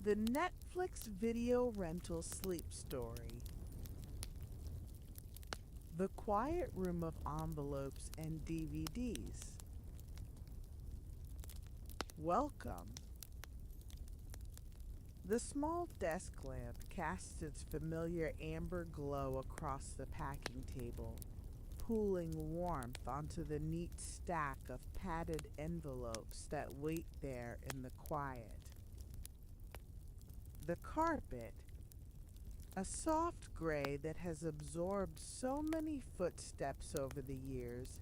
The Netflix video rental sleep story. The quiet room of envelopes and DVDs. Welcome. The small desk lamp casts its familiar amber glow across the packing table, pooling warmth onto the neat stack of padded envelopes that wait there in the quiet. The carpet, a soft gray that has absorbed so many footsteps over the years,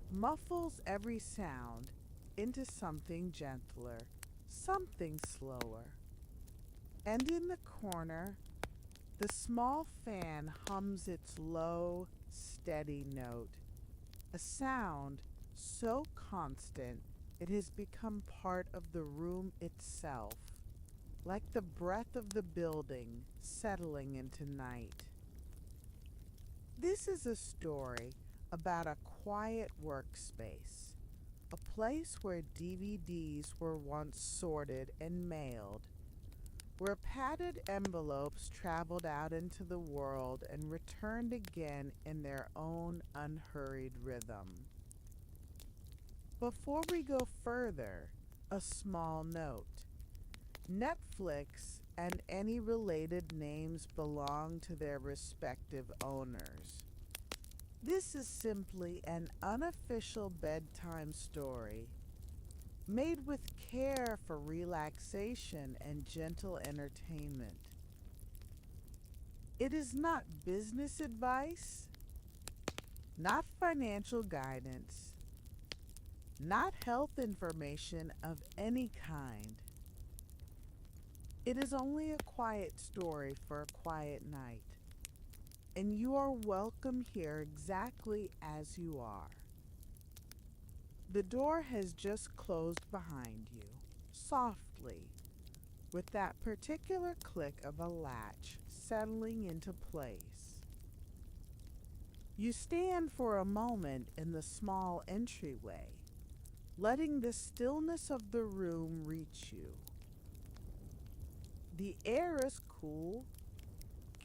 muffles every sound into something gentler, something slower. And in the corner, the small fan hums its low, steady note, a sound so constant it has become part of the room itself, like the breath of the building settling into night. This is a story about a quiet workspace, a place where DVDs were once sorted and mailed, where padded envelopes traveled out into the world and returned again in their own unhurried rhythm. Before we go further, a small note. Netflix and any related names belong to their respective owners. This is simply an unofficial bedtime story, made with care for relaxation and gentle entertainment. It is not business advice, not financial guidance, not health information of any kind. It is only a quiet story for a quiet night, and you are welcome here exactly as you are. The door has just closed behind you, softly, with that particular click of a latch settling into place. You stand for a moment in the small entryway, letting the stillness of the room reach you. The air is cool,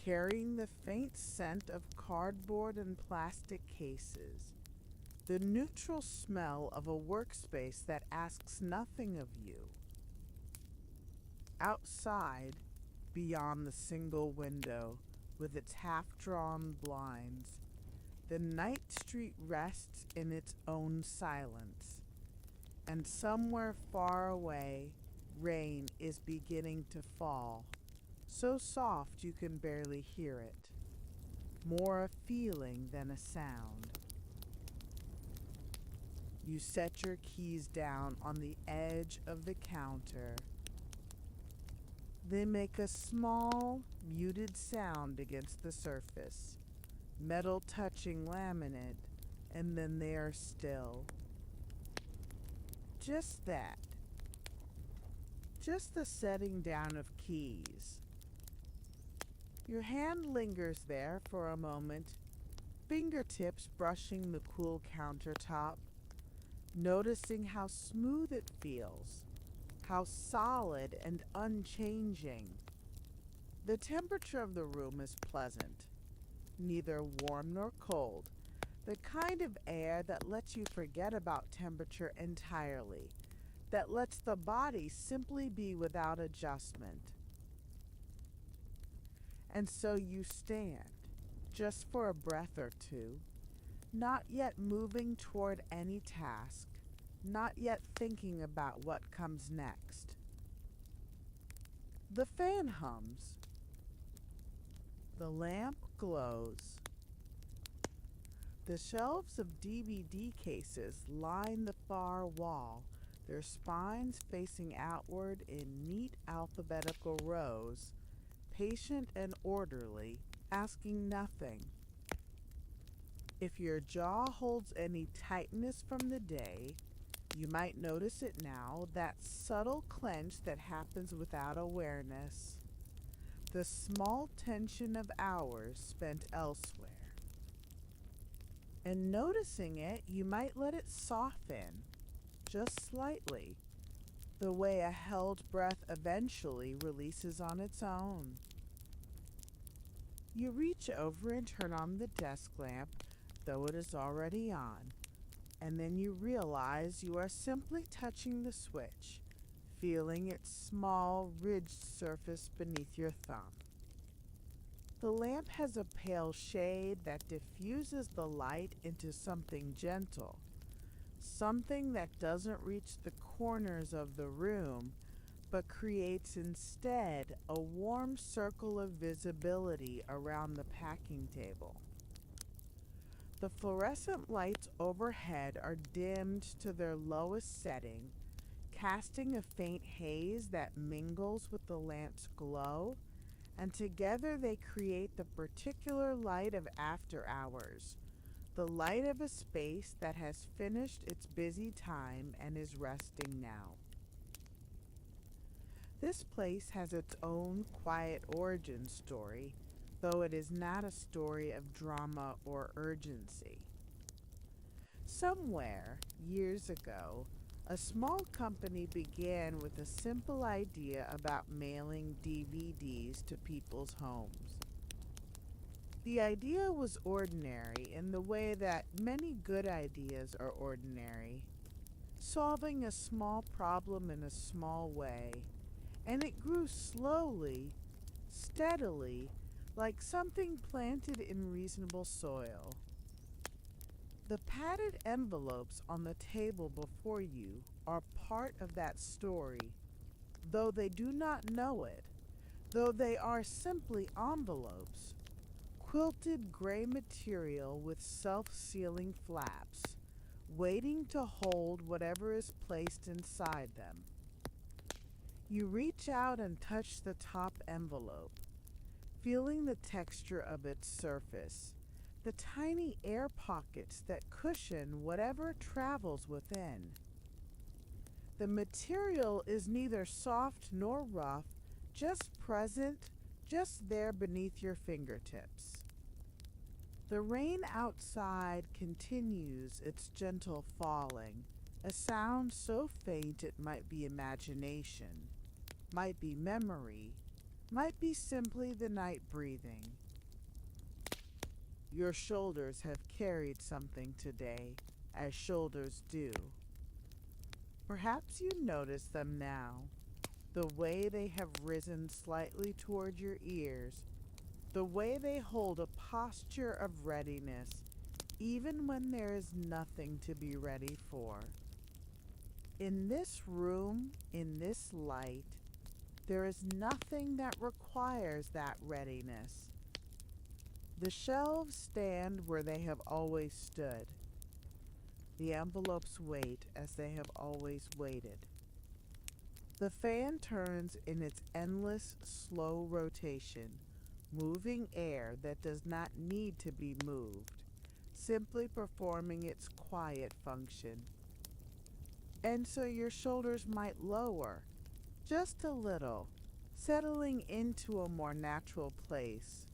carrying the faint scent of cardboard and plastic cases, the neutral smell of a workspace that asks nothing of you. Outside, beyond the single window with its half-drawn blinds, the night street rests in its own silence, and somewhere far away, rain is beginning to fall, so soft you can barely hear it, more a feeling than a sound. You set your keys down on the edge of the counter. They make a small, muted sound against the surface, metal touching laminate, and then they are still. Just that. Just the setting down of keys. Your hand lingers there for a moment, fingertips brushing the cool countertop, noticing how smooth it feels, how solid and unchanging. The temperature of the room is pleasant, neither warm nor cold, the kind of air that lets you forget about temperature entirely, that lets the body simply be without adjustment. And so you stand, just for a breath or two, not yet moving toward any task, not yet thinking about what comes next. The fan hums. The lamp glows. The shelves of DVD cases line the far wall, their spines facing outward in neat alphabetical rows, patient and orderly, asking nothing. If your jaw holds any tightness from the day, you might notice it now, that subtle clench that happens without awareness, the small tension of hours spent elsewhere. And noticing it, you might let it soften, just slightly, the way a held breath eventually releases on its own. You reach over and turn on the desk lamp, though it is already on, and then you realize you are simply touching the switch, feeling its small, ridged surface beneath your thumb. The lamp has a pale shade that diffuses the light into something gentle, something that doesn't reach the corners of the room, but creates instead a warm circle of visibility around the packing table. The fluorescent lights overhead are dimmed to their lowest setting, casting a faint haze that mingles with the lamp's glow, and together they create the particular light of after hours, the light of a space that has finished its busy time and is resting now. This place has its own quiet origin story, though it is not a story of drama or urgency. Somewhere, years ago, a small company began with a simple idea about mailing DVDs to people's homes. The idea was ordinary in the way that many good ideas are ordinary, solving a small problem in a small way, and it grew slowly, steadily, like something planted in reasonable soil. The padded envelopes on the table before you are part of that story, though they do not know it, though they are simply envelopes, quilted gray material with self-sealing flaps, waiting to hold whatever is placed inside them. You reach out and touch the top envelope, feeling the texture of its surface, the tiny air pockets that cushion whatever travels within. The material is neither soft nor rough, just present, just there beneath your fingertips. The rain outside continues its gentle falling, a sound so faint it might be imagination, might be memory, might be simply the night breathing. Your shoulders have carried something today, as shoulders do. Perhaps you notice them now, the way they have risen slightly toward your ears, the way they hold a posture of readiness, even when there is nothing to be ready for. In this room, in this light, there is nothing that requires that readiness. The shelves stand where they have always stood. The envelopes wait as they have always waited. The fan turns in its endless, slow rotation, moving air that does not need to be moved, simply performing its quiet function. And so your shoulders might lower, just a little, settling into a more natural place,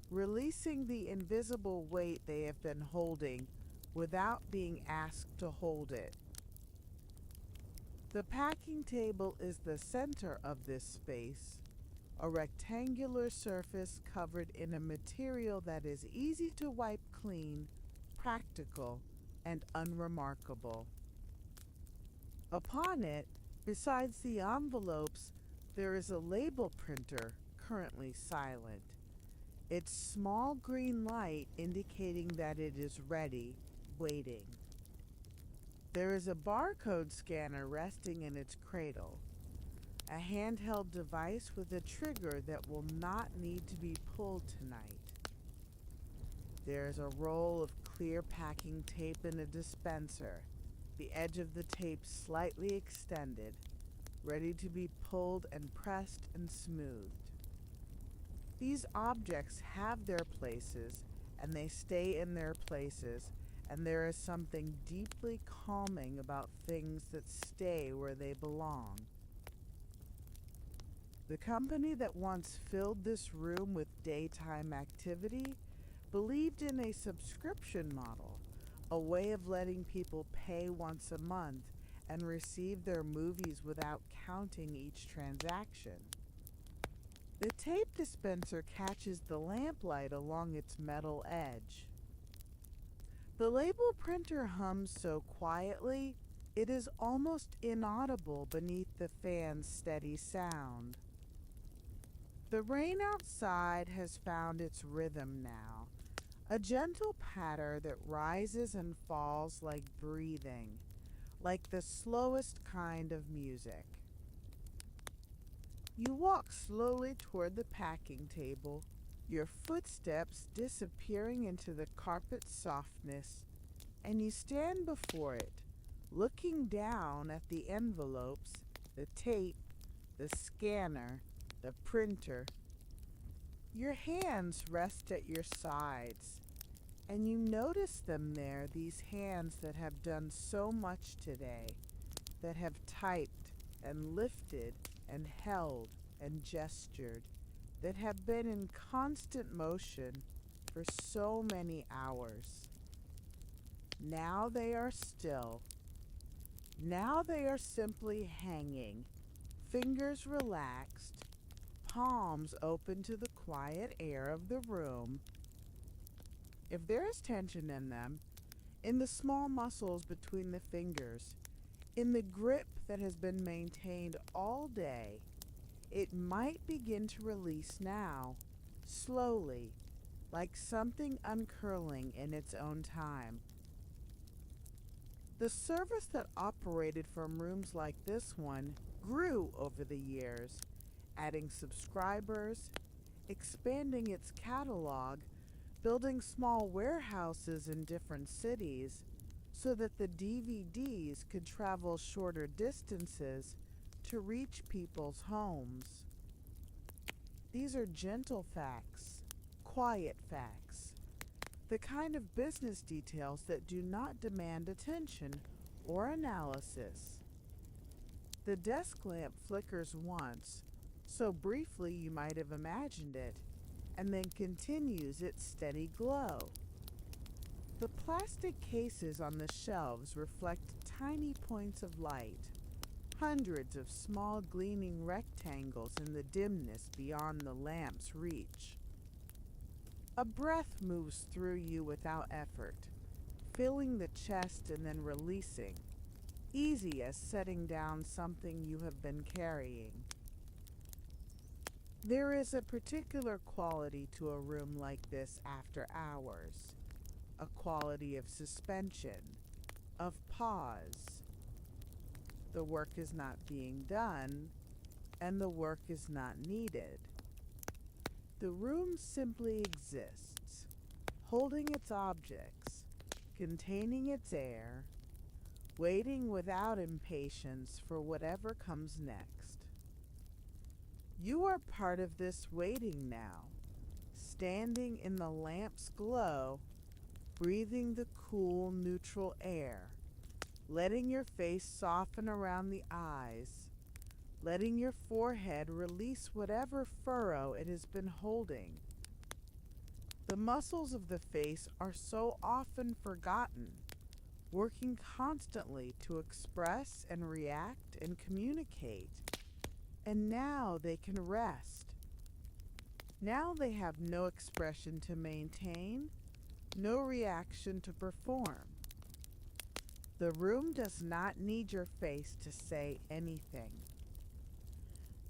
releasing the invisible weight they have been holding without being asked to hold it. The packing table is the center of this space, a rectangular surface covered in a material that is easy to wipe clean, practical, and unremarkable. Upon it, besides the envelopes, there is a label printer, currently silent, its small green light indicating that it is ready, waiting. There is a barcode scanner resting in its cradle, a handheld device with a trigger that will not need to be pulled tonight. There is a roll of clear packing tape in a dispenser, the edge of the tape slightly extended, ready to be pulled and pressed and smoothed. These objects have their places, and they stay in their places, and there is something deeply calming about things that stay where they belong. The company that once filled this room with daytime activity believed in a subscription model, a way of letting people pay once a month and receive their movies without counting each transaction. The tape dispenser catches the lamplight along its metal edge. The label printer hums so quietly it is almost inaudible beneath the fan's steady sound. The rain outside has found its rhythm now, a gentle patter that rises and falls like breathing, like the slowest kind of music. You walk slowly toward the packing table, your footsteps disappearing into the carpet's softness, and you stand before it, looking down at the envelopes, the tape, the scanner, the printer. Your hands rest at your sides, and you notice them there, these hands that have done so much today, that have typed and lifted and held and gestured, that have been in constant motion for so many hours. Now they are still. Now they are simply hanging, fingers relaxed, palms open to the quiet air of the room. If there is tension in them, in the small muscles between the fingers, in the grip that has been maintained all day, it might begin to release now, slowly, like something uncurling in its own time. The service that operated from rooms like this one grew over the years, adding subscribers, expanding its catalog, building small warehouses in different cities so that the DVDs could travel shorter distances to reach people's homes. These are gentle facts, quiet facts, the kind of business details that do not demand attention or analysis. The desk lamp flickers once, so briefly you might have imagined it, and then continues its steady glow. The plastic cases on the shelves reflect tiny points of light, hundreds of small gleaming rectangles in the dimness beyond the lamp's reach. A breath moves through you without effort, filling the chest and then releasing, easy as setting down something you have been carrying. There is a particular quality to a room like this after hours, a quality of suspension, of pause. The work is not being done, and the work is not needed. The room simply exists, holding its objects, containing its air, waiting without impatience for whatever comes next. You are part of this waiting now, standing in the lamp's glow, breathing the cool, neutral air, letting your face soften around the eyes, letting your forehead release whatever furrow it has been holding. The muscles of the face are so often forgotten, working constantly to express and react and communicate. And now they can rest. Now they have no expression to maintain, no reaction to perform. The room does not need your face to say anything.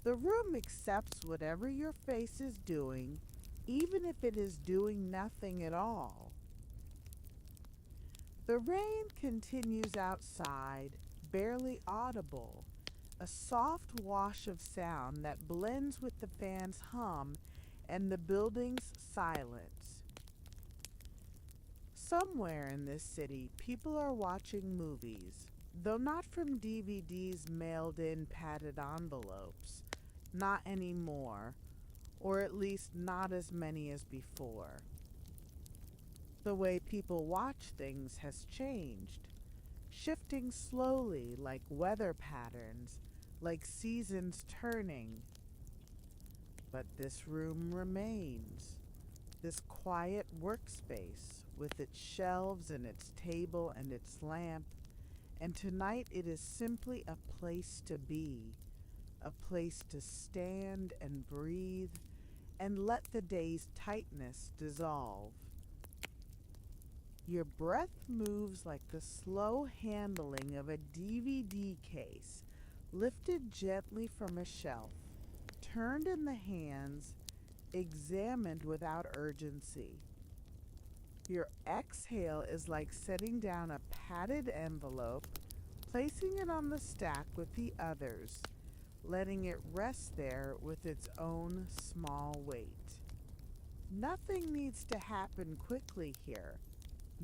The room accepts whatever your face is doing, even if it is doing nothing at all. The rain continues outside, barely audible, a soft wash of sound that blends with the fan's hum and the building's silence. Somewhere in this city, people are watching movies, though not from DVDs mailed in padded envelopes. Not anymore, or at least not as many as before. The way people watch things has changed, shifting slowly like weather patterns, like seasons turning. But this room remains, this quiet workspace with its shelves and its table and its lamp And tonight it is simply a place to be, a place to stand and breathe and let the day's tightness dissolve. Your breath moves like the slow handling of a DVD case, lifted gently from a shelf, turned in the hands, examined without urgency. Your exhale is like setting down a padded envelope, placing it on the stack with the others, letting it rest there with its own small weight. Nothing needs to happen quickly here.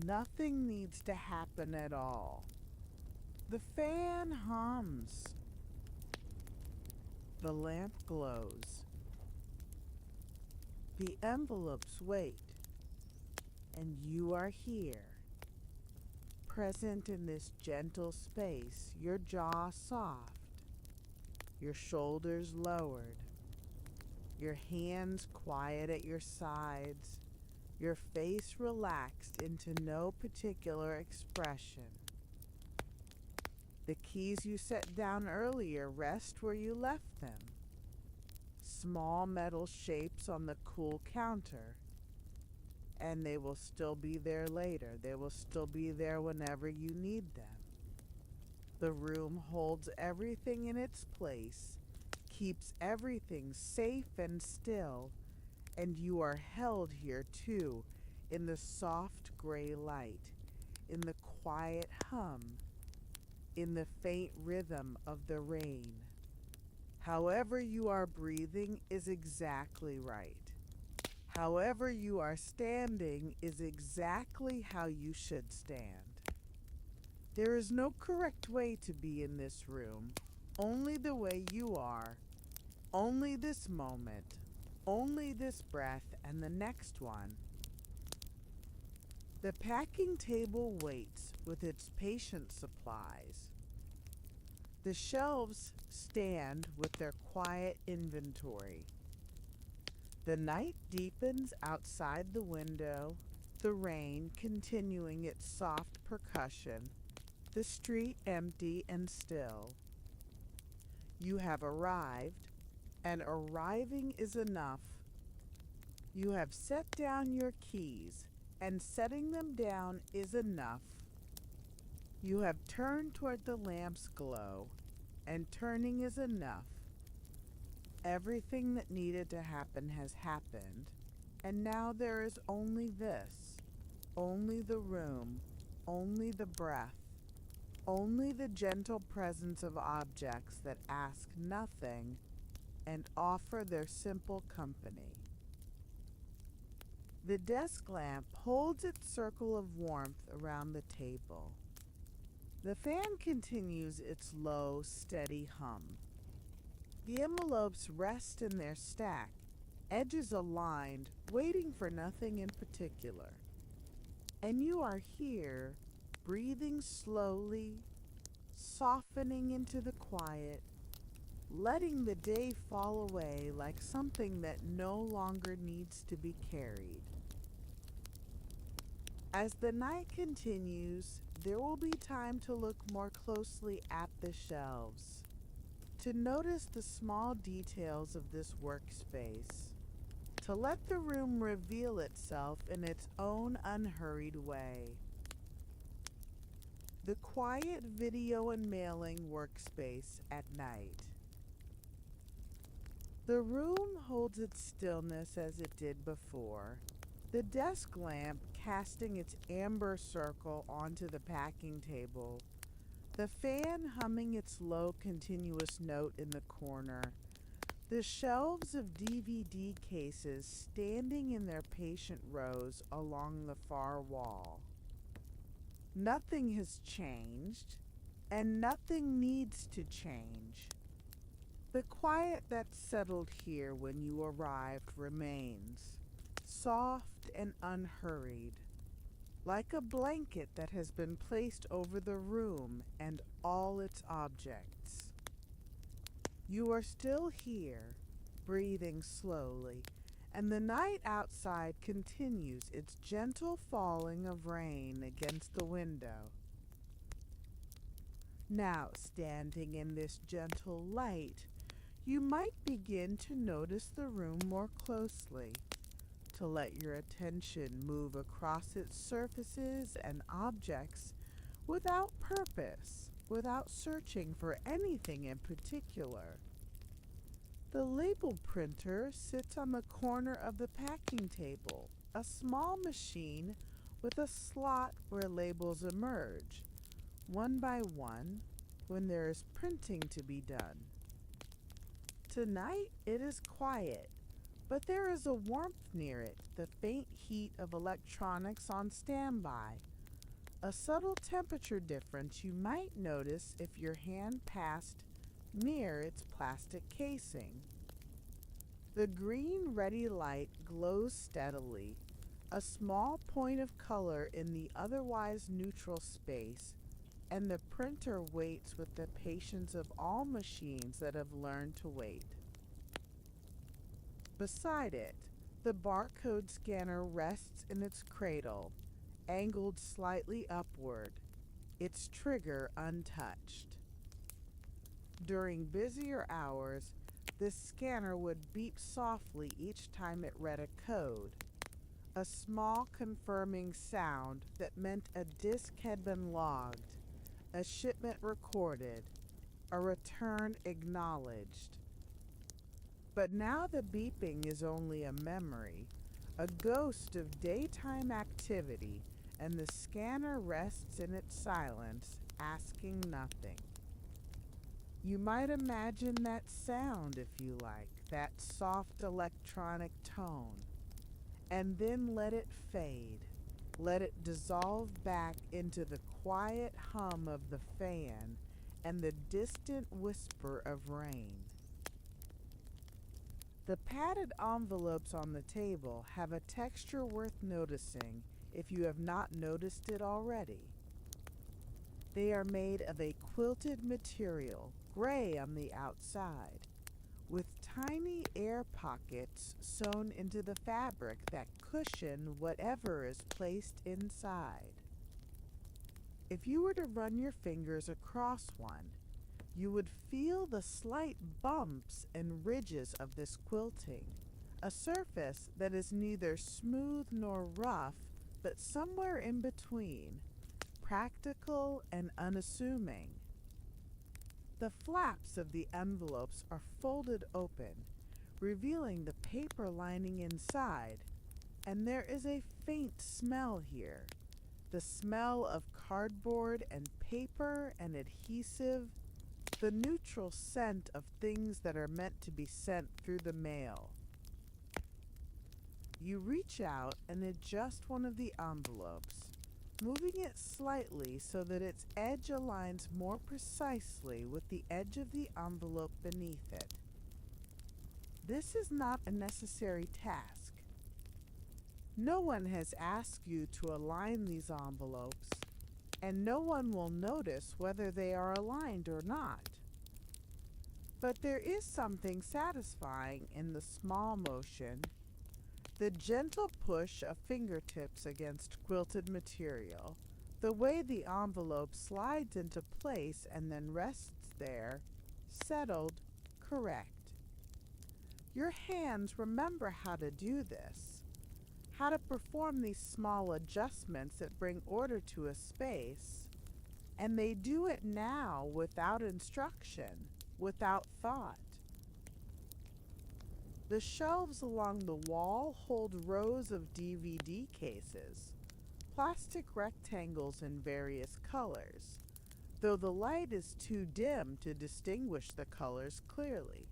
Nothing needs to happen at all. The fan hums. The lamp glows. The envelopes wait. And you are here, present in this gentle space, your jaw soft, your shoulders lowered, your hands quiet at your sides, your face relaxed into no particular expression. The keys you set down earlier rest where you left them. Small metal shapes on the cool counter. And they will still be there later. They will still be there whenever you need them. The room holds everything in its place, keeps everything safe and still, and you are held here too, in the soft gray light, in the quiet hum, in the faint rhythm of the rain. However you are breathing is exactly right. However you are standing is exactly how you should stand. There is no correct way to be in this room, only the way you are, only this moment, only this breath and the next one. The packing table waits with its patient supplies. The shelves stand with their quiet inventory. The night deepens outside the window, the rain continuing its soft percussion, the street empty and still. You have arrived, and arriving is enough. You have set down your keys, and setting them down is enough. You have turned toward the lamp's glow, and turning is enough. Everything that needed to happen has happened, and now there is only this, only the room, only the breath, only the gentle presence of objects that ask nothing and offer their simple company. The desk lamp holds its circle of warmth around the table. The fan continues its low, steady hum. The envelopes rest in their stack, edges aligned, waiting for nothing in particular. And you are here, breathing slowly, softening into the quiet, letting the day fall away like something that no longer needs to be carried. As the night continues, there will be time to look more closely at the shelves, to notice the small details of this workspace, to let the room reveal itself in its own unhurried way. The quiet video and mailing workspace at night. The room holds its stillness as it did before, the desk lamp casting its amber circle onto the packing table, the fan humming its low continuous note in the corner, the shelves of DVD cases standing in their patient rows along the far wall. Nothing has changed, and nothing needs to change. The quiet that settled here when you arrived remains, soft and unhurried, like a blanket that has been placed over the room and all its objects. You are still here, breathing slowly, and the night outside continues its gentle falling of rain against the window. Now, standing in this gentle light, you might begin to notice the room more closely, to let your attention move across its surfaces and objects without purpose, without searching for anything in particular. The label printer sits on the corner of the packing table, a small machine with a slot where labels emerge, one by one, when there is printing to be done. Tonight it is quiet, but there is a warmth near it, the faint heat of electronics on standby, a subtle temperature difference you might notice if your hand passed near its plastic casing. The green ready light glows steadily, a small point of color in the otherwise neutral space, and the printer waits with the patience of all machines that have learned to wait. Beside it, the barcode scanner rests in its cradle, angled slightly upward, its trigger untouched. During busier hours, this scanner would beep softly each time it read a code, a small confirming sound that meant a disk had been logged, a shipment recorded, a return acknowledged. But now the beeping is only a memory, a ghost of daytime activity, and the scanner rests in its silence, asking nothing. You might imagine that sound if you like, that soft electronic tone, and then let it fade. Let it dissolve back into the quiet hum of the fan and the distant whisper of rain. The padded envelopes on the table have a texture worth noticing if you have not noticed it already. They are made of a quilted material, gray on the outside, with tiny air pockets sewn into the fabric that cushion whatever is placed inside. If you were to run your fingers across one, you would feel the slight bumps and ridges of this quilting, a surface that is neither smooth nor rough, but somewhere in between, practical and unassuming. The flaps of the envelopes are folded open, revealing the paper lining inside, and there is a faint smell here, the smell of cardboard and paper and adhesive, the neutral scent of things that are meant to be sent through the mail. You reach out and adjust one of the envelopes, moving it slightly so that its edge aligns more precisely with the edge of the envelope beneath it. This is not a necessary task. No one has asked you to align these envelopes, and no one will notice whether they are aligned or not. But there is something satisfying in the small motion, the gentle push of fingertips against quilted material, the way the envelope slides into place and then rests there, settled, correct. Your hands remember how to do this, how to perform these small adjustments that bring order to a space, and they do it now without instruction, without thought. The shelves along the wall hold rows of DVD cases, plastic rectangles in various colors, though the light is too dim to distinguish the colors clearly.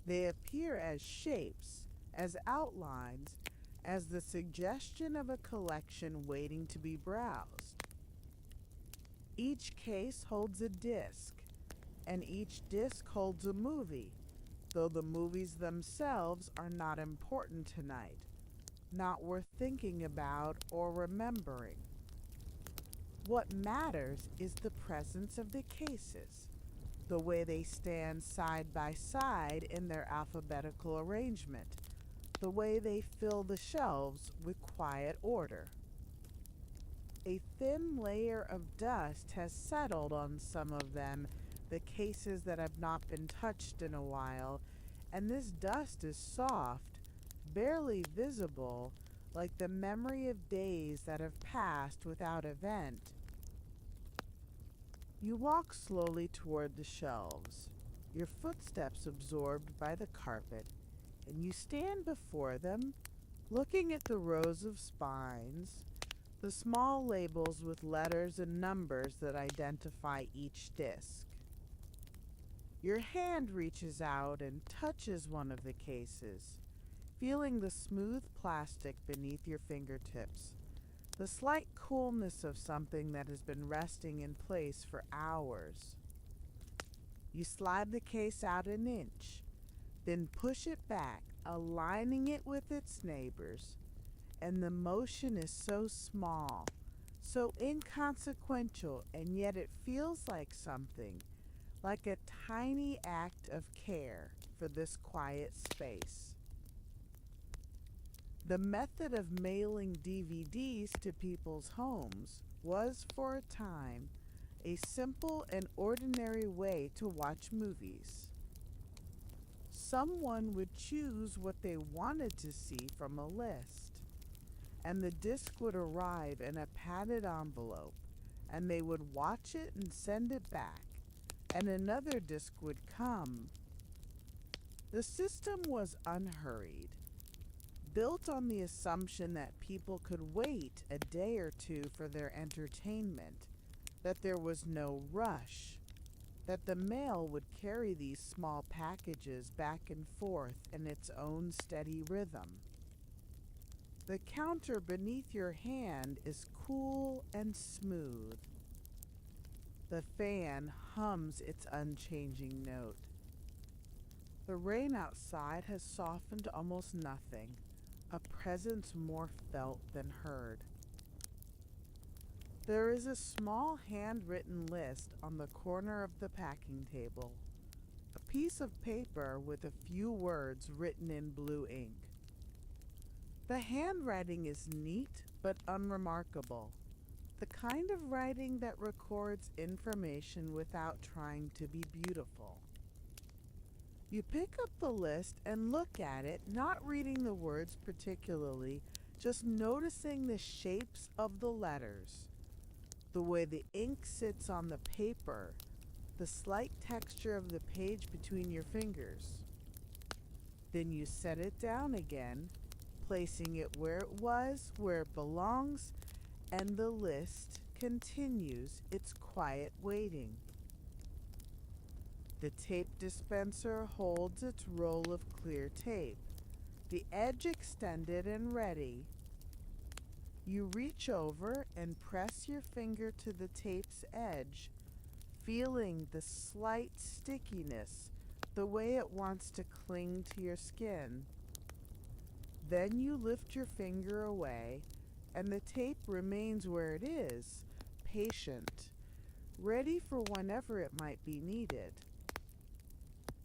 They appear as shapes, as outlines, as the suggestion of a collection waiting to be browsed. Each case holds a disc, and each disc holds a movie, though the movies themselves are not important tonight, not worth thinking about or remembering. What matters is the presence of the cases, the way they stand side by side in their alphabetical arrangement, the way they fill the shelves with quiet order. A thin layer of dust has settled on some of them, the cases that have not been touched in a while, and this dust is soft, barely visible, like the memory of days that have passed without event. You walk slowly toward the shelves, your footsteps absorbed by the carpet, and you stand before them, looking at the rows of spines, the small labels with letters and numbers that identify each disc. Your hand reaches out and touches one of the cases, feeling the smooth plastic beneath your fingertips, the slight coolness of something that has been resting in place for hours. You slide the case out an inch, then push it back, aligning it with its neighbors, and the motion is so small, so inconsequential, and yet it feels like something, like a tiny act of care for this quiet space. The method of mailing DVDs to people's homes was, for a time, a simple and ordinary way to watch movies. Someone would choose what they wanted to see from a list, and the disc would arrive in a padded envelope, and they would watch it and send it back, and another disc would come. The system was unhurried, built on the assumption that people could wait a day or two for their entertainment, that there was no rush, that the mail would carry these small packages back and forth in its own steady rhythm. The counter beneath your hand is cool and smooth. The fan hums its unchanging note. The rain outside has softened almost nothing, a presence more felt than heard. There is a small handwritten list on the corner of the packing table, a piece of paper with a few words written in blue ink. The handwriting is neat but unremarkable, the kind of writing that records information without trying to be beautiful. You pick up the list and look at it, not reading the words particularly, just noticing the shapes of the letters, the way the ink sits on the paper, the slight texture of the page between your fingers. Then you set it down again, placing it where it was, where it belongs, and the list continues its quiet waiting. The tape dispenser holds its roll of clear tape, the edge extended and ready. You reach over and press your finger to the tape's edge, feeling the slight stickiness, the way it wants to cling to your skin. Then you lift your finger away, and the tape remains where it is, patient, ready for whenever it might be needed.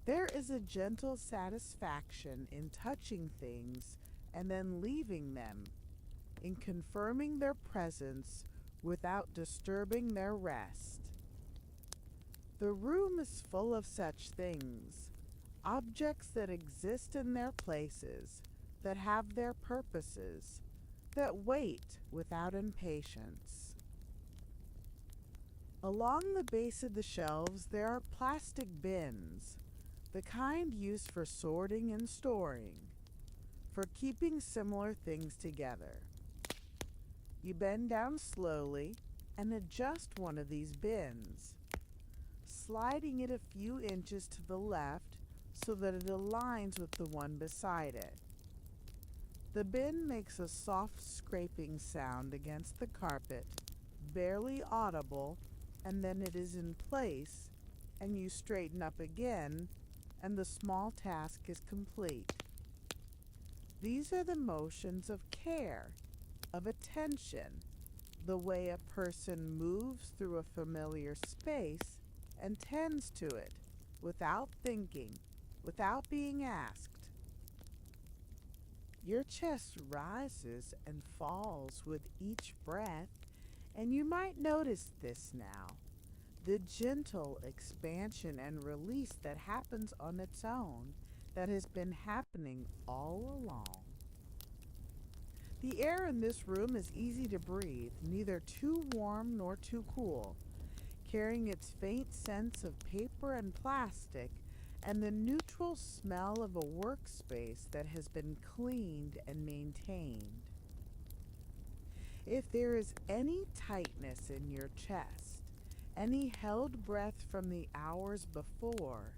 There is a gentle satisfaction in touching things and then leaving them, in confirming their presence without disturbing their rest. The room is full of such things, objects that exist in their places, that have their purposes, that wait without impatience. Along the base of the shelves there are plastic bins, the kind used for sorting and storing, for keeping similar things together. You bend down slowly and adjust one of these bins, sliding it a few inches to the left so that it aligns with the one beside it. The bin makes a soft scraping sound against the carpet, barely audible, and then it is in place, and you straighten up again, and the small task is complete. These are the motions of care, of attention, the way a person moves through a familiar space and tends to it, without thinking, without being asked. Your chest rises and falls with each breath, And you might notice this now, the gentle expansion and release that happens on its own, that has been happening all along. The air in this room is easy to breathe, neither too warm nor too cool, carrying its faint sense of paper and plastic and the neutral smell of a workspace that has been cleaned and maintained. If there is any tightness in your chest, any held breath from the hours before,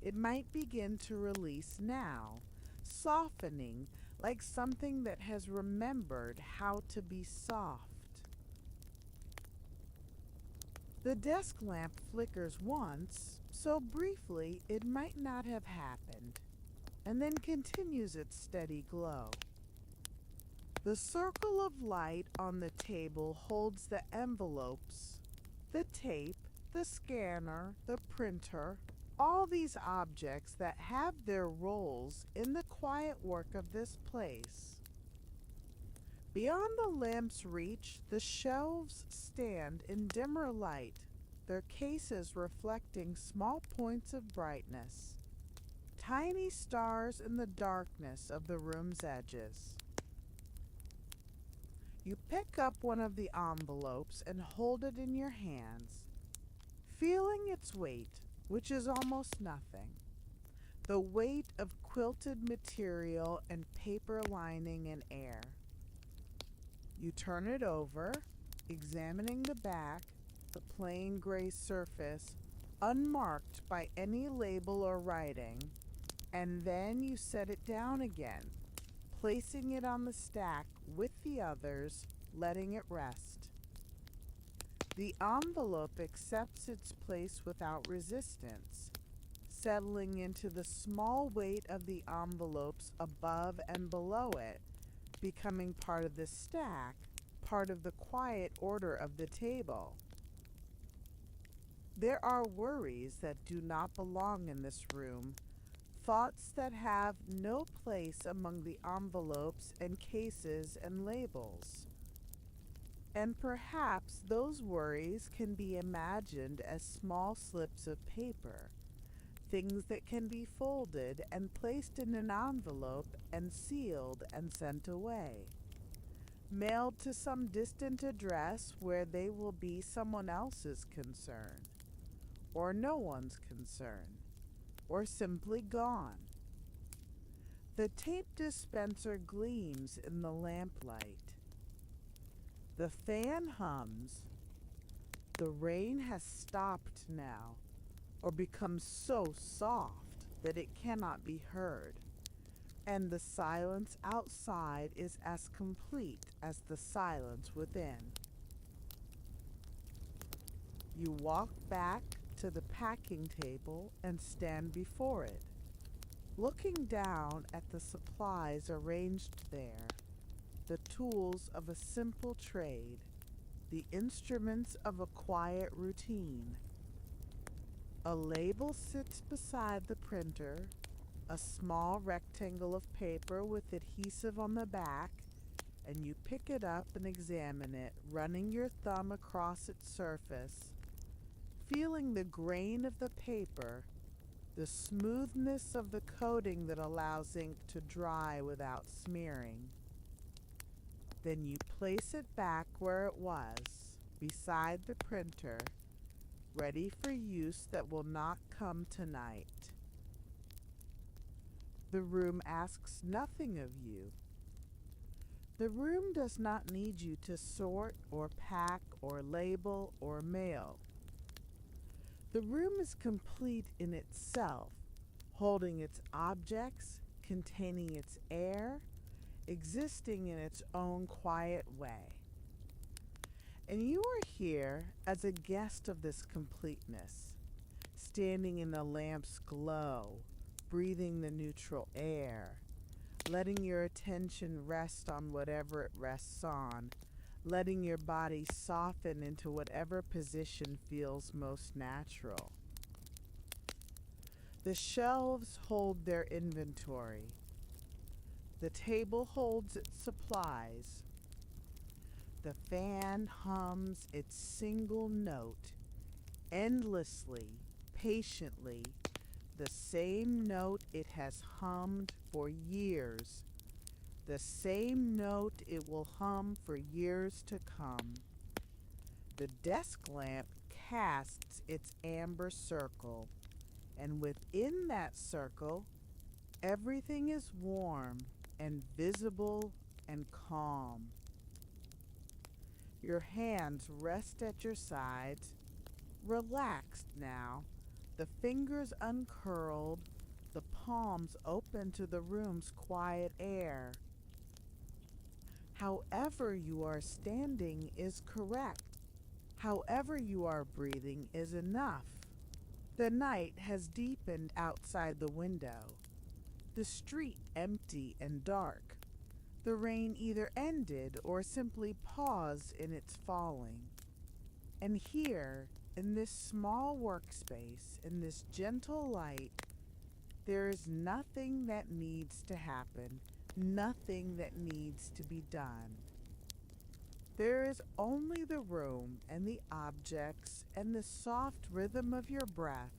it might begin to release now, softening like something that has remembered how to be soft. The desk lamp flickers once, so briefly it might not have happened, and then continues its steady glow. The circle of light on the table holds the envelopes, the tape, the scanner, the printer, all these objects that have their roles in the quiet work of this place. Beyond the lamp's reach, the shelves stand in dimmer light, their cases reflecting small points of brightness, tiny stars in the darkness of the room's edges. You pick up one of the envelopes and hold it in your hands, feeling its weight, which is almost nothing. The weight of quilted material and paper lining and air. You turn it over, examining the back, the plain gray surface, unmarked by any label or writing, and then you set it down again, placing it on the stack with the others, letting it rest. The envelope accepts its place without resistance, settling into the small weight of the envelopes above and below it, becoming part of the stack, part of the quiet order of the table. There are worries that do not belong in this room, thoughts that have no place among the envelopes and cases and labels. And perhaps those worries can be imagined as small slips of paper, things that can be folded and placed in an envelope and sealed and sent away, mailed to some distant address where they will be someone else's concern, or no one's concern, or simply gone. The tape dispenser gleams in the lamplight. The fan hums. The rain has stopped now, or become so soft that it cannot be heard, and the silence outside is as complete as the silence within. You walk back to the packing table and stand before it, looking down at the supplies arranged there, the tools of a simple trade, the instruments of a quiet routine. A label sits beside the printer, a small rectangle of paper with adhesive on the back, and you pick it up and examine it, running your thumb across its surface, feeling the grain of the paper, the smoothness of the coating that allows ink to dry without smearing. Then you place it back where it was, beside the printer, ready for use that will not come tonight. The room asks nothing of you. The room does not need you to sort or pack or label or mail. The room is complete in itself, holding its objects, containing its air, existing in its own quiet way. And you are here as a guest of this completeness, standing in the lamp's glow, breathing the neutral air, letting your attention rest on whatever it rests on, letting your body soften into whatever position feels most natural. The shelves hold their inventory. The table holds its supplies. The fan hums its single note, endlessly, patiently, the same note it has hummed for years, the same note it will hum for years to come. The desk lamp casts its amber circle, and within that circle, everything is warm and visible and calm. Your hands rest at your sides, relaxed now, the fingers uncurled, the palms open to the room's quiet air. However you are standing is correct. However you are breathing is enough. The night has deepened outside the window, the street empty and dark. The rain either ended or simply paused in its falling. And here, in this small workspace, in this gentle light, there is nothing that needs to happen, nothing that needs to be done. There is only the room and the objects and the soft rhythm of your breath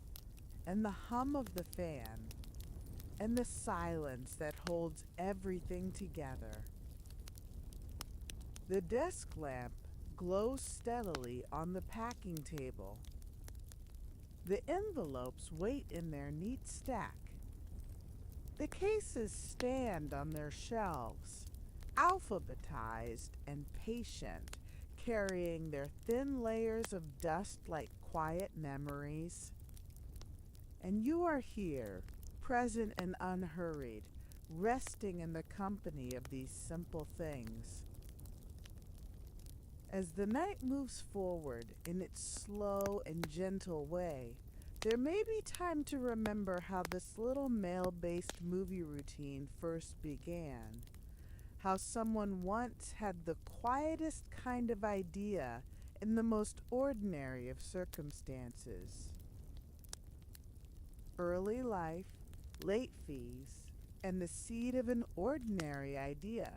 and the hum of the fan and the silence that holds everything together. The desk lamp glows steadily on the packing table. The envelopes wait in their neat stack. The cases stand on their shelves, alphabetized and patient, carrying their thin layers of dust like quiet memories. And you are here, present and unhurried, resting in the company of these simple things. As the night moves forward in its slow and gentle way, there may be time to remember how this little male-based movie routine first began, how someone once had the quietest kind of idea in the most ordinary of circumstances. Early life, late fees, and the seed of an ordinary idea.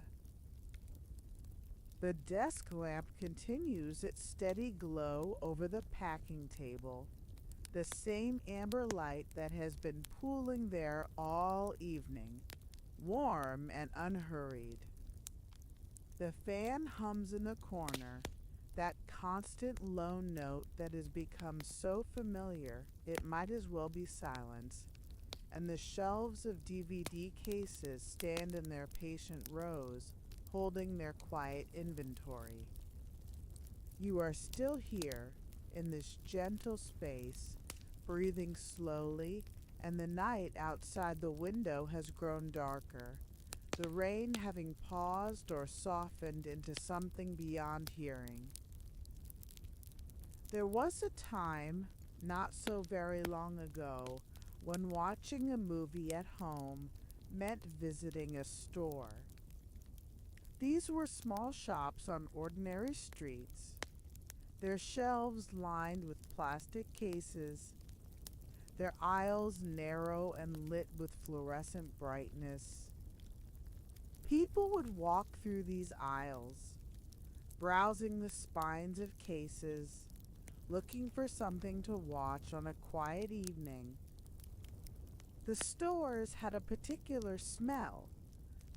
The desk lamp continues its steady glow over the packing table, the same amber light that has been pooling there all evening, warm and unhurried. The fan hums in the corner, that constant lone note that has become so familiar it might as well be silence, and the shelves of DVD cases stand in their patient rows, holding their quiet inventory. You are still here in this gentle space, breathing slowly, and the night outside the window has grown darker, the rain having paused or softened into something beyond hearing. There was a time, not so very long ago, when watching a movie at home meant visiting a store. These were small shops on ordinary streets, their shelves lined with plastic cases, their aisles narrow and lit with fluorescent brightness. People would walk through these aisles, browsing the spines of cases, looking for something to watch on a quiet evening. The stores had a particular smell,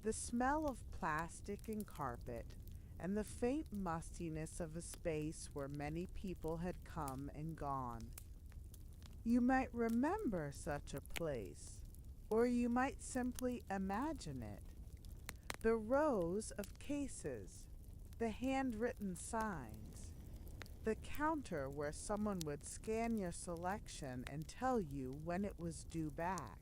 the smell of plastic and carpet, and the faint mustiness of a space where many people had come and gone. You might remember such a place, or you might simply imagine it. The rows of cases, the handwritten signs, the counter where someone would scan your selection and tell you when it was due back.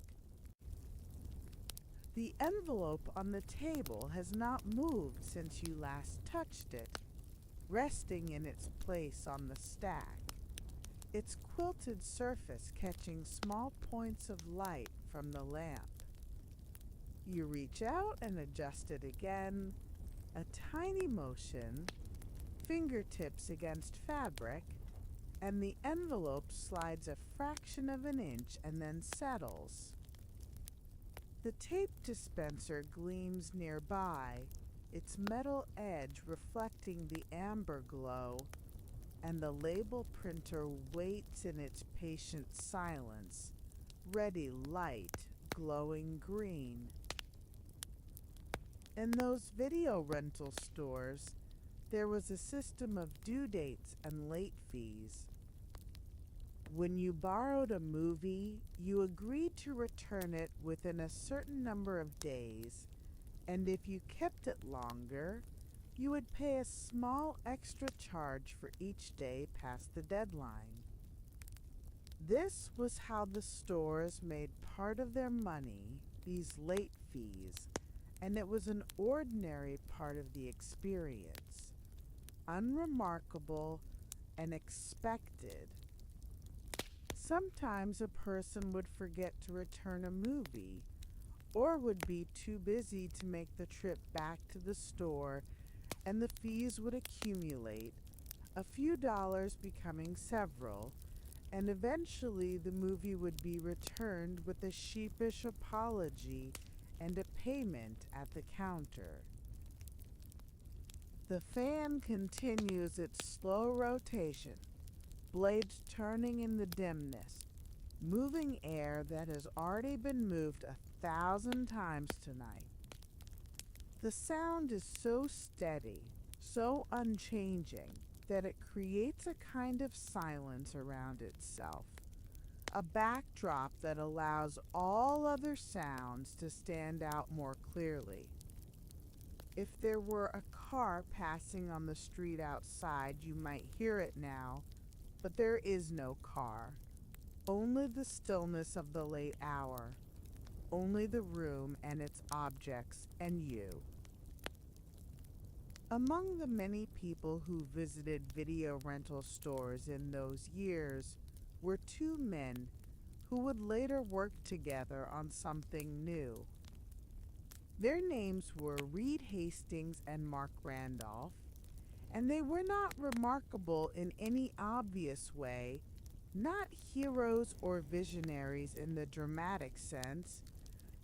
The envelope on the table has not moved since you last touched it, resting in its place on the stack, its quilted surface catching small points of light from the lamp. You reach out and adjust it again, a tiny motion, fingertips against fabric, and the envelope slides a fraction of an inch and then settles. The tape dispenser gleams nearby, its metal edge reflecting the amber glow, and the label printer waits in its patient silence, ready light, glowing green. In those video rental stores, there was a system of due dates and late fees. When you borrowed a movie, you agreed to return it within a certain number of days, and if you kept it longer, you would pay a small extra charge for each day past the deadline. This was how the stores made part of their money, these late fees, and it was an ordinary part of the experience, unremarkable and expected. Sometimes a person would forget to return a movie, or would be too busy to make the trip back to the store, and the fees would accumulate, a few dollars becoming several, and eventually the movie would be returned with a sheepish apology and a payment at the counter. The fan continues its slow rotation, blades turning in the dimness, moving air that has already been moved 1,000 times tonight. The sound is so steady, so unchanging, that it creates a kind of silence around itself, a backdrop that allows all other sounds to stand out more clearly. If there were a car passing on the street outside, you might hear it now, but there is no car, only the stillness of the late hour, only the room and its objects and you. Among the many people who visited video rental stores in those years were two men who would later work together on something new. Their names were Reed Hastings and Mark Randolph, and they were not remarkable in any obvious way, not heroes or visionaries in the dramatic sense,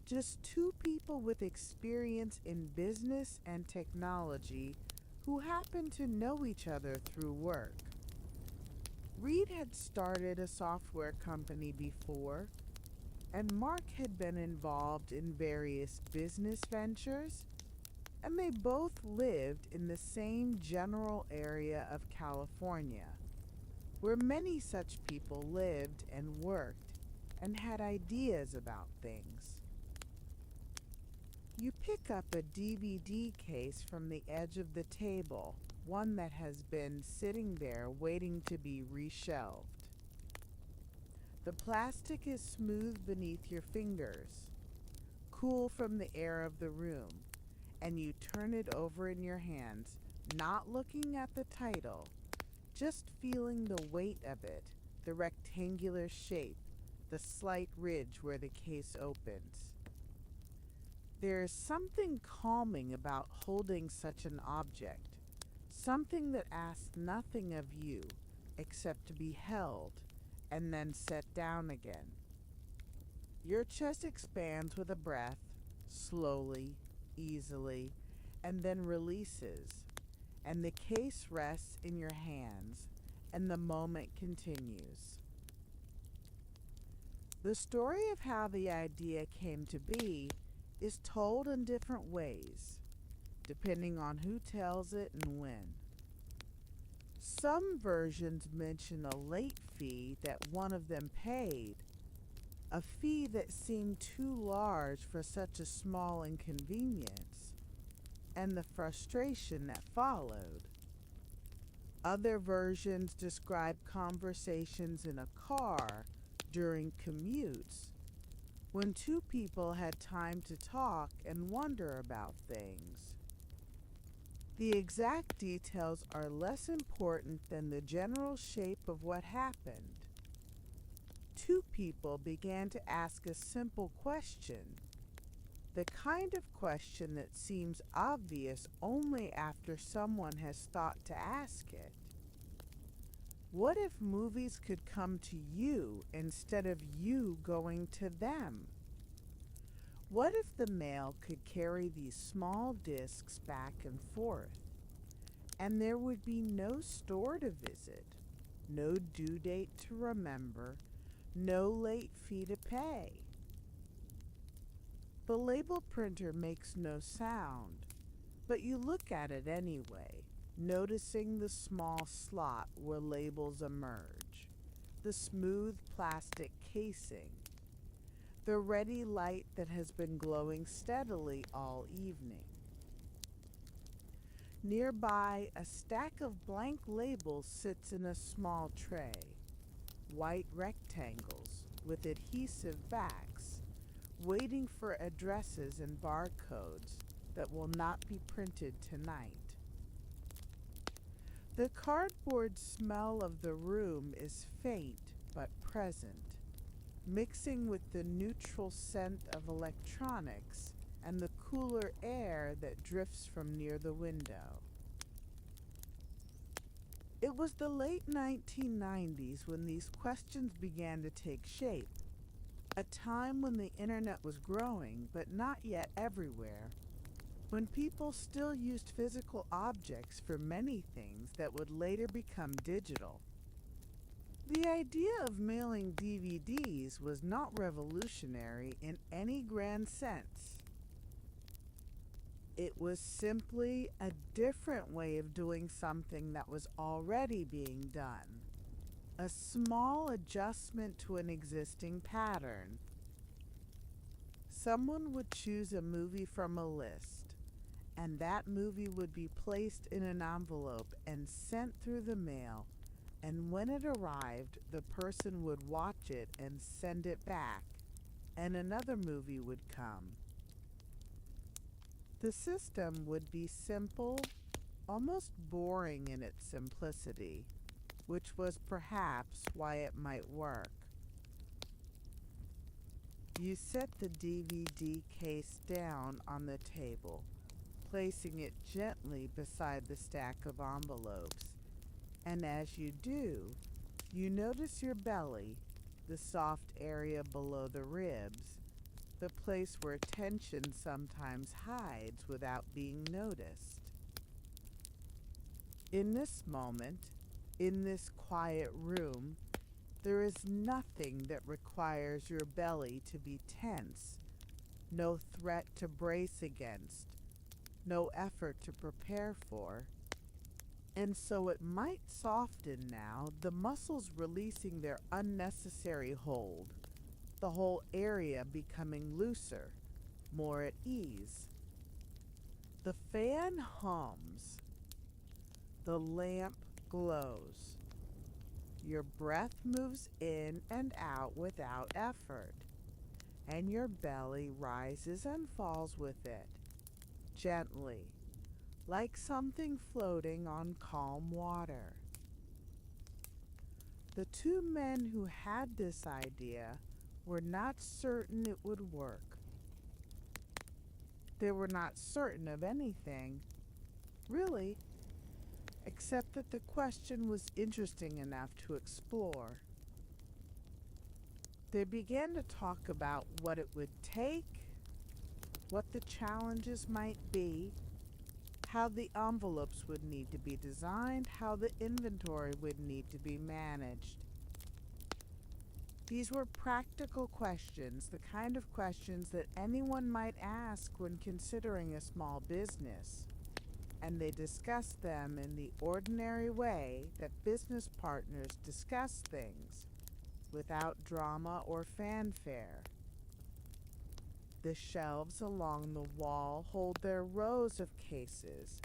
just two people with experience in business and technology who happened to know each other through work. Reed had started a software company before, and Mark had been involved in various business ventures, and they both lived in the same general area of California, where many such people lived and worked and had ideas about things. You pick up a DVD case from the edge of the table, one that has been sitting there waiting to be reshelved. The plastic is smooth beneath your fingers, cool from the air of the room, and you turn it over in your hands, not looking at the title, just feeling the weight of it, the rectangular shape, the slight ridge where the case opens. There is something calming about holding such an object, something that asks nothing of you except to be held and then set down again. Your chest expands with a breath, slowly, easily, and then releases, and the case rests in your hands, and the moment continues. The story of how the idea came to be is told in different ways, depending on who tells it and when. Some versions mention a late fee that one of them paid, a fee that seemed too large for such a small inconvenience, and the frustration that followed. Other versions describe conversations in a car during commutes, when two people had time to talk and wonder about things. The exact details are less important than the general shape of what happened. Two people began to ask a simple question, the kind of question that seems obvious only after someone has thought to ask it. What if movies could come to you instead of you going to them? What if the mail could carry these small discs back and forth, and there would be no store to visit, no due date to remember, no late fee to pay? The label printer makes no sound, but you look at it anyway, noticing the small slot where labels emerge, the smooth plastic casing, the ready light that has been glowing steadily all evening. Nearby, a stack of blank labels sits in a small tray, white rectangles with adhesive backs, waiting for addresses and barcodes that will not be printed tonight. The cardboard smell of the room is faint but present, mixing with the neutral scent of electronics and the cooler air that drifts from near the window. It was the late 1990s when these questions began to take shape, a time when the internet was growing but not yet everywhere, when people still used physical objects for many things that would later become digital. The idea of mailing DVDs was not revolutionary in any grand sense. It was simply a different way of doing something that was already being done, a small adjustment to an existing pattern. Someone would choose a movie from a list, and that movie would be placed in an envelope and sent through the mail, and when it arrived, the person would watch it and send it back, and another movie would come. The system would be simple, almost boring in its simplicity, which was perhaps why it might work. You set the DVD case down on the table, placing it gently beside the stack of envelopes, and as you do, you notice your belly, the soft area below the ribs, the place where tension sometimes hides without being noticed. In this moment, in this quiet room, there is nothing that requires your belly to be tense, no threat to brace against, no effort to prepare for. And so it might soften now, the muscles releasing their unnecessary hold, the whole area becoming looser, more at ease. The fan hums. The lamp glows. Your breath moves in and out without effort, and your belly rises and falls with it, gently, like something floating on calm water. The two men who had this idea were not certain it would work. They were not certain of anything, really, except that the question was interesting enough to explore. They began to talk about what it would take, what the challenges might be, how the envelopes would need to be designed, how the inventory would need to be managed. These were practical questions, the kind of questions that anyone might ask when considering a small business, and they discussed them in the ordinary way that business partners discuss things, without drama or fanfare. The shelves along the wall hold their rows of cases,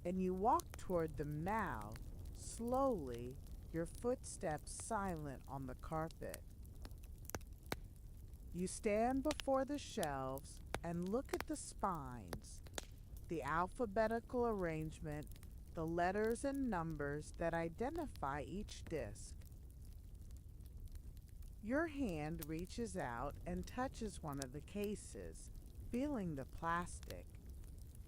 and you walk toward them now, slowly, your footsteps silent on the carpet. You stand before the shelves and look at the spines, the alphabetical arrangement, the letters and numbers that identify each disc. Your hand reaches out and touches one of the cases, feeling the plastic,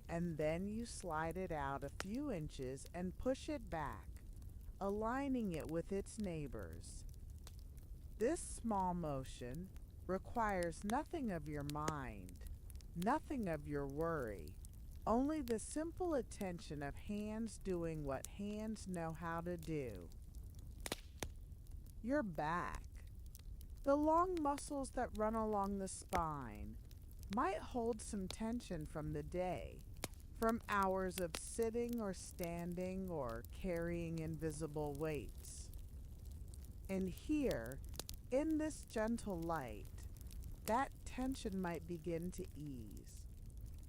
and then you slide it out a few inches and push it back, aligning it with its neighbors. This small motion requires nothing of your mind. Nothing of your worry, only the simple attention of hands doing what hands know how to do. Your back, the long muscles that run along the spine, might hold some tension from the day, from hours of sitting or standing or carrying invisible weights. And here, in this gentle light, that tension might begin to ease,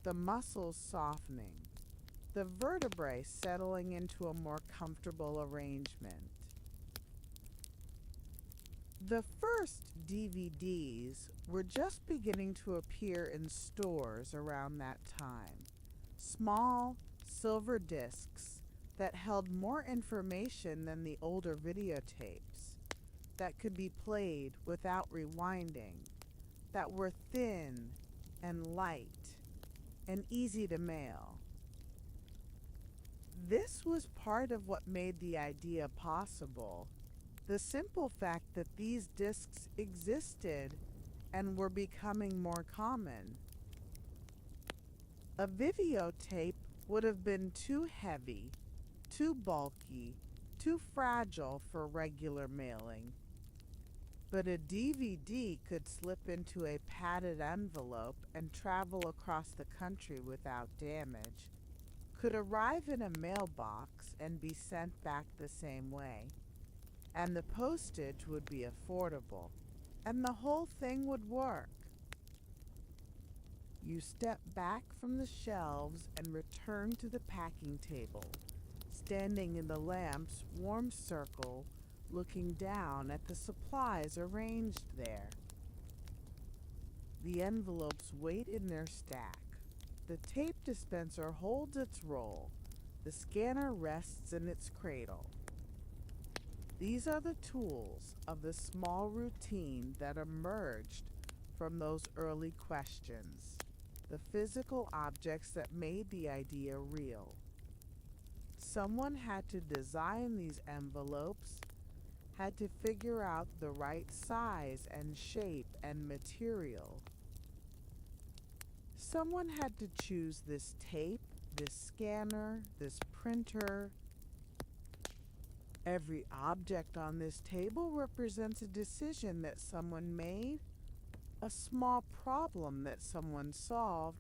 the muscles softening, the vertebrae settling into a more comfortable arrangement. The first DVDs were just beginning to appear in stores around that time. Small, silver discs that held more information than the older videotapes, that could be played without rewinding, that were thin and light and easy to mail. This was part of what made the idea possible. The simple fact that these discs existed and were becoming more common. A videotape would have been too heavy, too bulky, too fragile for regular mailing. But a DVD could slip into a padded envelope and travel across the country without damage, could arrive in a mailbox and be sent back the same way. And the postage would be affordable, and the whole thing would work. You step back from the shelves and return to the packing table, standing in the lamp's warm circle, looking down at the supplies arranged there. The envelopes wait in their stack. The tape dispenser holds its roll. The scanner rests in its cradle. These are the tools of the small routine that emerged from those early questions, the physical objects that made the idea real. Someone had to design these envelopes, had to figure out the right size and shape and material. Someone had to choose this tape, this scanner, this printer. Every object on this table represents a decision that someone made, a small problem that someone solved,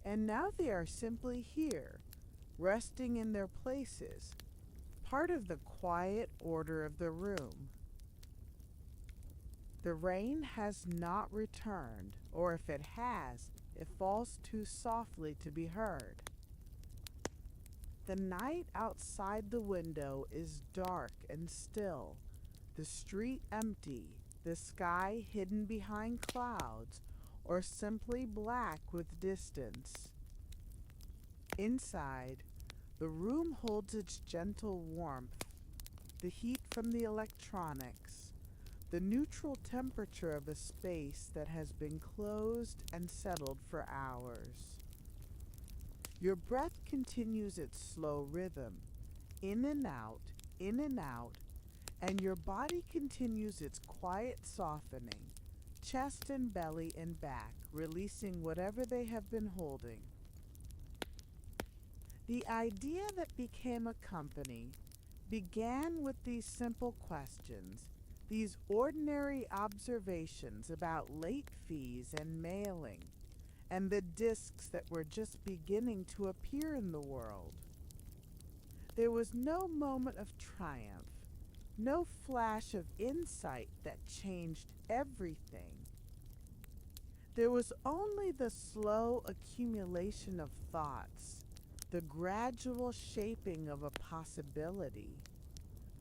and now they are simply here, resting in their places, part of the quiet order of the room. The rain has not returned, or if it has, it falls too softly to be heard. The night outside the window is dark and still, the street empty, the sky hidden behind clouds, or simply black with distance. Inside, the room holds its gentle warmth, the heat from the electronics, the neutral temperature of a space that has been closed and settled for hours. Your breath continues its slow rhythm, in and out, and your body continues its quiet softening, chest and belly and back, releasing whatever they have been holding. The idea that became a company began with these simple questions, these ordinary observations about late fees and mailing, and the discs that were just beginning to appear in the world. There was no moment of triumph, no flash of insight that changed everything. There was only the slow accumulation of thoughts, the gradual shaping of a possibility,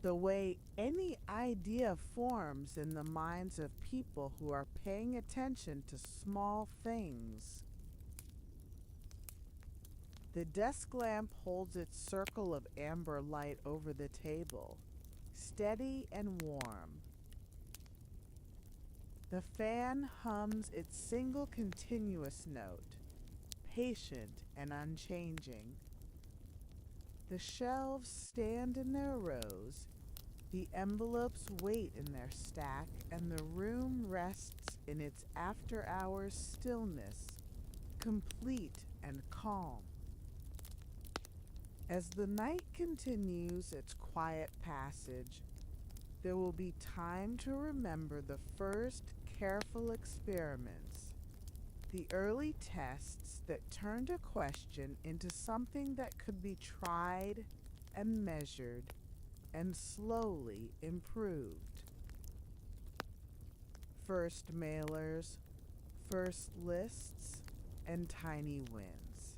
the way any idea forms in the minds of people who are paying attention to small things. The desk lamp holds its circle of amber light over the table, steady and warm. The fan hums its single continuous note, patient and unchanging. The shelves stand in their rows, the envelopes wait in their stack, and the room rests in its after-hours stillness, complete and calm. As the night continues its quiet passage, there will be time to remember the first careful experiments, the early tests that turned a question into something that could be tried and measured and slowly improved. First mailers, first lists, and tiny wins.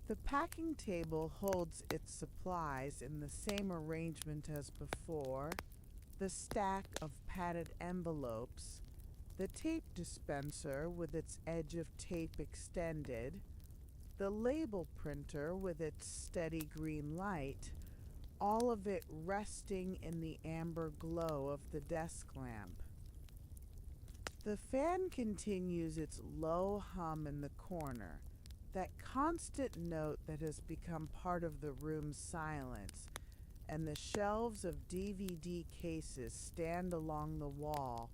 The packing table holds its supplies in the same arrangement as before, the stack of padded envelopes, the tape dispenser with its edge of tape extended, the label printer with its steady green light, all of it resting in the amber glow of the desk lamp. The fan continues its low hum in the corner, that constant note that has become part of the room's silence, and the shelves of DVD cases stand along the wall,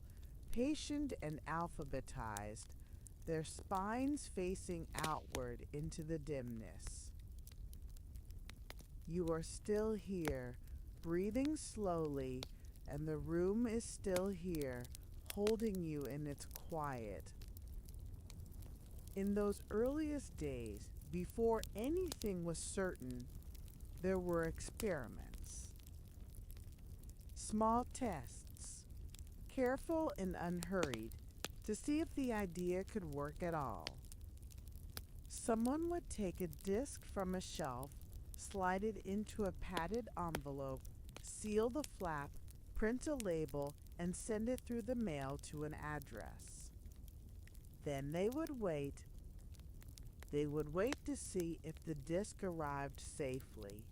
patient and alphabetized, their spines facing outward into the dimness. You are still here, breathing slowly, and the room is still here, holding you in its quiet. In those earliest days, before anything was certain, there were experiments. Small tests, careful and unhurried, to see if the idea could work at all. Someone would take a disc from a shelf, slide it into a padded envelope, seal the flap, print a label, and send it through the mail to an address. Then they would wait. They would wait to see if the disc arrived safely,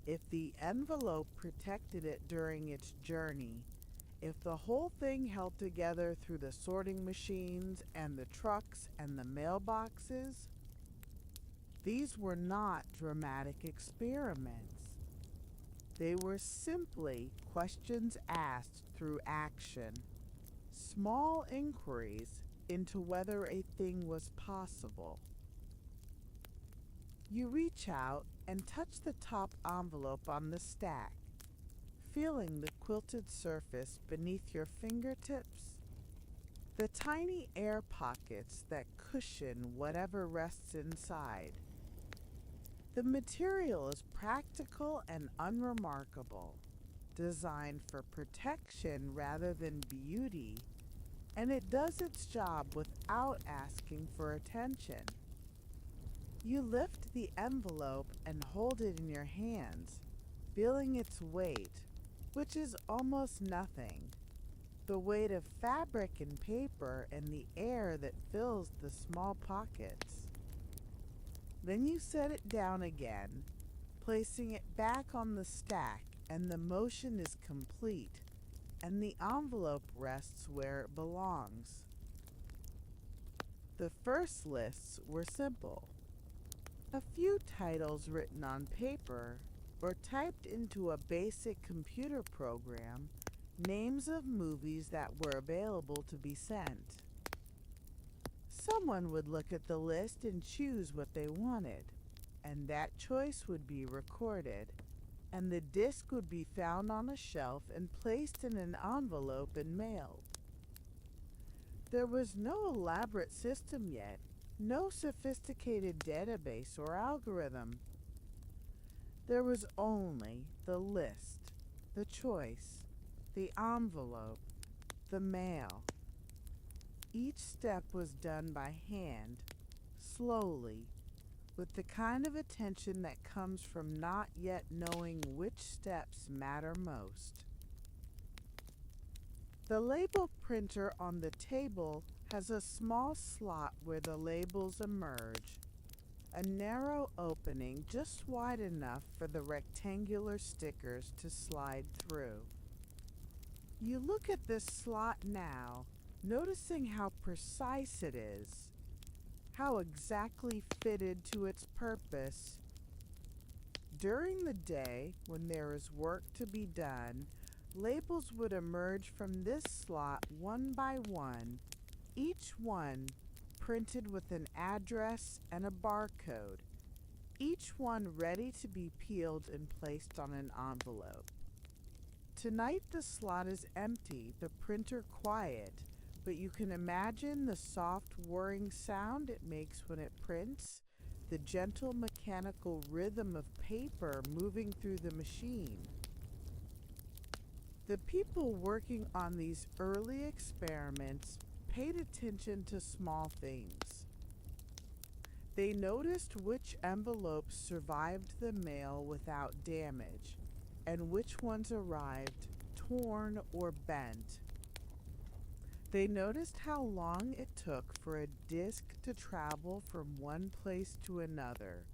if the envelope protected it during its journey, if the whole thing held together through the sorting machines and the trucks and the mailboxes. These were not dramatic experiments. They were simply questions asked through action, small inquiries into whether a thing was possible. You reach out and touch the top envelope on the stack, feeling the quilted surface beneath your fingertips, the tiny air pockets that cushion whatever rests inside. The material is practical and unremarkable, designed for protection rather than beauty, and it does its job without asking for attention. You lift the envelope and hold it in your hands, feeling its weight, which is almost nothing, the weight of fabric and paper and the air that fills the small pockets. Then you set it down again, placing it back on the stack, and the motion is complete, and the envelope rests where it belongs. The first lists were simple. A few titles written on paper or typed into a basic computer program, names of movies that were available to be sent. Someone would look at the list and choose what they wanted, and that choice would be recorded, and the disc would be found on a shelf and placed in an envelope and mailed. There was no elaborate system yet, no sophisticated database or algorithm. There was only the list, the choice, the envelope, the mail. Each step was done by hand, slowly, with the kind of attention that comes from not yet knowing which steps matter most. The label printer on the table has a small slot where the labels emerge, a narrow opening just wide enough for the rectangular stickers to slide through. You look at this slot now, noticing how precise it is, how exactly fitted to its purpose. During the day, when there is work to be done, labels would emerge from this slot one by one, each one printed with an address and a barcode, each one ready to be peeled and placed on an envelope. Tonight the slot is empty, the printer quiet, but you can imagine the soft whirring sound it makes when it prints, the gentle mechanical rhythm of paper moving through the machine. The people working on these early experiments paid attention to small things. They noticed which envelopes survived the mail without damage, and which ones arrived torn or bent. They noticed how long it took for a disk to travel from one place to another,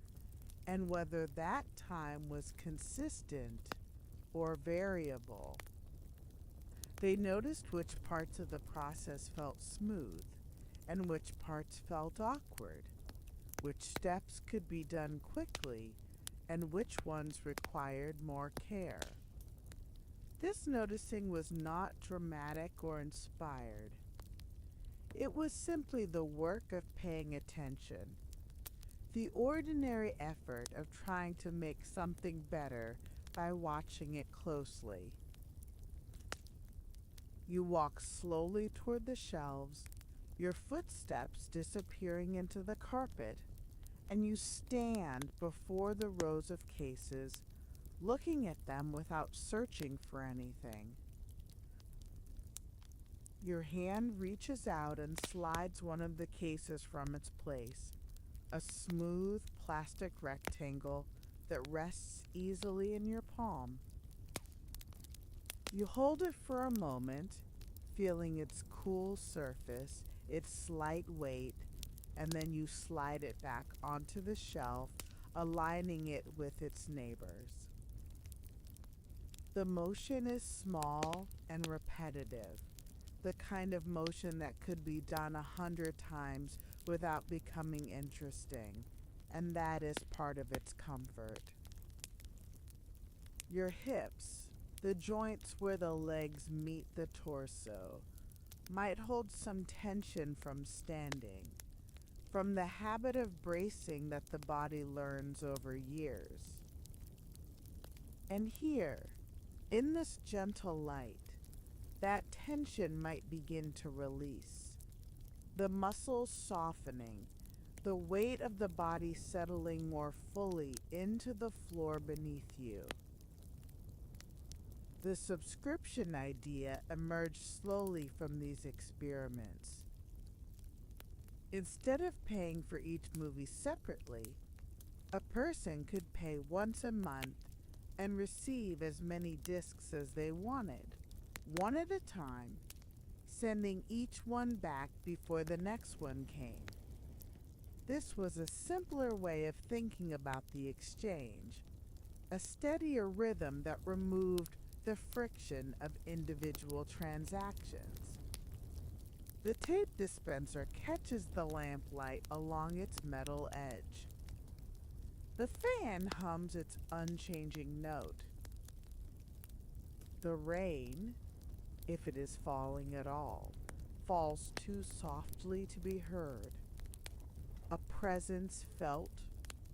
and whether that time was consistent or variable. They noticed which parts of the process felt smooth and which parts felt awkward, which steps could be done quickly and which ones required more care. This noticing was not dramatic or inspired. It was simply the work of paying attention, the ordinary effort of trying to make something better by watching it closely. You walk slowly toward the shelves, your footsteps disappearing into the carpet, and you stand before the rows of cases, looking at them without searching for anything. Your hand reaches out and slides one of the cases from its place, a smooth plastic rectangle that rests easily in your palm. You hold it for a moment, feeling its cool surface, its slight weight, and then you slide it back onto the shelf, aligning it with its neighbors. The motion is small and repetitive, the kind of motion that could be done 100 times without becoming interesting, and that is part of its comfort. Your hips, the joints where the legs meet the torso, might hold some tension from standing, from the habit of bracing that the body learns over years. And here, in this gentle light, that tension might begin to release, the muscles softening, the weight of the body settling more fully into the floor beneath you. The subscription idea emerged slowly from these experiments. Instead of paying for each movie separately, a person could pay once a month and receive as many discs as they wanted, one at a time, sending each one back before the next one came. This was a simpler way of thinking about the exchange, a steadier rhythm that removed the friction of individual transactions. The tape dispenser catches the lamplight along its metal edge. The fan hums its unchanging note. The rain, if it is falling at all, falls too softly to be heard. A presence felt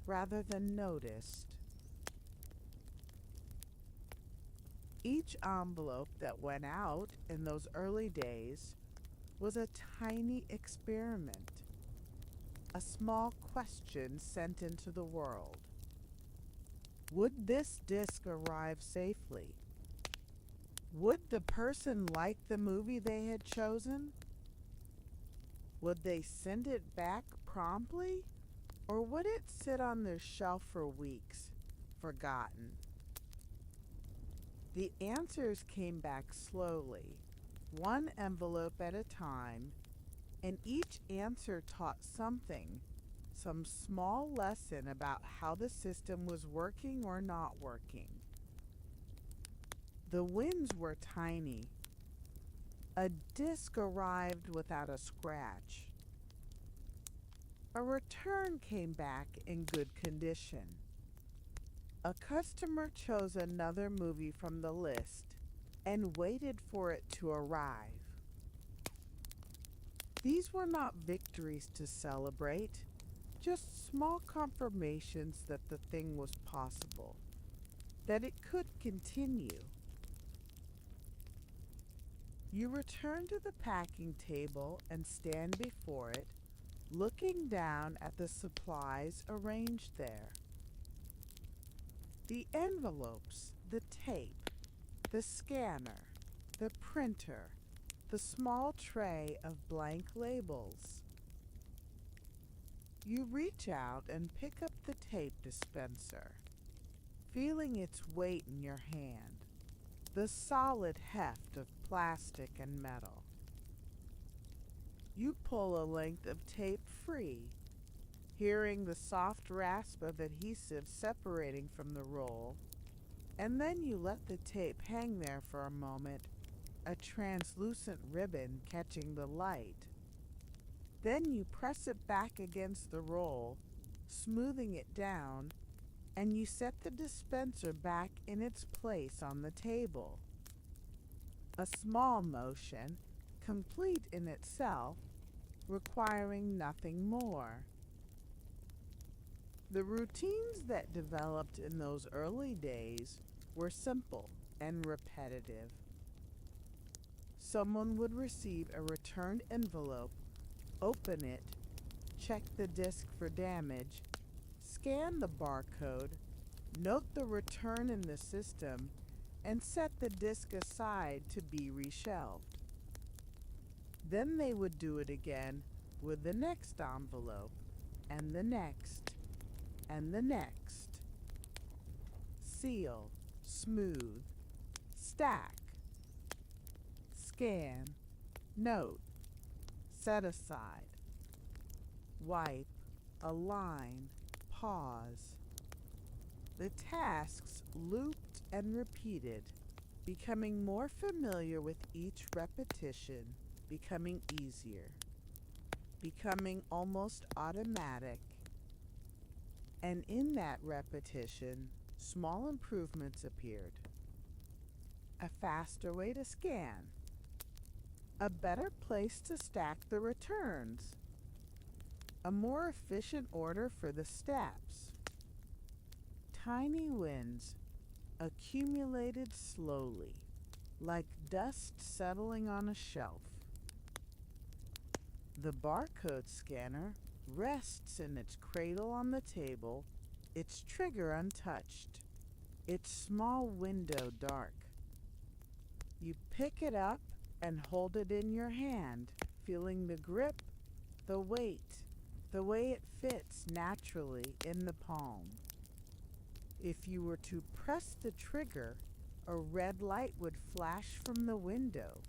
rather than noticed. Each envelope that went out in those early days was a tiny experiment, a small question sent into the world. Would this disc arrive safely? Would the person like the movie they had chosen? Would they send it back promptly, or would it sit on their shelf for weeks, forgotten? The answers came back slowly, one envelope at a time, and each answer taught something, some small lesson about how the system was working or not working. The wins were tiny. A disc arrived without a scratch. A return came back in good condition. A customer chose another movie from the list and waited for it to arrive. These were not victories to celebrate, just small confirmations that the thing was possible, that it could continue. You return to the packing table and stand before it, looking down at the supplies arranged there. The envelopes, the tape, the scanner, the printer, the small tray of blank labels. You reach out and pick up the tape dispenser, feeling its weight in your hand, the solid heft of plastic and metal. You pull a length of tape free, hearing the soft rasp of adhesive separating from the roll, and then you let the tape hang there for a moment, a translucent ribbon catching the light. Then you press it back against the roll, smoothing it down, and you set the dispenser back in its place on the table. A small motion, complete in itself, requiring nothing more. The routines that developed in those early days were simple and repetitive. Someone would receive a returned envelope, open it, check the disc for damage, scan the barcode, note the return in the system, and set the disc aside to be reshelved. Then they would do it again with the next envelope, and the next, and the next. Seal, smooth, stack, scan, note, set aside, wipe, align, pause. The tasks looped and repeated, becoming more familiar with each repetition, becoming easier, becoming almost automatic. And in that repetition, small improvements appeared. A faster way to scan, a better place to stack the returns, a more efficient order for the steps. Tiny wins accumulated slowly, like dust settling on a shelf. The barcode scanner rests in its cradle on the table, its trigger untouched, its small window dark. You pick it up and hold it in your hand, feeling the grip, the weight, the way it fits naturally in the palm. If you were to press the trigger, a red light would flash from the window,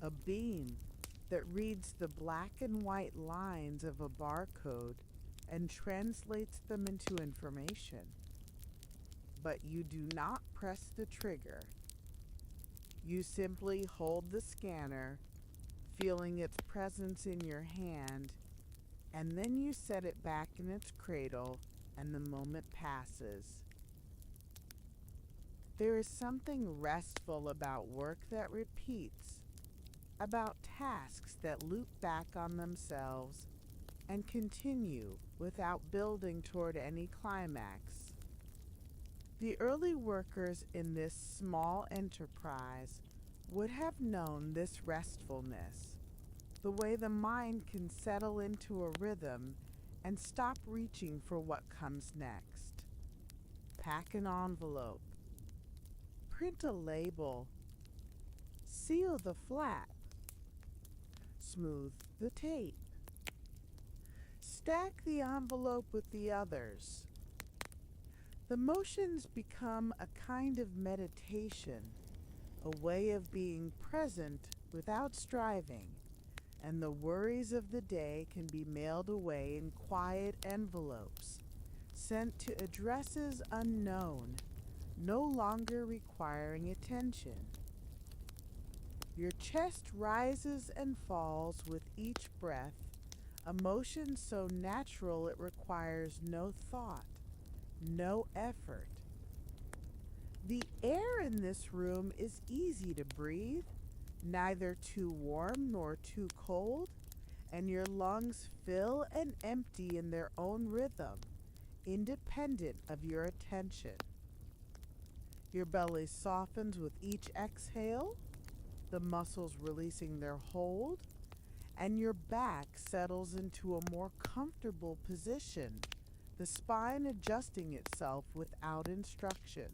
a beam that reads the black and white lines of a barcode and translates them into information. But you do not press the trigger. You simply hold the scanner, feeling its presence in your hand, and then you set it back in its cradle and the moment passes. There is something restful about work that repeats, about tasks that loop back on themselves and continue without building toward any climax. The early workers in this small enterprise would have known this restfulness, the way the mind can settle into a rhythm and stop reaching for what comes next. Pack an envelope, print a label, seal the flap, smooth the tape, stack the envelope with the others. The motions become a kind of meditation, a way of being present without striving, and the worries of the day can be mailed away in quiet envelopes, sent to addresses unknown, no longer requiring attention. Your chest rises and falls with each breath, a motion so natural it requires no thought, no effort. The air in this room is easy to breathe, neither too warm nor too cold, and your lungs fill and empty in their own rhythm, independent of your attention. Your belly softens with each exhale, the muscles releasing their hold, and your back settles into a more comfortable position, the spine adjusting itself without instruction.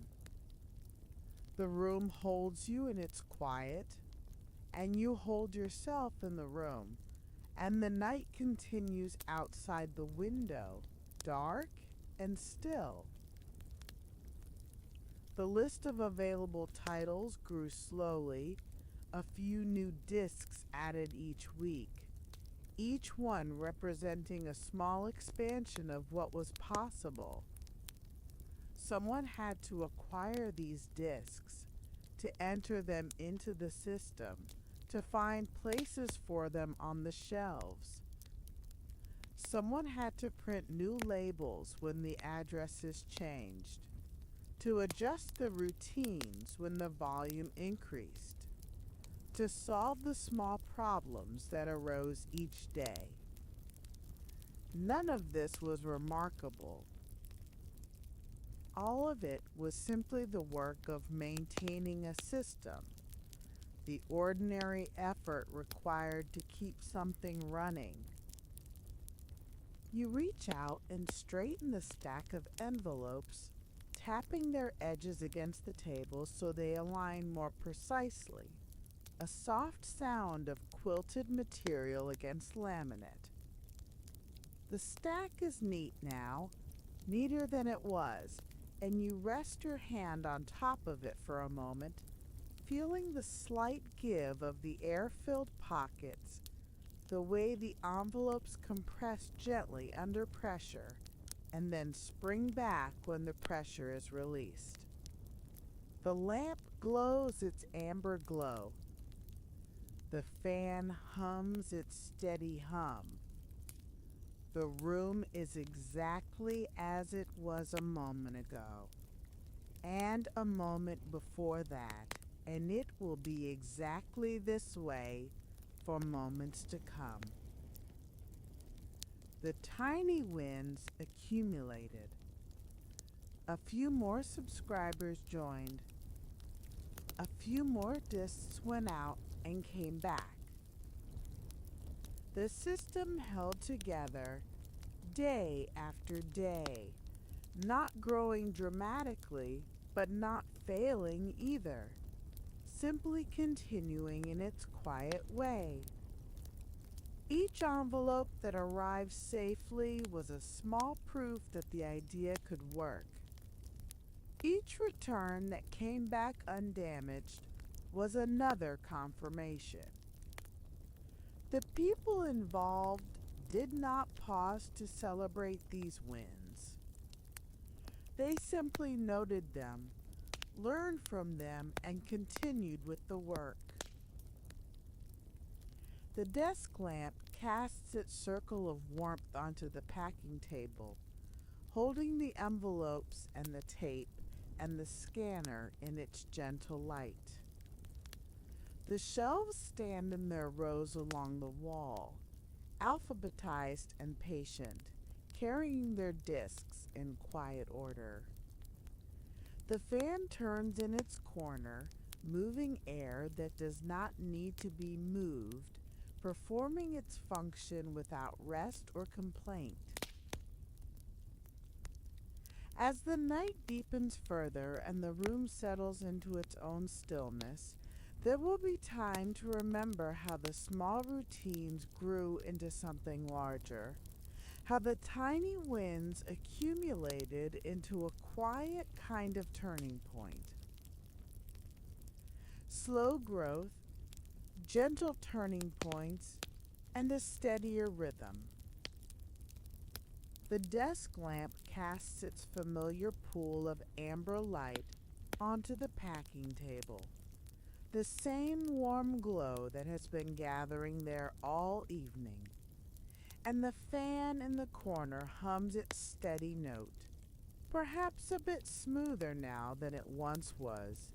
The room holds you in its quiet, and you hold yourself in the room, and the night continues outside the window, dark and still. The list of available titles grew slowly, a few new discs added each week, each one representing a small expansion of what was possible. Someone had to acquire these discs, to enter them into the system, to find places for them on the shelves. Someone had to print new labels when the addresses changed, to adjust the routines when the volume increased, to solve the small problems that arose each day. None of this was remarkable. All of it was simply the work of maintaining a system, the ordinary effort required to keep something running. You reach out and straighten the stack of envelopes, tapping their edges against the table so they align more precisely. A soft sound of quilted material against laminate. The stack is neat now, neater than it was, and you rest your hand on top of it for a moment, feeling the slight give of the air-filled pockets, the way the envelopes compress gently under pressure and then spring back when the pressure is released. The lamp glows its amber glow. The fan hums its steady hum. The room is exactly as it was a moment ago, and a moment before that, and it will be exactly this way for moments to come. The tiny wins accumulated. A few more subscribers joined. A few more discs went out and came back. The system held together day after day, not growing dramatically, but not failing either, simply continuing in its quiet way. Each envelope that arrived safely was a small proof that the idea could work. Each return that came back undamaged was another confirmation. The people involved did not pause to celebrate these wins. They simply noted them, learned from them, and continued with the work. The desk lamp casts its circle of warmth onto the packing table, holding the envelopes and the tape and the scanner in its gentle light. The shelves stand in their rows along the wall, alphabetized and patient, carrying their discs in quiet order. The fan turns in its corner, moving air that does not need to be moved, performing its function without rest or complaint. As the night deepens further and the room settles into its own stillness, there will be time to remember how the small routines grew into something larger, how the tiny wins accumulated into a quiet kind of turning point. Slow growth, gentle turning points, and a steadier rhythm. The desk lamp casts its familiar pool of amber light onto the packing table, the same warm glow that has been gathering there all evening, and the fan in the corner hums its steady note, perhaps a bit smoother now than it once was,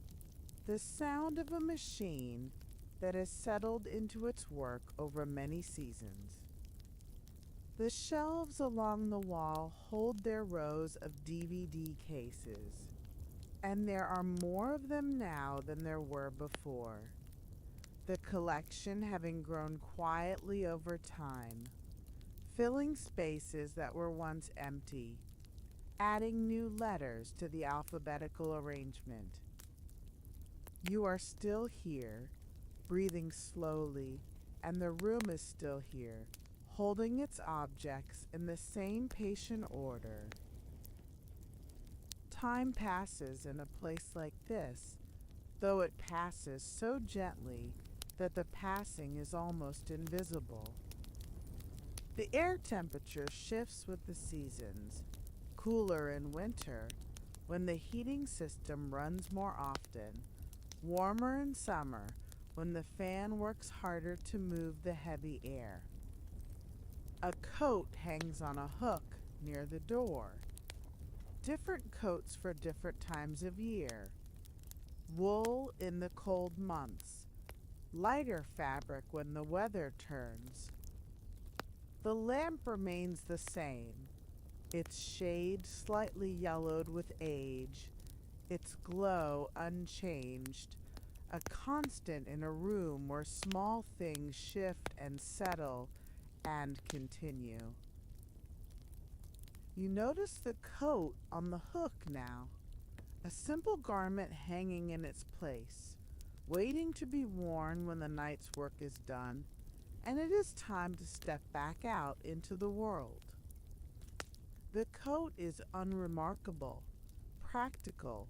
the sound of a machine that has settled into its work over many seasons. The shelves along the wall hold their rows of DVD cases, and there are more of them now than there were before, the collection having grown quietly over time, filling spaces that were once empty, adding new letters to the alphabetical arrangement. You are still here, breathing slowly, and the room is still here, holding its objects in the same patient order. Time passes in a place like this, though it passes so gently that the passing is almost invisible. The air temperature shifts with the seasons, cooler in winter when the heating system runs more often, warmer in summer when the fan works harder to move the heavy air. A coat hangs on a hook near the door. Different coats for different times of year. Wool in the cold months. Lighter fabric when the weather turns. The lamp remains the same, its shade slightly yellowed with age, its glow unchanged, a constant in a room where small things shift and settle and continue. You notice the coat on the hook now, a simple garment hanging in its place, waiting to be worn when the night's work is done, and it is time to step back out into the world. The coat is unremarkable, practical,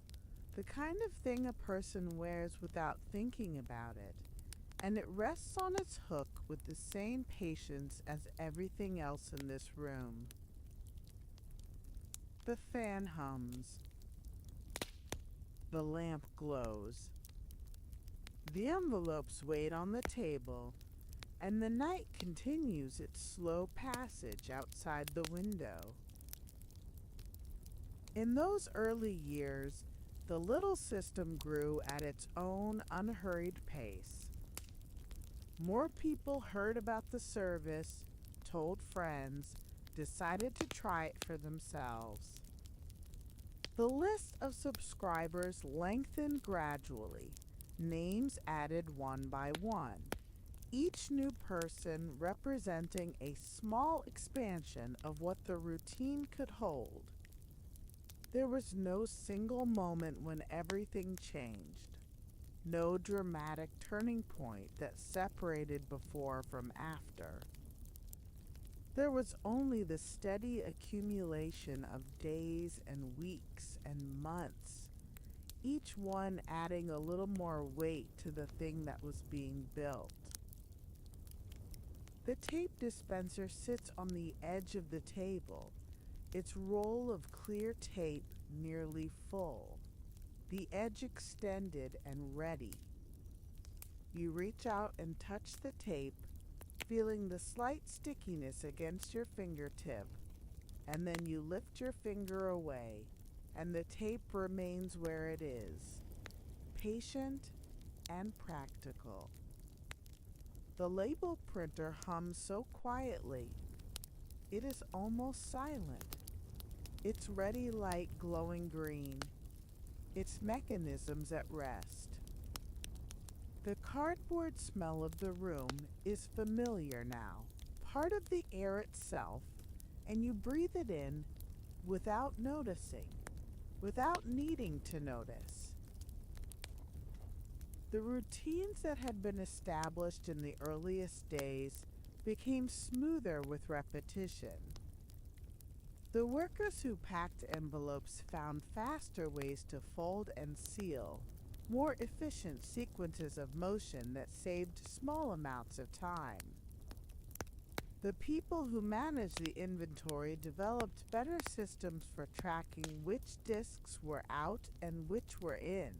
the kind of thing a person wears without thinking about it, and it rests on its hook with the same patience as everything else in this room. The fan hums. The lamp glows. The envelopes wait on the table, and the night continues its slow passage outside the window. In those early years, the little system grew at its own unhurried pace. More people heard about the service, told friends, decided to try it for themselves. The list of subscribers lengthened gradually, names added one by one, each new person representing a small expansion of what the routine could hold. There was no single moment when everything changed, no dramatic turning point that separated before from after. There was only the steady accumulation of days and weeks and months, each one adding a little more weight to the thing that was being built. The tape dispenser sits on the edge of the table, its roll of clear tape nearly full, the edge extended and ready. You reach out and touch the tape, feeling the slight stickiness against your fingertip, and then you lift your finger away, and the tape remains where it is, patient and practical. The label printer hums so quietly, it is almost silent. Its ready light glowing green, its mechanisms at rest. The cardboard smell of the room is familiar now, part of the air itself, and you breathe it in without noticing, without needing to notice. The routines that had been established in the earliest days became smoother with repetition. The workers who packed envelopes found faster ways to fold and seal, more efficient sequences of motion that saved small amounts of time. The people who managed the inventory developed better systems for tracking which discs were out and which were in,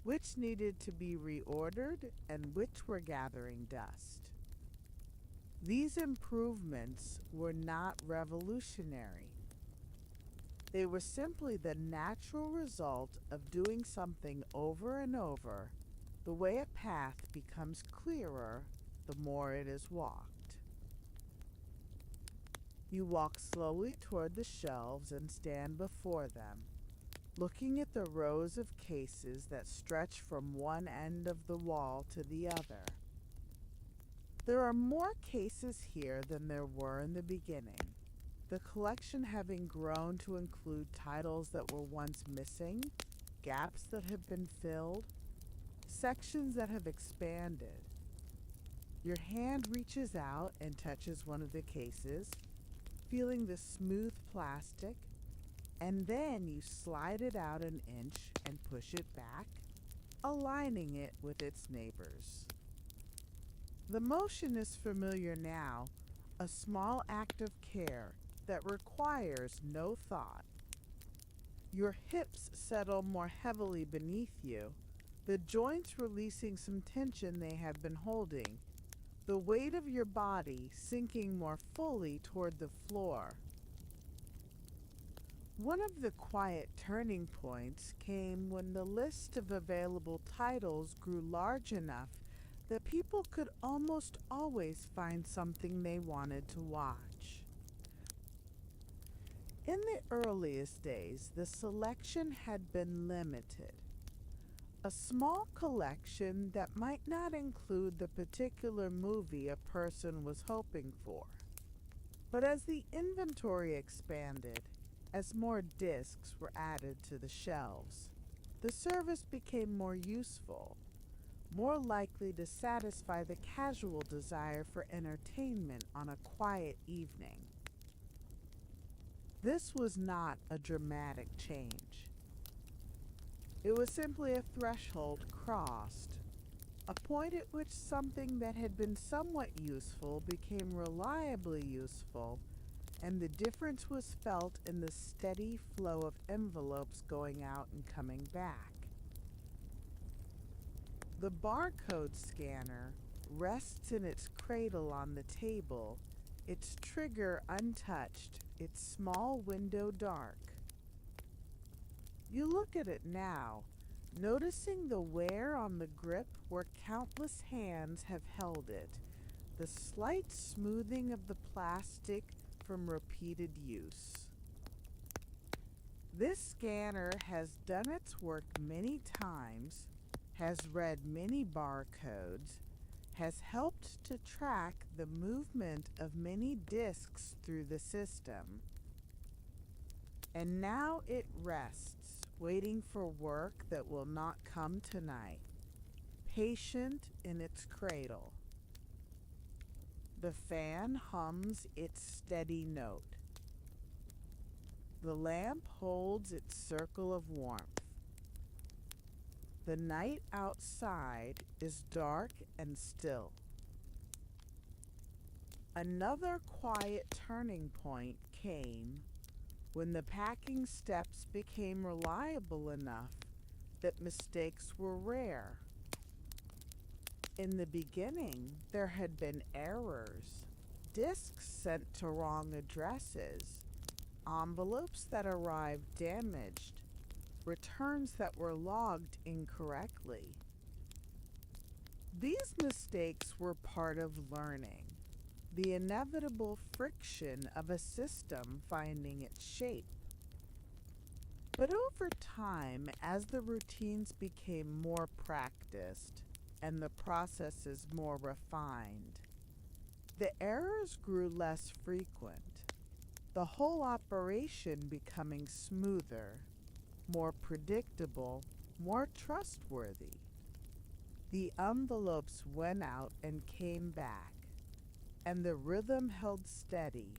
which needed to be reordered and which were gathering dust. These improvements were not revolutionary. They were simply the natural result of doing something over and over, the way a path becomes clearer the more it is walked. You walk slowly toward the shelves and stand before them, looking at the rows of cases that stretch from one end of the wall to the other. There are more cases here than there were in the beginning, the collection having grown to include titles that were once missing, gaps that have been filled, sections that have expanded. Your hand reaches out and touches one of the cases, feeling the smooth plastic, and then you slide it out an inch and push it back, aligning it with its neighbors. The motion is familiar now, a small act of care that requires no thought. Your hips settle more heavily beneath you, the joints releasing some tension they have been holding, the weight of your body sinking more fully toward the floor. One of the quiet turning points came when the list of available titles grew large enough that people could almost always find something they wanted to watch. In the earliest days, the selection had been limited. A small collection that might not include the particular movie a person was hoping for. But as the inventory expanded, as more discs were added to the shelves, the service became more useful, more likely to satisfy the casual desire for entertainment on a quiet evening. This was not a dramatic change. It was simply a threshold crossed, a point at which something that had been somewhat useful became reliably useful, and the difference was felt in the steady flow of envelopes going out and coming back. The barcode scanner rests in its cradle on the table, its trigger untouched, its small window dark. You look at it now, noticing the wear on the grip where countless hands have held it, the slight smoothing of the plastic from repeated use. This scanner has done its work many times, has read many barcodes, has helped to track the movement of many disks through the system. And now it rests, waiting for work that will not come tonight, patient in its cradle. The fan hums its steady note. The lamp holds its circle of warmth. The night outside is dark and still. Another quiet turning point came when the packing steps became reliable enough that mistakes were rare. In the beginning, there had been errors, discs sent to wrong addresses, envelopes that arrived damaged, returns that were logged incorrectly. These mistakes were part of learning, the inevitable friction of a system finding its shape. But over time, as the routines became more practiced and the processes more refined, the errors grew less frequent, the whole operation becoming smoother, more predictable, more trustworthy. The envelopes went out and came back, and the rhythm held steady,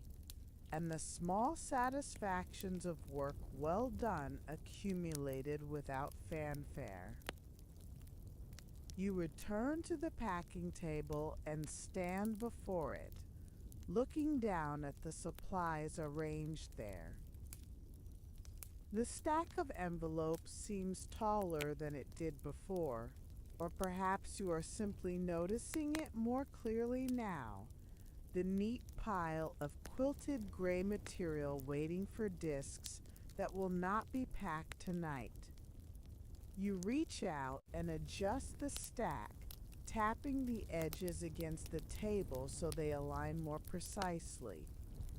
and the small satisfactions of work well done accumulated without fanfare. You return to the packing table and stand before it, looking down at the supplies arranged there. The stack of envelopes seems taller than it did before, or perhaps you are simply noticing it more clearly now, the neat pile of quilted gray material waiting for discs that will not be packed tonight. You reach out and adjust the stack, tapping the edges against the table so they align more precisely,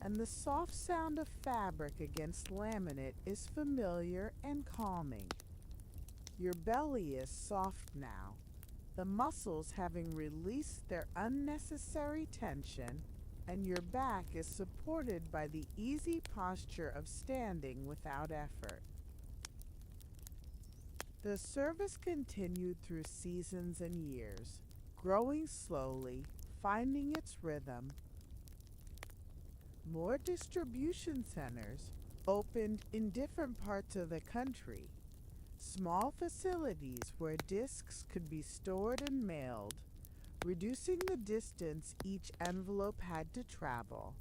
and the soft sound of fabric against laminate is familiar and calming. Your belly is soft now, the muscles having released their unnecessary tension, and your back is supported by the easy posture of standing without effort. The service continued through seasons and years, growing slowly, finding its rhythm. More distribution centers opened in different parts of the country, small facilities where discs could be stored and mailed, reducing the distance each envelope had to travel.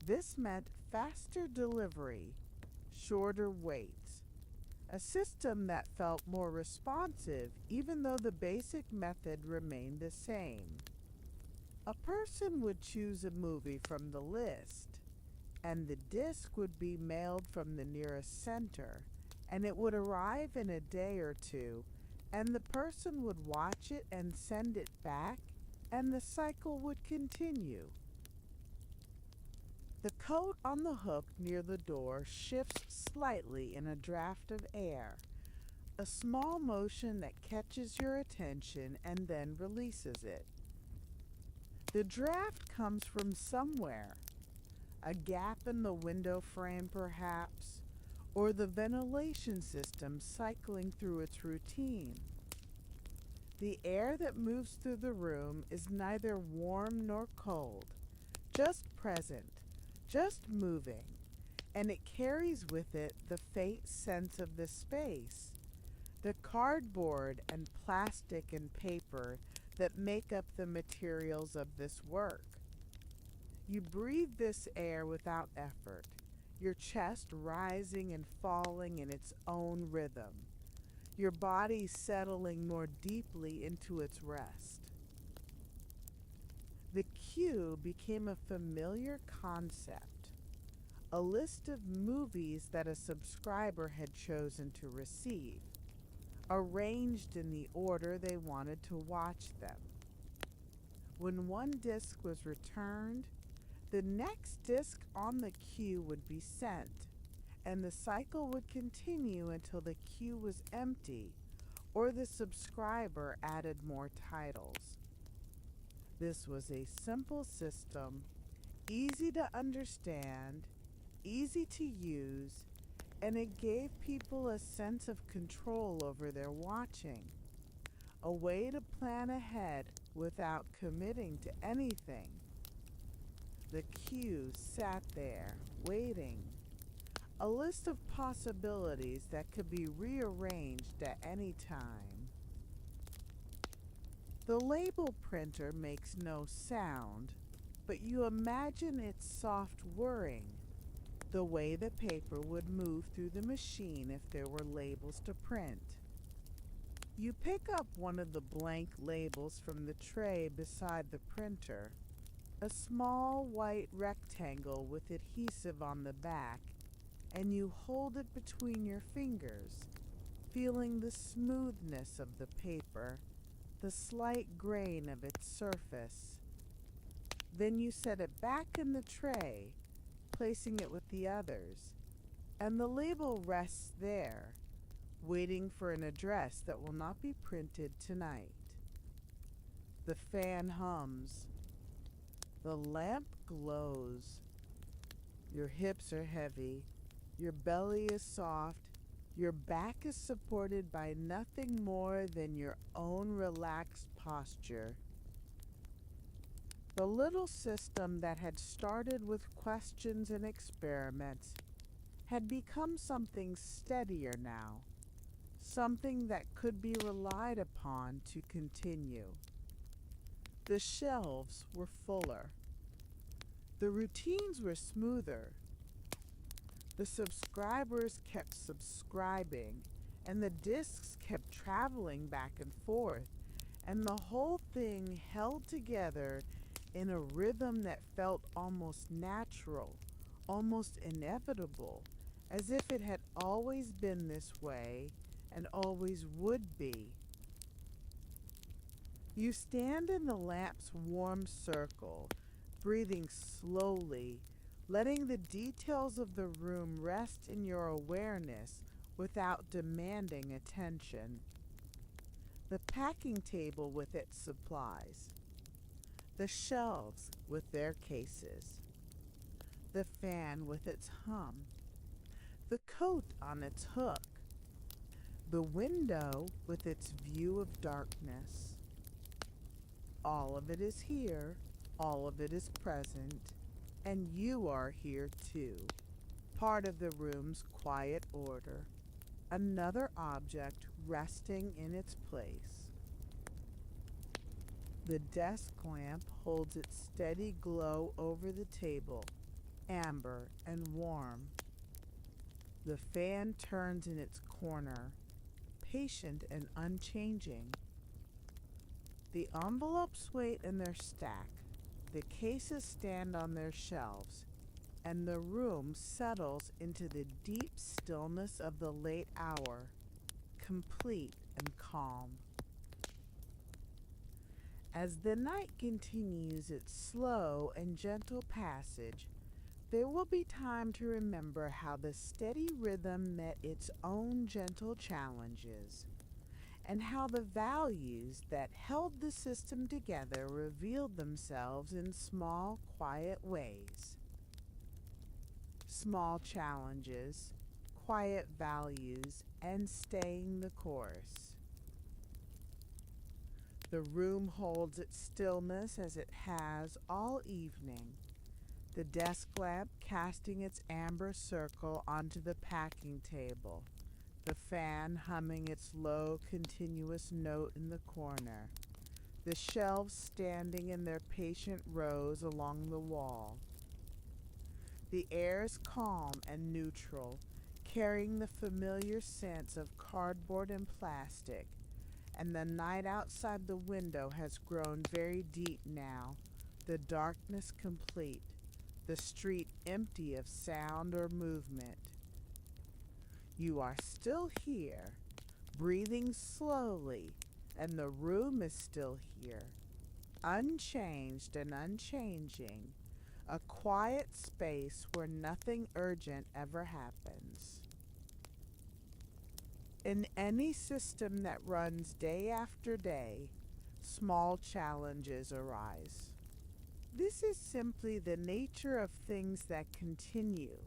This meant faster delivery, shorter waits, a system that felt more responsive even though the basic method remained the same. A person would choose a movie from the list, and the disc would be mailed from the nearest center, and it would arrive in a day or two, and the person would watch it and send it back, and the cycle would continue. The coat on the hook near the door shifts slightly in a draft of air, a small motion that catches your attention and then releases it. The draft comes from somewhere, a gap in the window frame perhaps, or the ventilation system cycling through its routine. The air that moves through the room is neither warm nor cold, just present, just moving, and it carries with it the faint sense of the space, the cardboard and plastic and paper that make up the materials of this work. You breathe this air without effort, your chest rising and falling in its own rhythm, your body settling more deeply into its rest. The queue became a familiar concept, a list of movies that a subscriber had chosen to receive, arranged in the order they wanted to watch them. When one disc was returned, the next disc on the queue would be sent, and the cycle would continue until the queue was empty or the subscriber added more titles. This was a simple system, easy to understand, easy to use, and it gave people a sense of control over their watching, a way to plan ahead without committing to anything. The queue sat there, waiting, a list of possibilities that could be rearranged at any time. The label printer makes no sound, but you imagine its soft whirring, the way the paper would move through the machine if there were labels to print. You pick up one of the blank labels from the tray beside the printer, a small white rectangle with adhesive on the back, and you hold it between your fingers, feeling the smoothness of the paper, the slight grain of its surface. Then you set it back in the tray, placing it with the others, and the label rests there, waiting for an address that will not be printed tonight. The fan hums. The lamp glows. Your hips are heavy. Your belly is soft. Your back is supported by nothing more than your own relaxed posture. The little system that had started with questions and experiments had become something steadier now, something that could be relied upon to continue. The shelves were fuller. The routines were smoother. The subscribers kept subscribing, and the discs kept traveling back and forth, and the whole thing held together in a rhythm that felt almost natural, almost inevitable, as if it had always been this way and always would be. You stand in the lamp's warm circle, breathing slowly, letting the details of the room rest in your awareness without demanding attention. The packing table with its supplies, the shelves with their cases, the fan with its hum, the coat on its hook, the window with its view of darkness. All of it is here, all of it is present, and you are here too, part of the room's quiet order, another object resting in its place. The desk lamp holds its steady glow over the table, amber and warm. The fan turns in its corner, patient and unchanging. The envelopes wait in their stack, the cases stand on their shelves, and the room settles into the deep stillness of the late hour, complete and calm. As the night continues its slow and gentle passage, there will be time to remember how the steady rhythm met its own gentle challenges, and how the values that held the system together revealed themselves in small, quiet ways. Small challenges, quiet values, and staying the course. The room holds its stillness as it has all evening, the desk lamp casting its amber circle onto the packing table, the fan humming its low, continuous note in the corner, the shelves standing in their patient rows along the wall. The air is calm and neutral, carrying the familiar scents of cardboard and plastic, and the night outside the window has grown very deep now, the darkness complete, the street empty of sound or movement. You are still here, breathing slowly, and the room is still here, unchanged and unchanging, a quiet space where nothing urgent ever happens. In any system that runs day after day, small challenges arise. This is simply the nature of things that continue,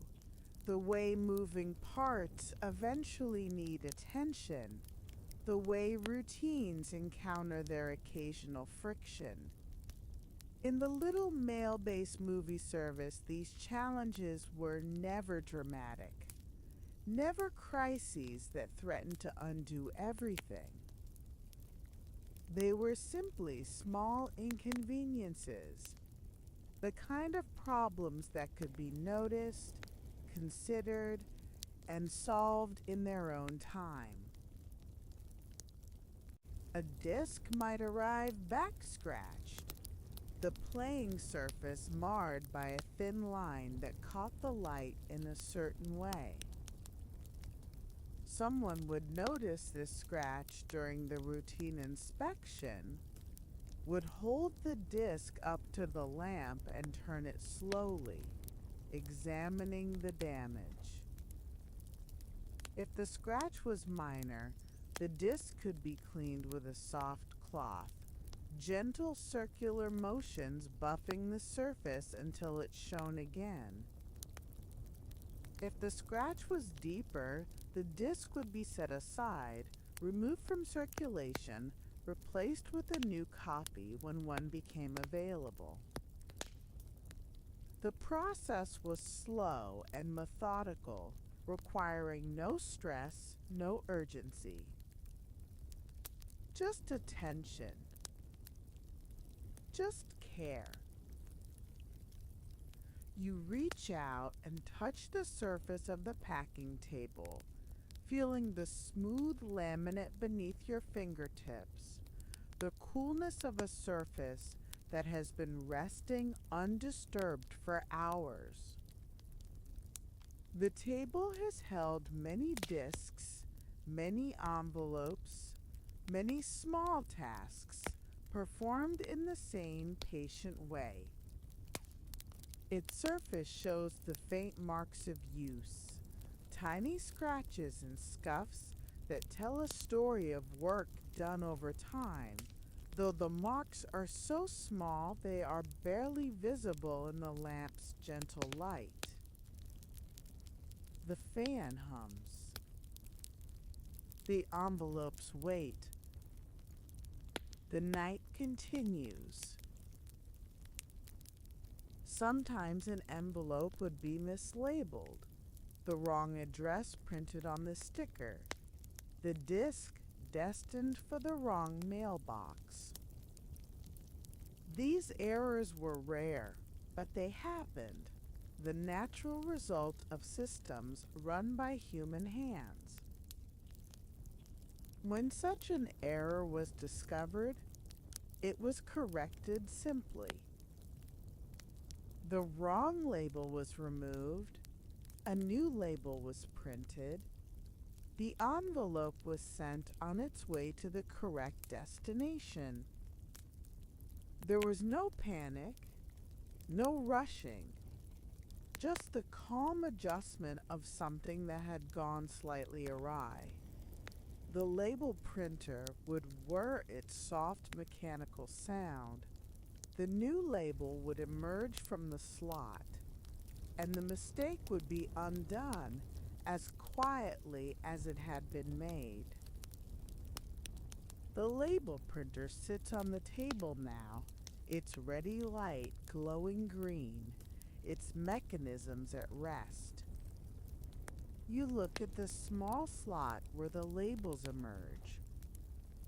the way moving parts eventually need attention, the way routines encounter their occasional friction. In the little mail-based movie service, these challenges were never dramatic, never crises that threatened to undo everything. They were simply small inconveniences, the kind of problems that could be noticed, considered, and solved in their own time. A disc might arrive back-scratched, the playing surface marred by a thin line that caught the light in a certain way. Someone would notice this scratch during the routine inspection, would hold the disc up to the lamp and turn it slowly, examining the damage. If the scratch was minor, the disc could be cleaned with a soft cloth, gentle circular motions buffing the surface until it's shown again. If the scratch was deeper, the disc would be set aside, removed from circulation, replaced with a new copy when one became available. The process was slow and methodical, requiring no stress, no urgency. Just attention. Just care. You reach out and touch the surface of the packing table, feeling the smooth laminate beneath your fingertips, the coolness of a surface that has been resting undisturbed for hours. The table has held many discs, many envelopes, many small tasks, performed in the same patient way. Its surface shows the faint marks of use, tiny scratches and scuffs that tell a story of work done over time, though the marks are so small they are barely visible in the lamp's gentle light. The fan hums. The envelopes wait. The night continues. Sometimes an envelope would be mislabeled, the wrong address printed on the sticker, the disc destined for the wrong mailbox. These errors were rare, but they happened, the natural result of systems run by human hands. When such an error was discovered, it was corrected simply. The wrong label was removed, a new label was printed, the envelope was sent on its way to the correct destination. There was no panic, no rushing, just the calm adjustment of something that had gone slightly awry. The label printer would whir its soft mechanical sound. The new label would emerge from the slot, and the mistake would be undone as quietly as it had been made. The label printer sits on the table now, its ready light glowing green, its mechanisms at rest. You look at the small slot where the labels emerge.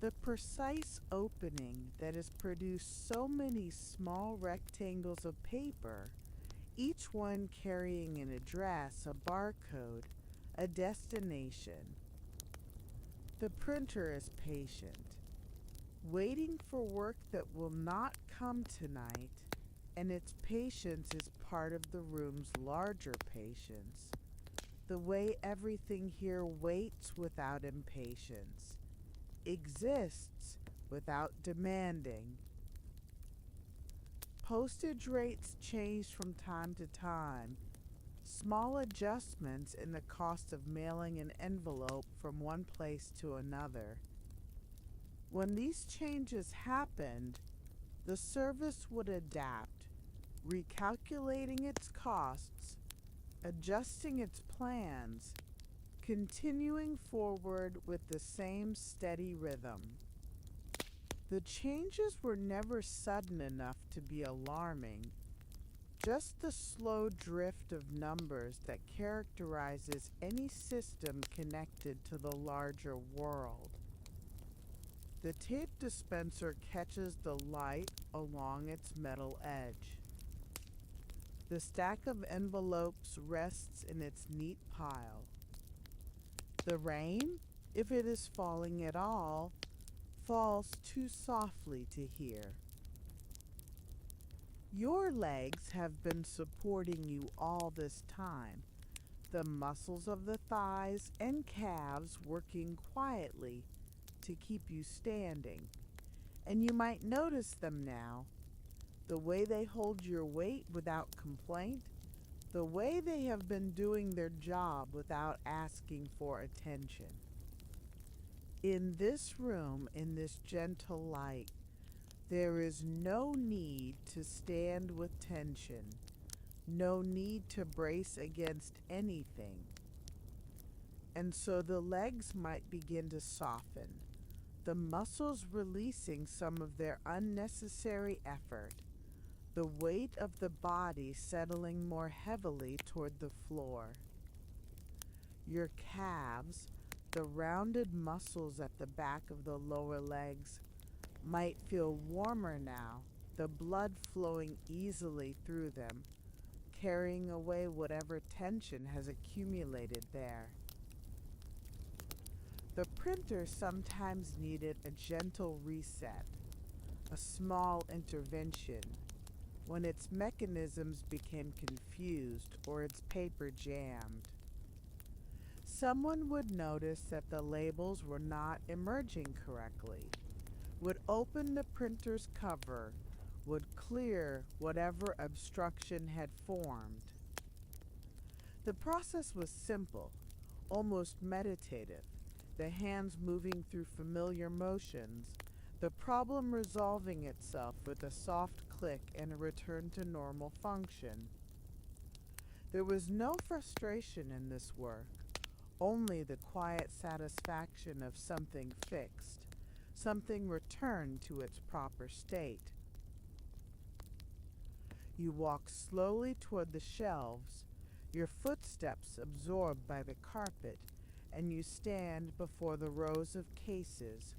The precise opening that has produced so many small rectangles of paper, each one carrying an address, a barcode, a destination. The printer is patient, waiting for work that will not come tonight, and its patience is part of the room's larger patience, the way everything here waits without impatience, exists without demanding. Postage rates change from time to time, small adjustments in the cost of mailing an envelope from one place to another. When these changes happened, the service would adapt, recalculating its costs, adjusting its plans, continuing forward with the same steady rhythm. The changes were never sudden enough to be alarming, just the slow drift of numbers that characterizes any system connected to the larger world. The tape dispenser catches the light along its metal edge. The stack of envelopes rests in its neat pile. The rain, if it is falling at all, falls too softly to hear. Your legs have been supporting you all this time, the muscles of the thighs and calves working quietly to keep you standing, and you might notice them now, the way they hold your weight without complaint, the way they have been doing their job without asking for attention. In this room, in this gentle light, there is no need to stand with tension, no need to brace against anything. And so the legs might begin to soften, the muscles releasing some of their unnecessary effort, the weight of the body settling more heavily toward the floor. Your calves, the rounded muscles at the back of the lower legs, might feel warmer now, the blood flowing easily through them, carrying away whatever tension has accumulated there. The printer sometimes needed a gentle reset, a small intervention, when its mechanisms became confused or its paper jammed. Someone would notice that the labels were not emerging correctly, would open the printer's cover, would clear whatever obstruction had formed. The process was simple, almost meditative, the hands moving through familiar motions, the problem resolving itself with a soft click and a return to normal function. There was no frustration in this work, only the quiet satisfaction of something fixed, something returned to its proper state. You walk slowly toward the shelves, your footsteps absorbed by the carpet, and you stand before the rows of cases,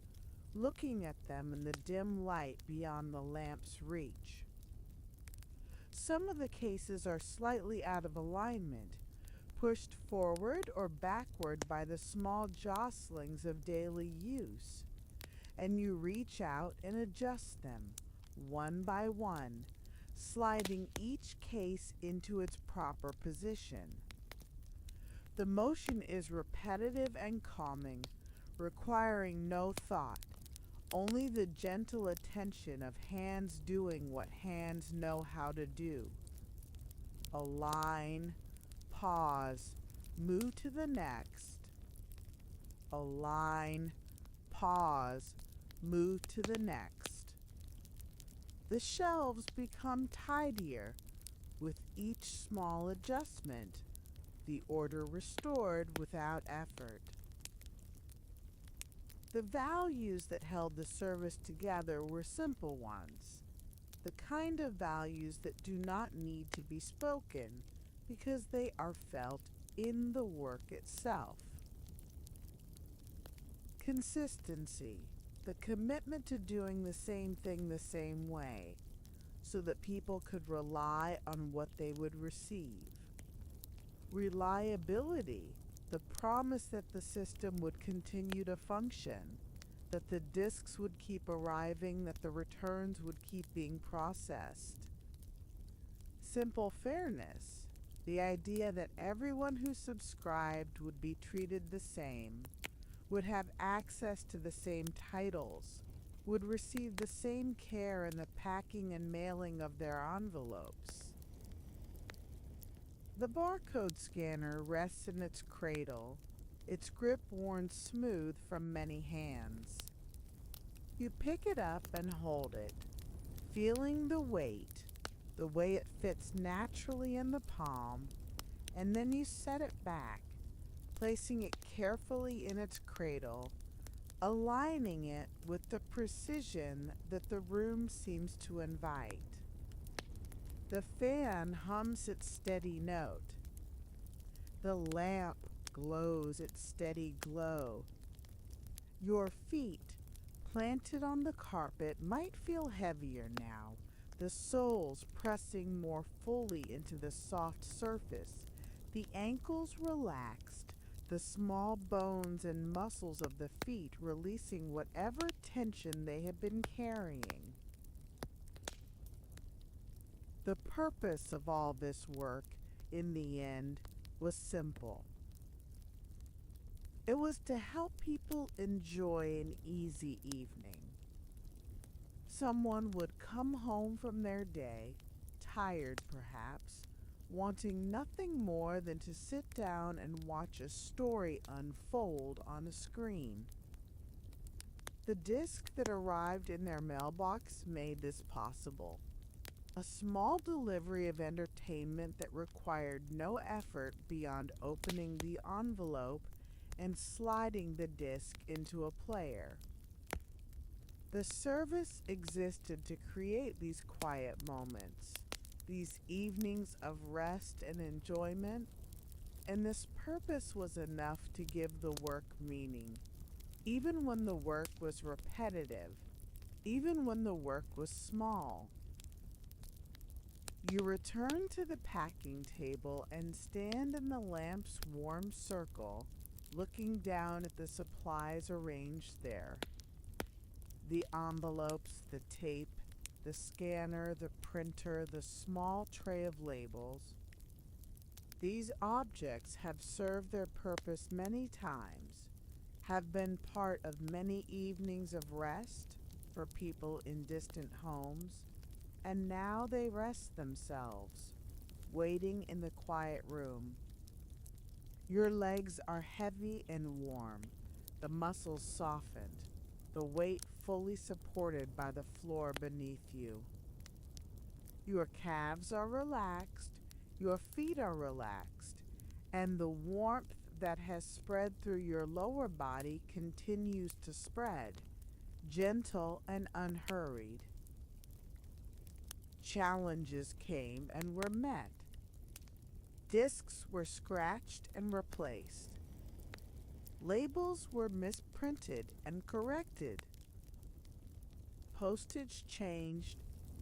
looking at them in the dim light beyond the lamp's reach. Some of the cases are slightly out of alignment, pushed forward or backward by the small jostlings of daily use, and you reach out and adjust them, one by one, sliding each case into its proper position. The motion is repetitive and calming, requiring no thought, only the gentle attention of hands doing what hands know how to do. Align, pause, move to the next. Align, pause, move to the next. The shelves become tidier with each small adjustment, the order restored without effort. The values that held the service together were simple ones, the kind of values that do not need to be spoken because they are felt in the work itself. Consistency, the commitment to doing the same thing the same way, so that people could rely on what they would receive. Reliability, the promise that the system would continue to function, that the disks would keep arriving, that the returns would keep being processed. Simple fairness, the idea that everyone who subscribed would be treated the same, would have access to the same titles, would receive the same care in the packing and mailing of their envelopes. The barcode scanner rests in its cradle, its grip worn smooth from many hands. You pick it up and hold it, feeling the weight, the way it fits naturally in the palm, and then you set it back, placing it carefully in its cradle, aligning it with the precision that the room seems to invite. The fan hums its steady note. The lamp glows its steady glow. Your feet, planted on the carpet, might feel heavier now, the soles pressing more fully into the soft surface, the ankles relaxed, the small bones and muscles of the feet releasing whatever tension they had been carrying. The purpose of all this work, in the end, was simple. It was to help people enjoy an easy evening. Someone would come home from their day, tired perhaps, wanting nothing more than to sit down and watch a story unfold on a screen. The disc that arrived in their mailbox made this possible. A small delivery of entertainment that required no effort beyond opening the envelope and sliding the disc into a player. The service existed to create these quiet moments, these evenings of rest and enjoyment, and this purpose was enough to give the work meaning, even when the work was repetitive, even when the work was small. You return to the packing table and stand in the lamp's warm circle, looking down at the supplies arranged there. The envelopes, the tape, the scanner, the printer, the small tray of labels. These objects have served their purpose many times, have been part of many evenings of rest for people in distant homes, and now they rest themselves, waiting in the quiet room. Your legs are heavy and warm, the muscles softened, the weight fully supported by the floor beneath you. Your calves are relaxed, your feet are relaxed, and the warmth that has spread through your lower body continues to spread, gentle and unhurried. Challenges came and were met. Discs were scratched and replaced. Labels were misprinted and corrected. Postage changed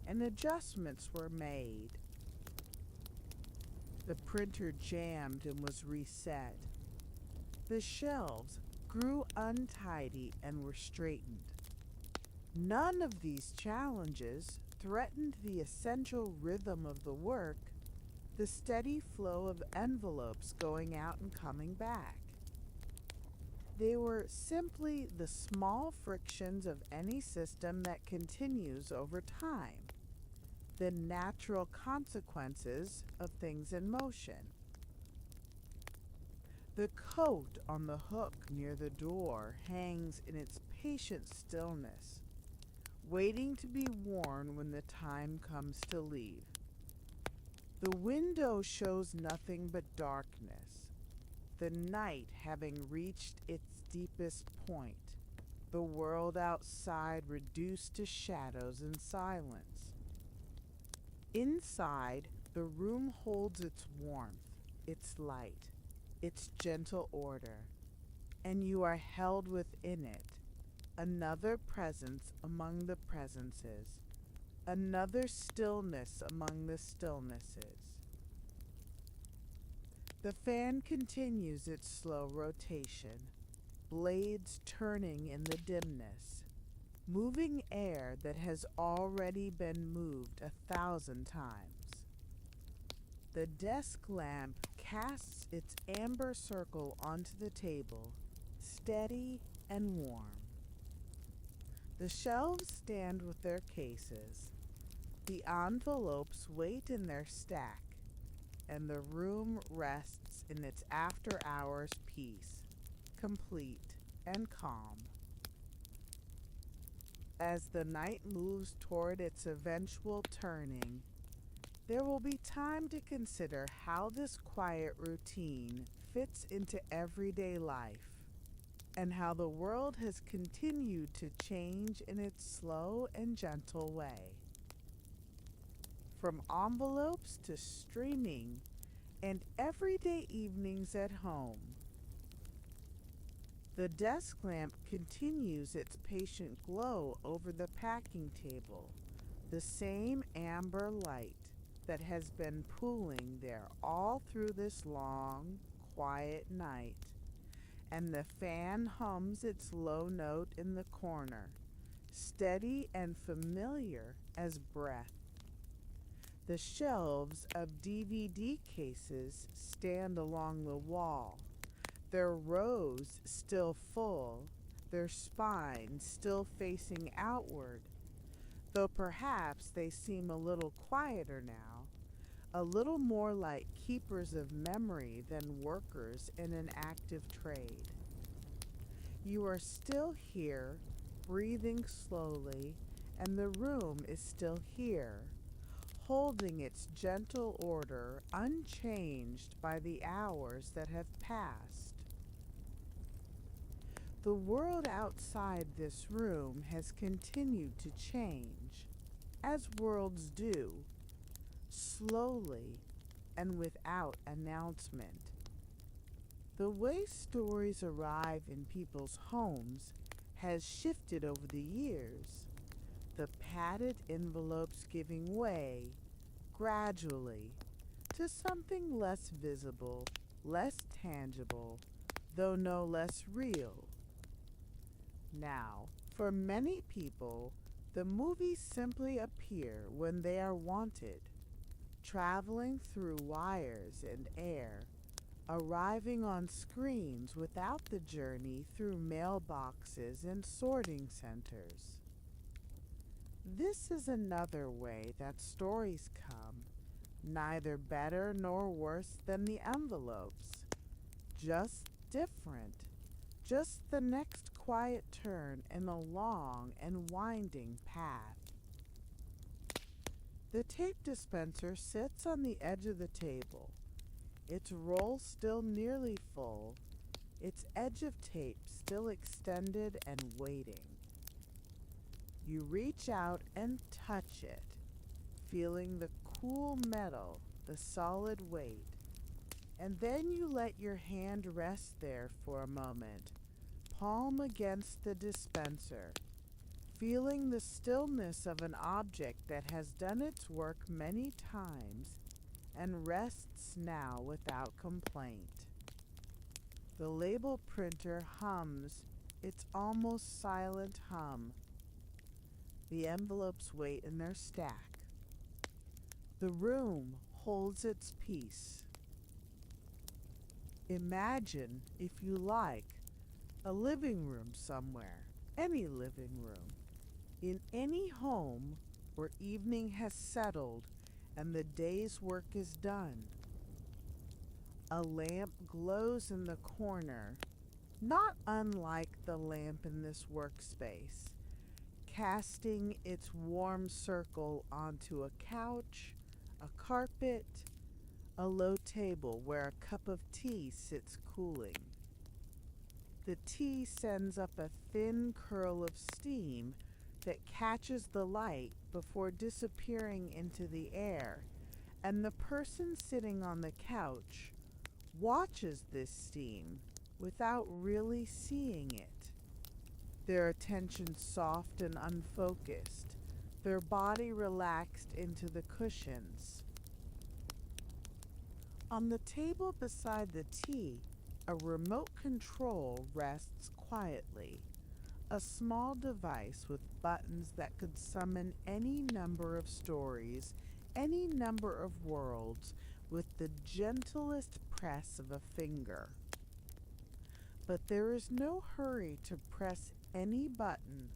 and adjustments were made. The printer jammed and was reset. The shelves grew untidy and were straightened. None of these challenges threatened the essential rhythm of the work, the steady flow of envelopes going out and coming back. They were simply the small frictions of any system that continues over time, the natural consequences of things in motion. The coat on the hook near the door hangs in its patient stillness, waiting to be worn when the time comes to leave. The window shows nothing but darkness, the night having reached its deepest point, the world outside reduced to shadows and silence. Inside, the room holds its warmth, its light, its gentle order, and you are held within it, another presence among the presences, another stillness among the stillnesses. The fan continues its slow rotation, blades turning in the dimness, moving air that has already been moved 1,000 times. The desk lamp casts its amber circle onto the table, steady and warm. The shelves stand with their cases. The envelopes wait in their stack, and the room rests in its after-hours peace, complete and calm. As the night moves toward its eventual turning, there will be time to consider how this quiet routine fits into everyday life, and how the world has continued to change in its slow and gentle way. From envelopes to streaming and everyday evenings at home, the desk lamp continues its patient glow over the packing table, the same amber light that has been pooling there all through this long, quiet night, and the fan hums its low note in the corner, steady and familiar as breath. The shelves of DVD cases stand along the wall, their rows still full, their spines still facing outward, though perhaps they seem a little quieter now, a little more like keepers of memory than workers in an active trade. You are still here, breathing slowly, and the room is still here, holding its gentle order unchanged by the hours that have passed. The world outside this room has continued to change, as worlds do, slowly and without announcement. The way stories arrive in people's homes has shifted over the years, the padded envelopes giving way, gradually, to something less visible, less tangible, though no less real. Now, for many people, the movies simply appear when they are wanted, traveling through wires and air, arriving on screens without the journey through mailboxes and sorting centers. This is another way that stories come, neither better nor worse than the envelopes, just different, just the next quiet turn in a long and winding path. The tape dispenser sits on the edge of the table, its roll still nearly full, its edge of tape still extended and waiting. You reach out and touch it, feeling the cool metal, the solid weight, and then you let your hand rest there for a moment, palm against the dispenser, feeling the stillness of an object that has done its work many times and rests now without complaint. The label printer hums its almost silent hum. The envelopes wait in their stack. The room holds its peace. Imagine, if you like, a living room somewhere, any living room, in any home where evening has settled and the day's work is done. A lamp glows in the corner, not unlike the lamp in this workspace, casting its warm circle onto a couch, a carpet, a low table where a cup of tea sits cooling. The tea sends up a thin curl of steam that catches the light before disappearing into the air, and the person sitting on the couch watches this steam without really seeing it. Their attention soft and unfocused, their body relaxed into the cushions. On the table beside the tea, a remote control rests quietly, a small device with buttons that could summon any number of stories, any number of worlds, with the gentlest press of a finger. But there is no hurry to press any button,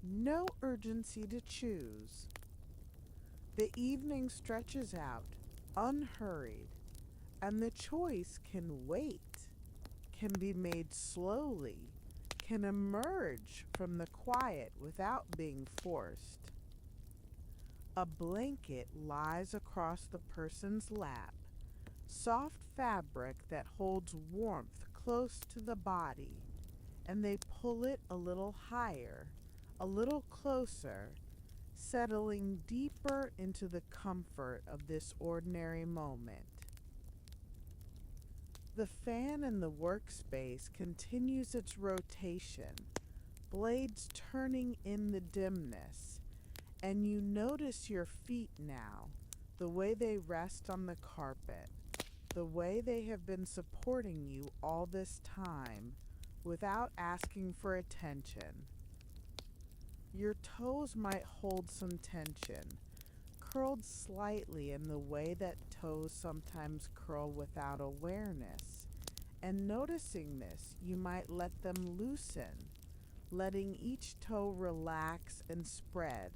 no urgency to choose. The evening stretches out, unhurried, and the choice can wait, can be made slowly, can emerge from the quiet without being forced. A blanket lies across the person's lap, soft fabric that holds warmth close to the body, and they pull it a little higher, a little closer, settling deeper into the comfort of this ordinary moment. The fan in the workspace continues its rotation, blades turning in the dimness, and you notice your feet now, the way they rest on the carpet, the way they have been supporting you all this time without asking for attention. Your toes might hold some tension, curled slightly in the way that toes sometimes curl without awareness. And noticing this, you might let them loosen, letting each toe relax and spread,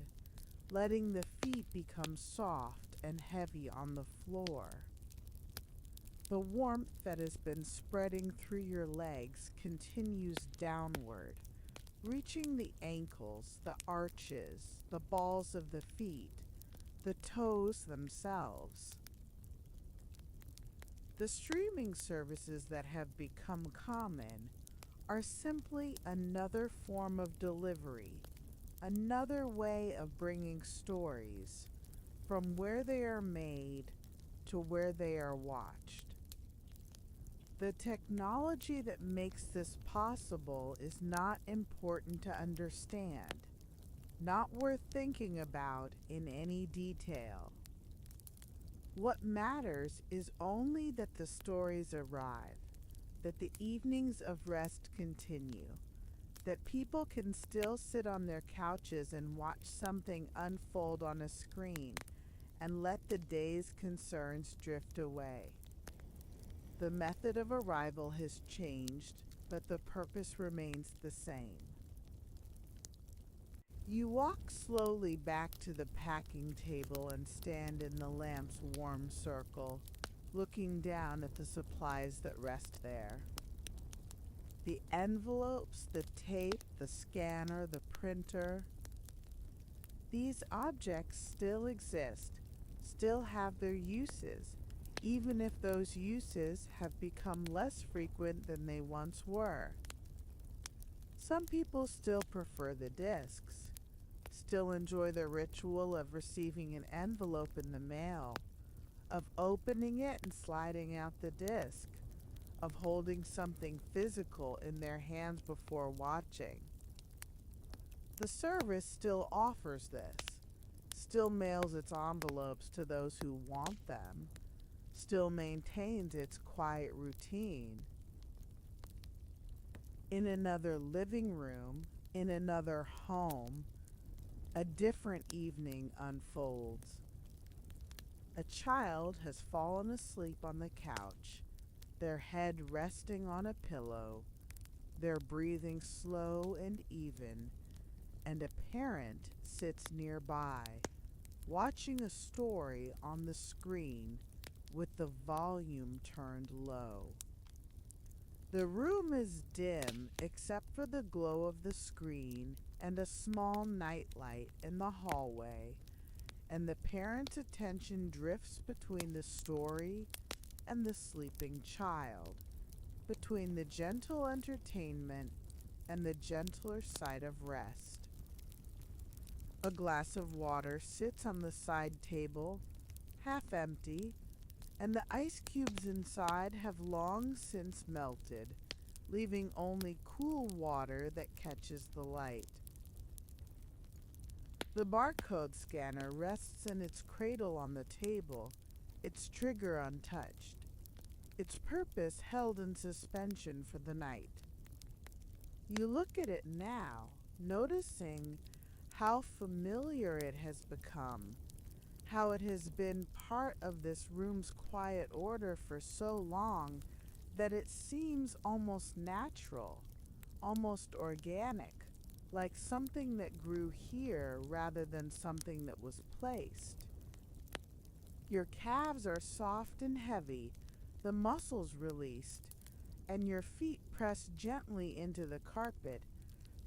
letting the feet become soft and heavy on the floor. The warmth that has been spreading through your legs continues downward, reaching the ankles, the arches, the balls of the feet, the toes themselves. The streaming services that have become common are simply another form of delivery, another way of bringing stories from where they are made to where they are watched. The technology that makes this possible is not important to understand, not worth thinking about in any detail. What matters is only that the stories arrive, that the evenings of rest continue, that people can still sit on their couches and watch something unfold on a screen and let the day's concerns drift away. The method of arrival has changed, but the purpose remains the same. You walk slowly back to the packing table and stand in the lamp's warm circle, looking down at the supplies that rest there. The envelopes, the tape, the scanner, the printer. These objects still exist, still have their uses, even if those uses have become less frequent than they once were. Some people still prefer the discs, still enjoy the ritual of receiving an envelope in the mail, of opening it and sliding out the disc, of holding something physical in their hands before watching. The service still offers this, still mails its envelopes to those who want them, still maintains its quiet routine. In another living room, in another home, a different evening unfolds. A child has fallen asleep on the couch, their head resting on a pillow, their breathing slow and even, and a parent sits nearby, watching a story on the screen with the volume turned low. The room is dim except for the glow of the screen and a small nightlight in the hallway, and the parent's attention drifts between the story and the sleeping child, between the gentle entertainment and the gentler sight of rest. A glass of water sits on the side table, half empty, and the ice cubes inside have long since melted, leaving only cool water that catches the light. The barcode scanner rests in its cradle on the table, its trigger untouched, its purpose held in suspension for the night. You look at it now, noticing how familiar it has become, how it has been part of this room's quiet order for so long that it seems almost natural, almost organic, like something that grew here rather than something that was placed. Your calves are soft and heavy, the muscles released, and your feet pressed gently into the carpet,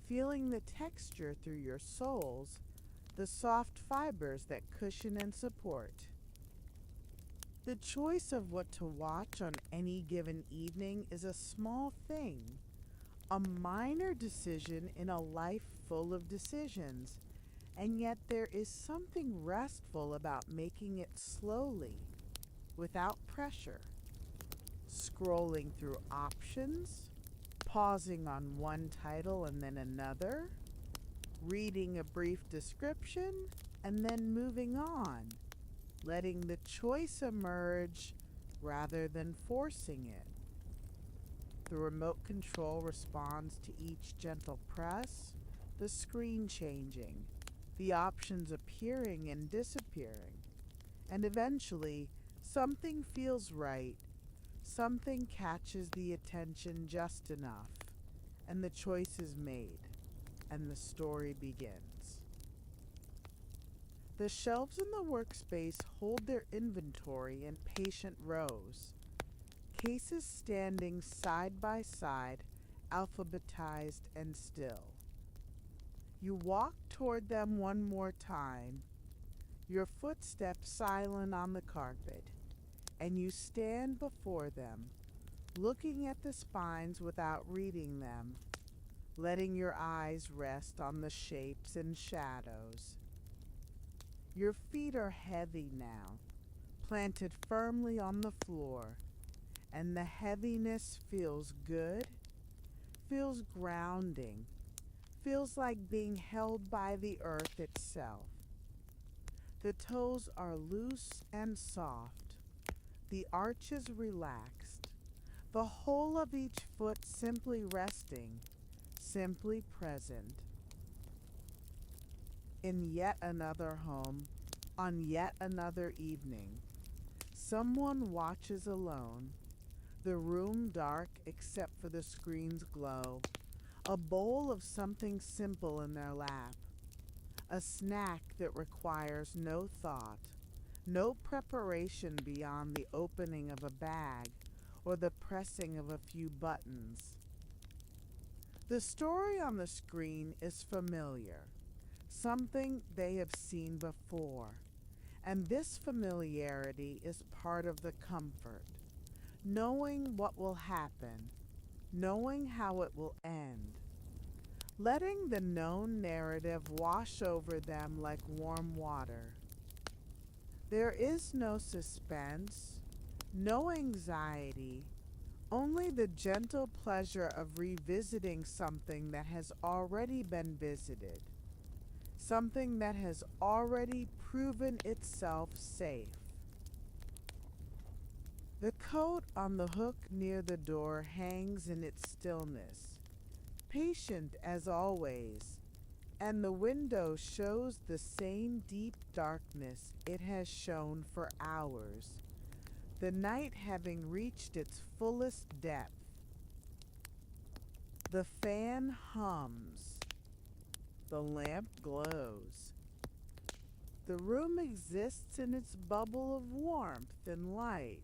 feeling the texture through your soles, the soft fibers that cushion and support. The choice of what to watch on any given evening is a small thing, a minor decision in a life full of decisions, and yet there is something restful about making it slowly, without pressure, scrolling through options, pausing on one title and then another, reading a brief description and then moving on, letting the choice emerge rather than forcing it. The remote control responds to each gentle press, the screen changing, the options appearing and disappearing, and eventually something feels right, something catches the attention just enough, and the choice is made, and the story begins. The shelves in the workspace hold their inventory in patient rows, cases standing side by side, alphabetized and still. You walk toward them one more time, your footsteps silent on the carpet, and you stand before them, looking at the spines without reading them, letting your eyes rest on the shapes and shadows. Your feet are heavy now, planted firmly on the floor, and the heaviness feels good, feels grounding, feels like being held by the earth itself. The toes are loose and soft, the arches relaxed, the whole of each foot simply resting, simply present. In yet another home, on yet another evening, someone watches alone, the room dark except for the screen's glow, a bowl of something simple in their lap, a snack that requires no thought, no preparation beyond the opening of a bag or the pressing of a few buttons. The story on the screen is familiar, something they have seen before, and this familiarity is part of the comfort, knowing what will happen, knowing how it will end, letting the known narrative wash over them like warm water. There is no suspense, no anxiety, only the gentle pleasure of revisiting something that has already been visited, something that has already proven itself safe. The coat on the hook near the door hangs in its stillness, patient as always, and the window shows the same deep darkness it has shown for hours, the night having reached its fullest depth. The fan hums. The lamp glows. The room exists in its bubble of warmth and light,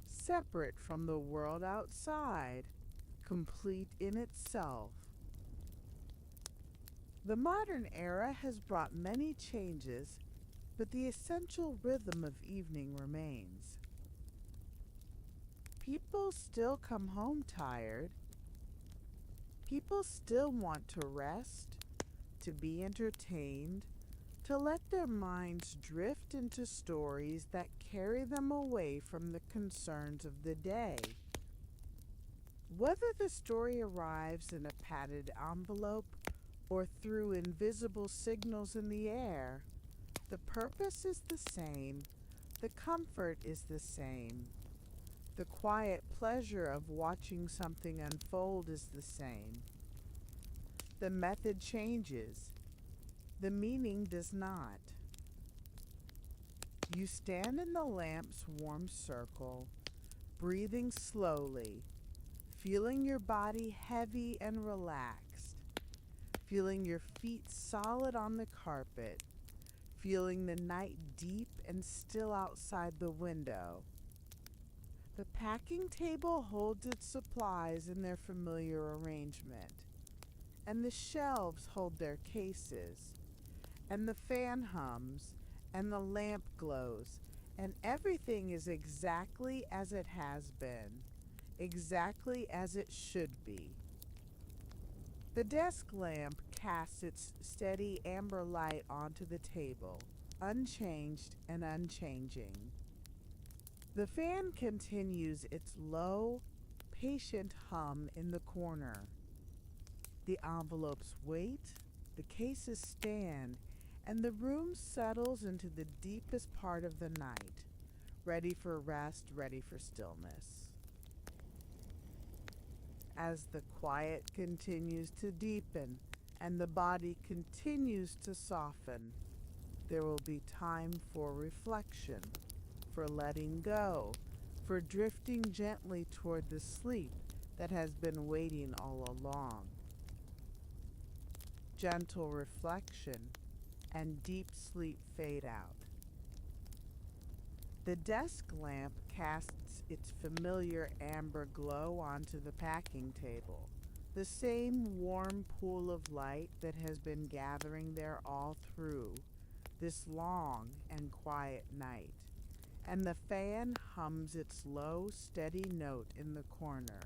separate from the world outside, complete in itself. The modern era has brought many changes, but the essential rhythm of evening remains. People still come home tired. People still want to rest, to be entertained, to let their minds drift into stories that carry them away from the concerns of the day. Whether the story arrives in a padded envelope or through invisible signals in the air, the purpose is the same, the comfort is the same. The quiet pleasure of watching something unfold is the same. The method changes. The meaning does not. You stand in the lamp's warm circle, breathing slowly, feeling your body heavy and relaxed, feeling your feet solid on the carpet, feeling the night deep and still outside the window. The packing table holds its supplies in their familiar arrangement, and the shelves hold their cases, and the fan hums, and the lamp glows, and everything is exactly as it has been, exactly as it should be. The desk lamp casts its steady amber light onto the table, unchanged and unchanging. The fan continues its low, patient hum in the corner. The envelopes wait, the cases stand, and the room settles into the deepest part of the night, ready for rest, ready for stillness. As the quiet continues to deepen and the body continues to soften, there will be time for reflection, for letting go, for drifting gently toward the sleep that has been waiting all along. Gentle reflection and deep sleep fade out. The desk lamp casts its familiar amber glow onto the packing table, the same warm pool of light that has been gathering there all through this long and quiet night. And the fan hums its low, steady note in the corner,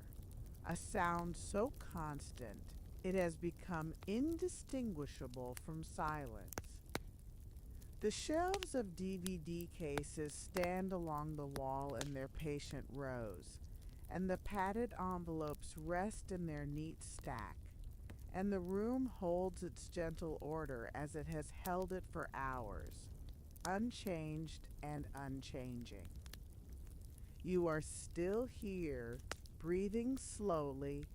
a sound so constant it has become indistinguishable from silence. The shelves of DVD cases stand along the wall in their patient rows, and the padded envelopes rest in their neat stack, and the room holds its gentle order as it has held it for hours, unchanged and unchanging. You are still here, breathing slowly,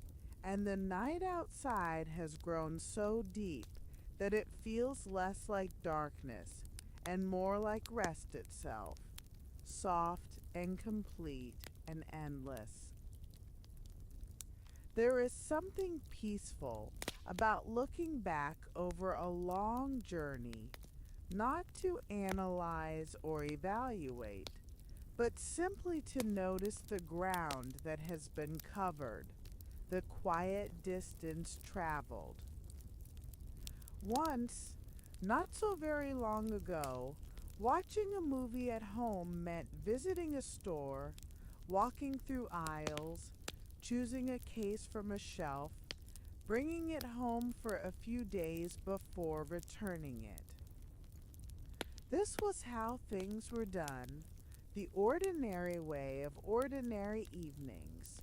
and the night outside has grown so deep that it feels less like darkness and more like rest itself, soft and complete and endless. There is something peaceful, about looking back over a long journey, not to analyze or evaluate, but simply to notice the ground that has been covered, the quiet distance traveled. Once, not so very long ago, watching a movie at home meant visiting a store, walking through aisles, choosing a case from a shelf, bringing it home for a few days before returning it. This was how things were done, the ordinary way of ordinary evenings,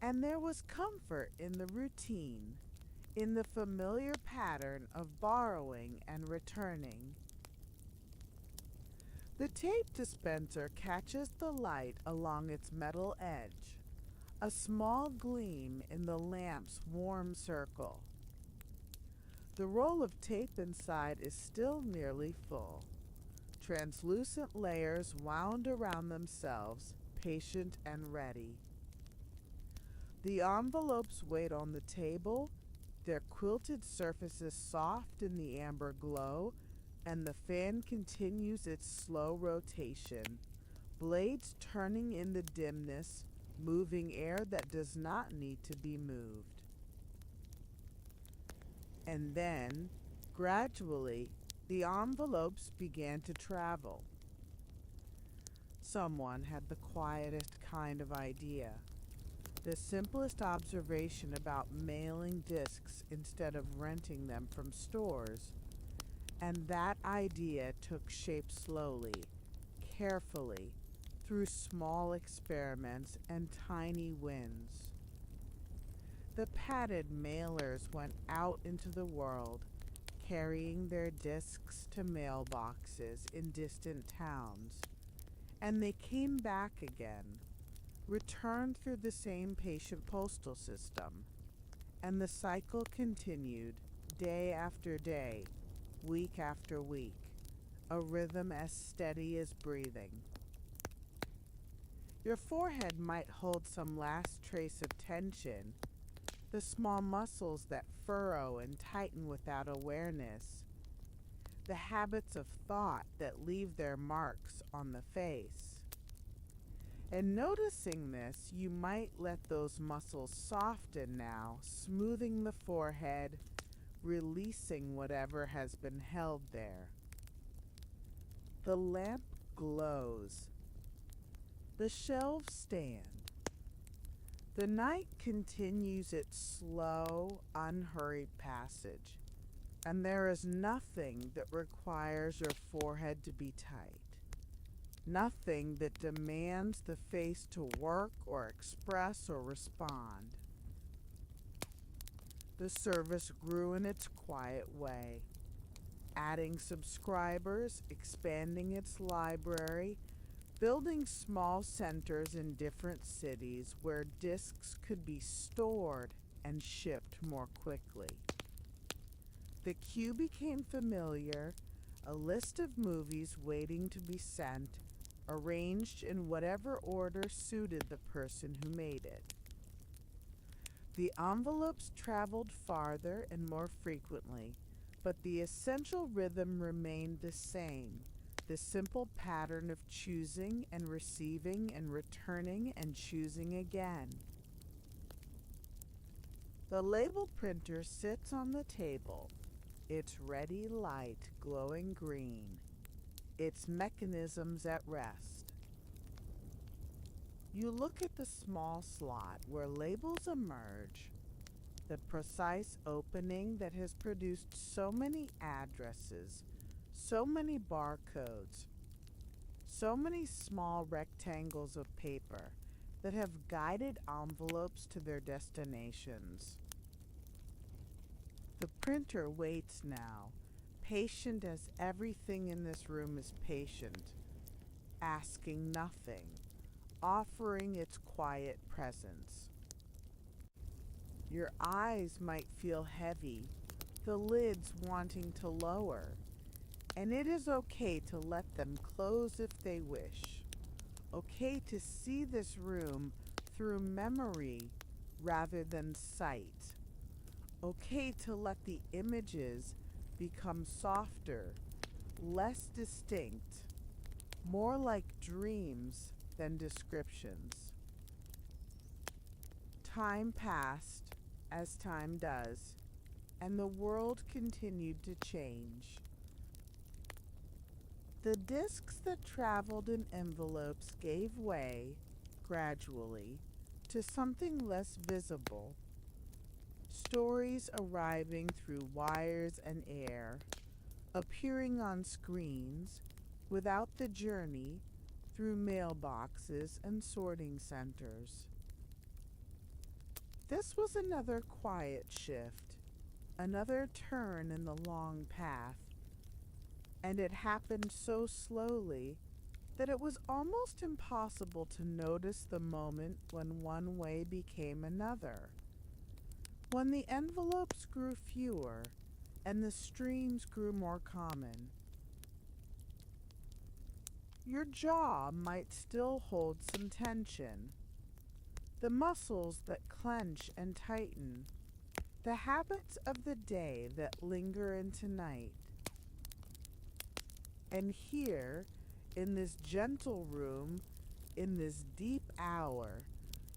and there was comfort in the routine, in the familiar pattern of borrowing and returning. The tape dispenser catches the light along its metal edge, a small gleam in the lamp's warm circle. The roll of tape inside is still nearly full. Translucent layers wound around themselves, patient and ready. The envelopes wait on the table, their quilted surfaces soft in the amber glow, and the fan continues its slow rotation, blades turning in the dimness, moving air that does not need to be moved. And then, gradually, the envelopes began to travel. Someone had the quietest kind of idea, the simplest observation about mailing discs instead of renting them from stores. And that idea took shape slowly, carefully, through small experiments and tiny wins. The padded mailers went out into the world, carrying their discs to mailboxes in distant towns, and they came back again, returned through the same patient postal system, and the cycle continued day after day, week after week, a rhythm as steady as breathing. Your forehead might hold some last trace of tension, the small muscles that furrow and tighten without awareness, the habits of thought that leave their marks on the face. And noticing this, you might let those muscles soften now, smoothing the forehead, releasing whatever has been held there. The lamp glows. The shelves stand. The night continues its slow, unhurried passage, and there is nothing that requires your forehead to be tight, nothing that demands the face to work or express or respond. The service grew in its quiet way, adding subscribers, expanding its library, building small centers in different cities where discs could be stored and shipped more quickly. The queue became familiar, a list of movies waiting to be sent, arranged in whatever order suited the person who made it. The envelopes traveled farther and more frequently, but the essential rhythm remained the same. The simple pattern of choosing and receiving and returning and choosing again. The label printer sits on the table, its ready light glowing green, its mechanisms at rest. You look at the small slot where labels emerge, the precise opening that has produced so many addresses, so many barcodes, so many small rectangles of paper that have guided envelopes to their destinations. The printer waits now, patient as everything in this room is patient, asking nothing, offering its quiet presence. Your eyes might feel heavy, the lids wanting to lower, and it is okay to let them close if they wish. Okay to see this room through memory rather than sight. Okay to let the images become softer, less distinct, more like dreams than descriptions. Time passed, as time does, and the world continued to change. The discs that traveled in envelopes gave way, gradually, to something less visible. Stories arriving through wires and air, appearing on screens without the journey through mailboxes and sorting centers. This was another quiet shift, another turn in the long path, and it happened so slowly that it was almost impossible to notice the moment when one way became another, when the envelopes grew fewer and the streams grew more common. Your jaw might still hold some tension, the muscles that clench and tighten, the habits of the day that linger into night. And here, in this gentle room, in this deep hour,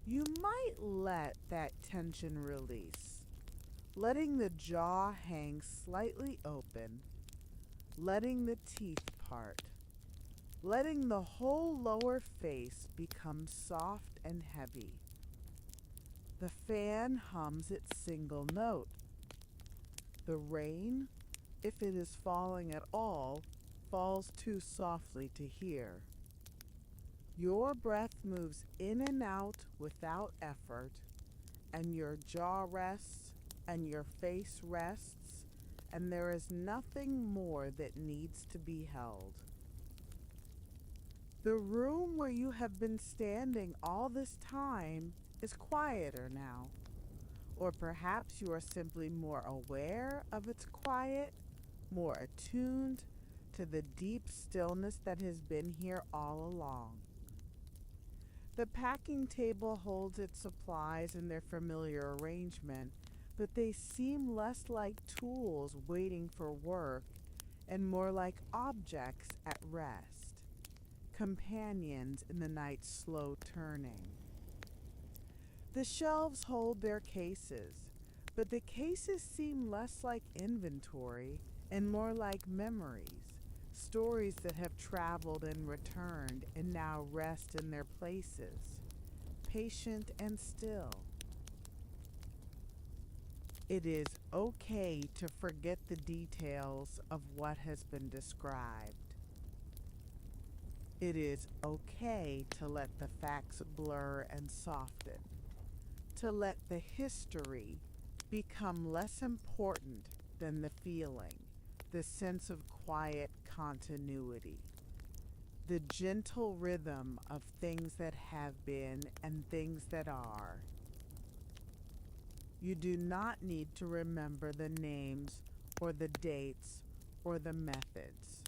you might let that tension release, letting the jaw hang slightly open, letting the teeth part, letting the whole lower face become soft and heavy. The fan hums its single note. The rain, if it is falling at all, falls too softly to hear. Your breath moves in and out without effort, and your jaw rests, and your face rests, and there is nothing more that needs to be held. The room where you have been standing all this time is quieter now, or perhaps you are simply more aware of its quiet, more attuned to the deep stillness that has been here all along. The packing table holds its supplies in their familiar arrangement, but they seem less like tools waiting for work and more like objects at rest, companions in the night's slow turning. The shelves hold their cases, but the cases seem less like inventory and more like memories, stories that have traveled and returned and now rest in their places, patient and still. It is okay to forget the details of what has been described. It is okay to let the facts blur and soften, to let the history become less important than the feeling, the sense of quiet continuity, the gentle rhythm of things that have been and things that are. You do not need to remember the names or the dates or the methods.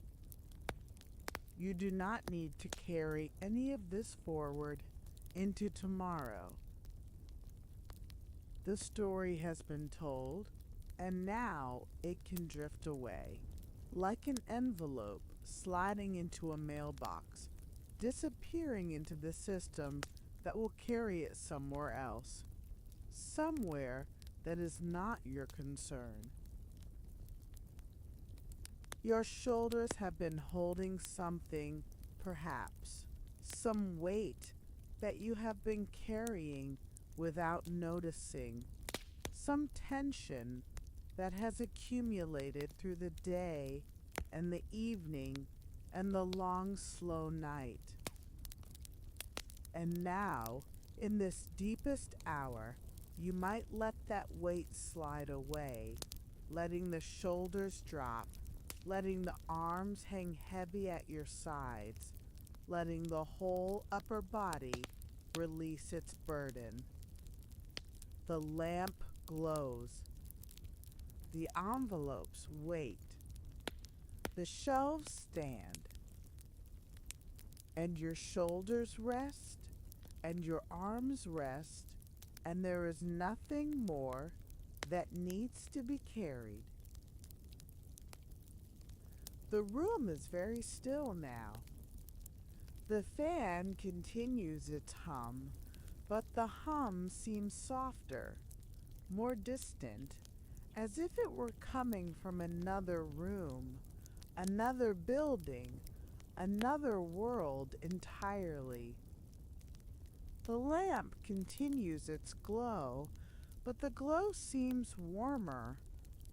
You do not need to carry any of this forward into tomorrow. The story has been told, and now it can drift away, like an envelope sliding into a mailbox, disappearing into the system that will carry it somewhere else, somewhere that is not your concern. Your shoulders have been holding something, perhaps, some weight that you have been carrying without noticing, some tension that has accumulated through the day and the evening and the long, slow night. And now, in this deepest hour, you might let that weight slide away, letting the shoulders drop, letting the arms hang heavy at your sides, letting the whole upper body release its burden. The lamp glows. The envelopes wait. The shelves stand. And your shoulders rest, and your arms rest, and there is nothing more that needs to be carried. The room is very still now. The fan continues its hum, but the hum seems softer, more distant, as if it were coming from another room, another building, another world entirely. The lamp continues its glow, but the glow seems warmer,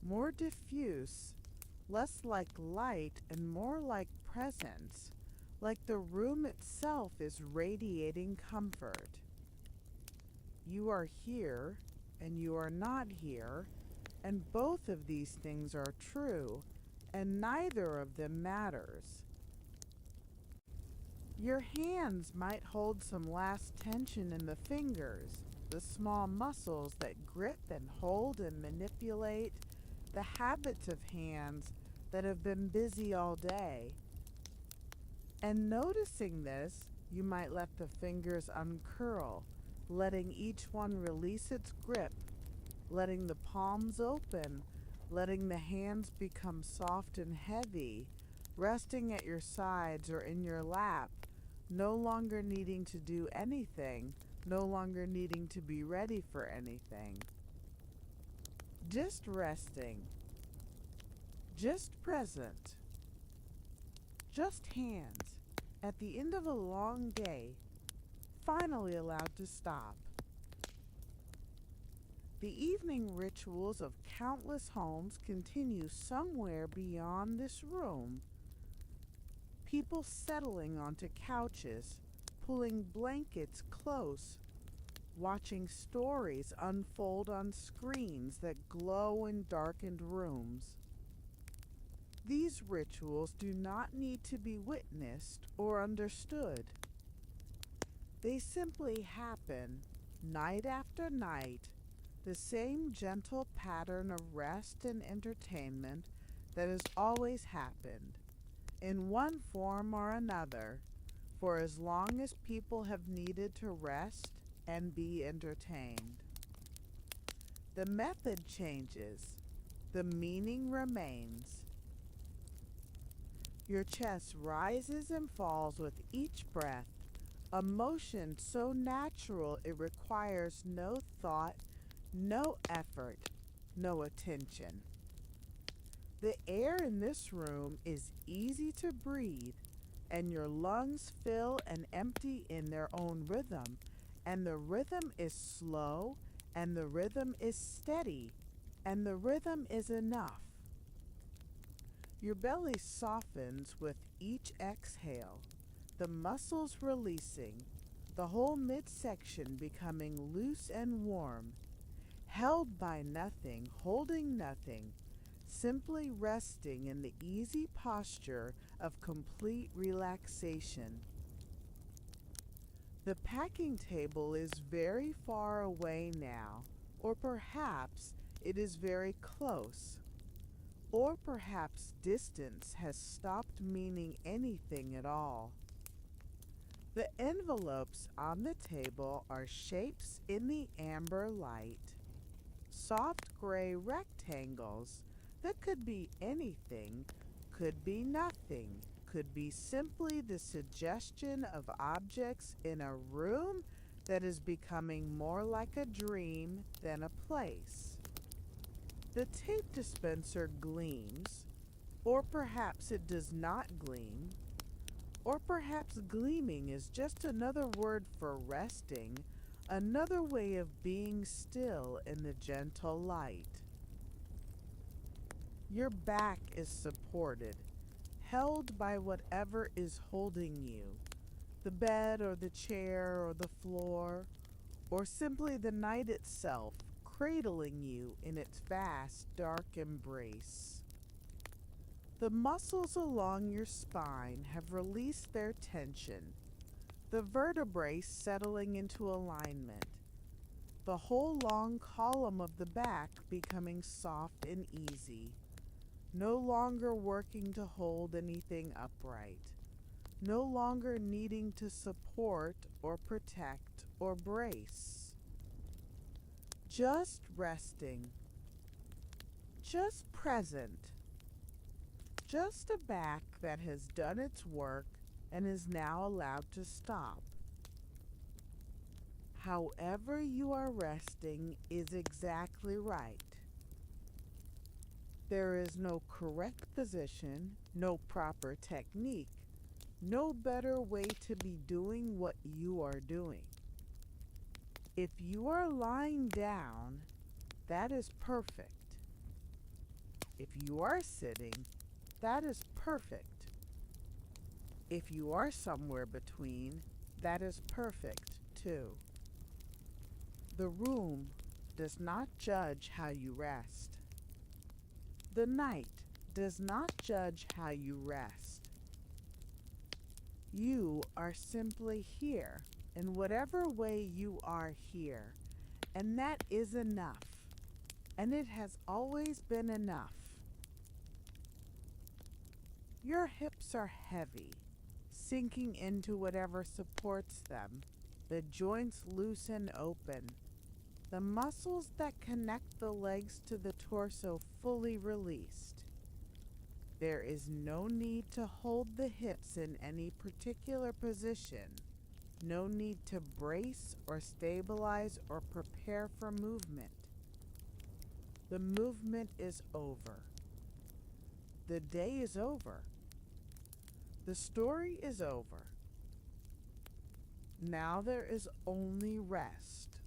more diffuse, less like light and more like presence, like the room itself is radiating comfort. You are here and you are not here, and both of these things are true, and neither of them matters. Your hands might hold some last tension in the fingers, the small muscles that grip and hold and manipulate, the habits of hands that have been busy all day. And noticing this, you might let the fingers uncurl, letting each one release its grip, letting the palms open, letting the hands become soft and heavy, resting at your sides or in your lap, no longer needing to do anything, no longer needing to be ready for anything. Just resting, just present, just hands, at the end of a long day, finally allowed to stop. The evening rituals of countless homes continue somewhere beyond this room. People settling onto couches, pulling blankets close, watching stories unfold on screens that glow in darkened rooms. These rituals do not need to be witnessed or understood. They simply happen, night after night, the same gentle pattern of rest and entertainment that has always happened, in one form or another, for as long as people have needed to rest and be entertained. The method changes, the meaning remains. Your chest rises and falls with each breath, a motion so natural it requires no thought, no effort, no attention. The air in this room is easy to breathe, and your lungs fill and empty in their own rhythm, and the rhythm is slow, and the rhythm is steady, and the rhythm is enough. Your belly softens with each exhale, the muscles releasing, the whole midsection becoming loose and warm, held by nothing, holding nothing, simply resting in the easy posture of complete relaxation. The packing table is very far away now, or perhaps it is very close, or perhaps distance has stopped meaning anything at all. The envelopes on the table are shapes in the amber light, soft gray rectangles that could be anything, could be nothing, could be simply the suggestion of objects in a room that is becoming more like a dream than a place. The tape dispenser gleams, or perhaps it does not gleam, or perhaps gleaming is just another word for resting, another way of being still in the gentle light. Your back is supported, held by whatever is holding you, the bed or the chair or the floor, or simply the night itself, cradling you in its vast, dark embrace. The muscles along your spine have released their tension, the vertebrae settling into alignment, the whole long column of the back becoming soft and easy, no longer working to hold anything upright, no longer needing to support or protect or brace. Just resting, just present, just a back that has done its work and is now allowed to stop. However you are resting is exactly right. There is no correct position, no proper technique, no better way to be doing what you are doing. If you are lying down, that is perfect. If you are sitting, that is perfect. If you are somewhere between, that is perfect too. The room does not judge how you rest. The night does not judge how you rest. You are simply here in whatever way you are here, and that is enough, and it has always been enough. Your hips are heavy, sinking into whatever supports them. The joints loose and open. The muscles that connect the legs to the torso fully released. There is no need to hold the hips in any particular position. No need to brace or stabilize or prepare for movement. The movement is over. The day is over. The story is over. Now there is only rest,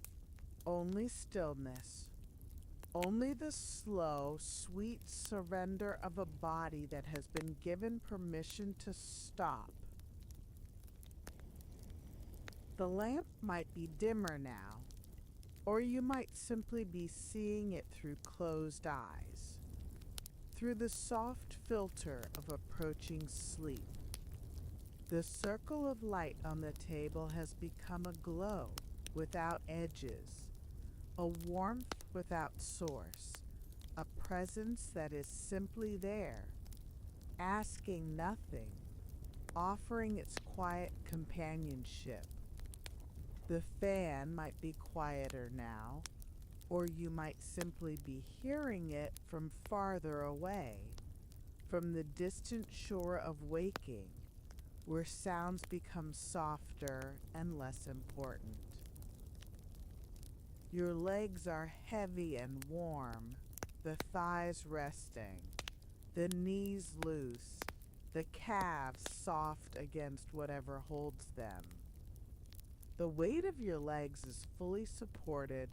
only stillness, only the slow, sweet surrender of a body that has been given permission to stop. The lamp might be dimmer now, or you might simply be seeing it through closed eyes, through the soft filter of approaching sleep. The circle of light on the table has become a glow without edges, a warmth without source, a presence that is simply there, asking nothing, offering its quiet companionship. The fan might be quieter now, or you might simply be hearing it from farther away, from the distant shore of waking, where sounds become softer and less important. Your legs are heavy and warm, the thighs resting, the knees loose, the calves soft against whatever holds them. The weight of your legs is fully supported,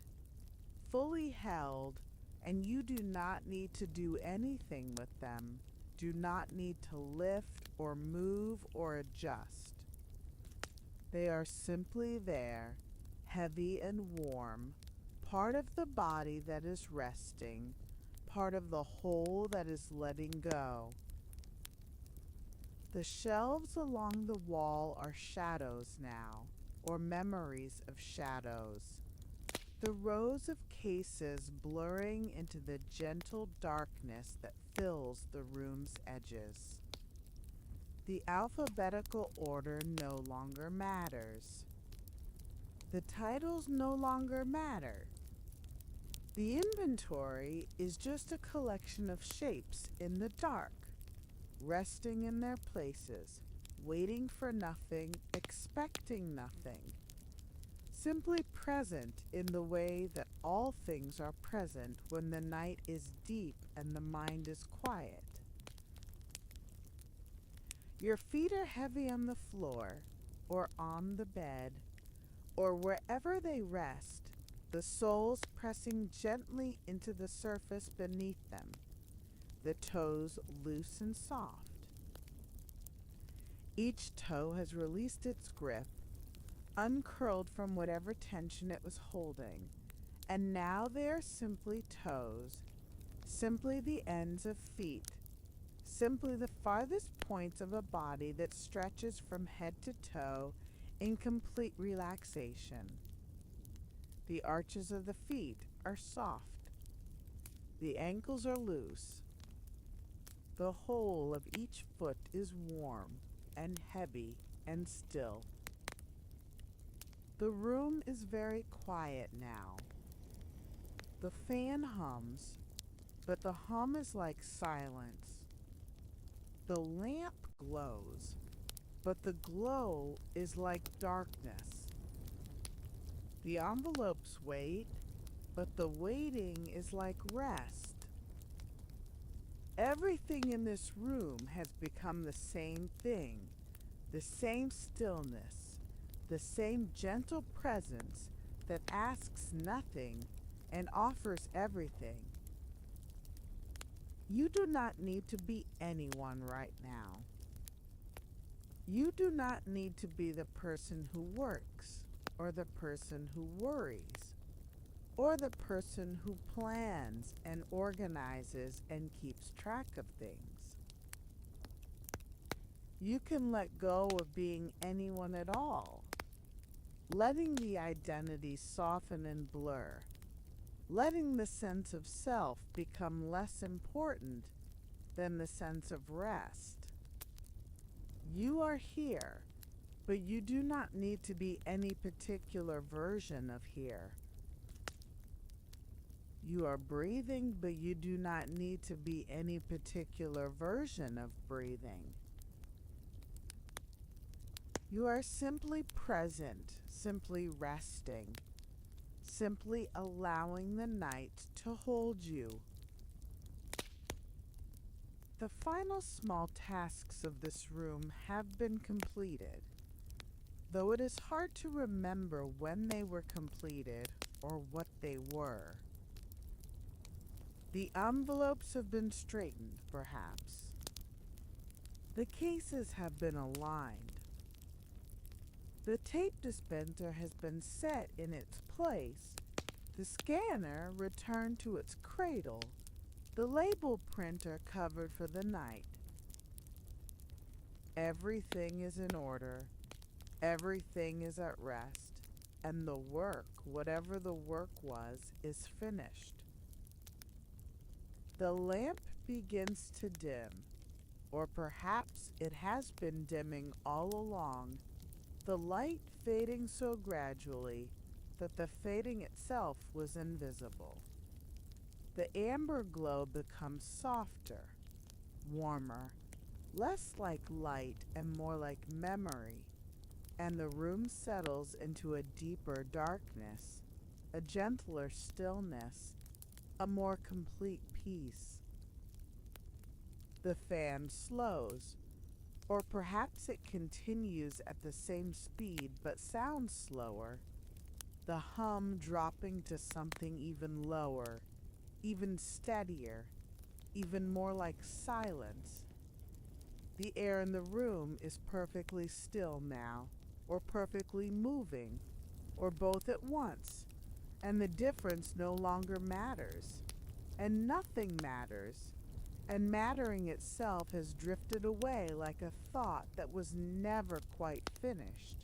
fully held, and you do not need to do anything with them, do not need to lift or move or adjust. They are simply there, heavy and warm, part of the body that is resting, part of the whole that is letting go. The shelves along the wall are shadows now, or memories of shadows. The rows of cases blurring into the gentle darkness that fills the room's edges. The alphabetical order no longer matters. The titles no longer matter. The inventory is just a collection of shapes in the dark, resting in their places, waiting for nothing, expecting nothing, simply present in the way that all things are present when the night is deep and the mind is quiet. Your feet are heavy on the floor, or on the bed, or wherever they rest, the soles pressing gently into the surface beneath them, the toes loose and soft. Each toe has released its grip, uncurled from whatever tension it was holding, and now they are simply toes, simply the ends of feet, simply the farthest points of a body that stretches from head to toe in complete relaxation. The arches of the feet are soft. The ankles are loose. The whole of each foot is warm and heavy and still. The room is very quiet now. The fan hums. but the hum is like silence. The lamp glows, but the glow is like darkness. The envelopes wait, but the waiting is like rest. Everything in this room has become the same thing, the same stillness, the same gentle presence that asks nothing and offers everything. You do not need to be anyone right now. You do not need to be the person who works, or the person who worries, or the person who plans and organizes and keeps track of things. You can let go of being anyone at all, letting the identity soften and blur, letting the sense of self become less important than the sense of rest. You are here, but you do not need to be any particular version of here. You are breathing, but you do not need to be any particular version of breathing. You are simply present, simply resting, simply allowing the night to hold you. The final small tasks of this room have been completed, though it is hard to remember when they were completed or what they were. The envelopes have been straightened, perhaps. The cases have been aligned. The tape dispenser has been set in its place, the scanner returned to its cradle, the label printer covered for the night. Everything is in order, everything is at rest, and the work, whatever the work was, is finished. The lamp begins to dim, or perhaps it has been dimming all along, the light fading so gradually that the fading itself was invisible. The amber glow becomes softer, warmer, less like light and more like memory, and the room settles into a deeper darkness, a gentler stillness, a more complete peace. The fan slows, or perhaps it continues at the same speed but sounds slower, the hum dropping to something even lower, even steadier, even more like silence. The air in the room is perfectly still now, or perfectly moving, or both at once, and the difference no longer matters, and nothing matters, and mattering itself has drifted away like a thought that was never quite finished.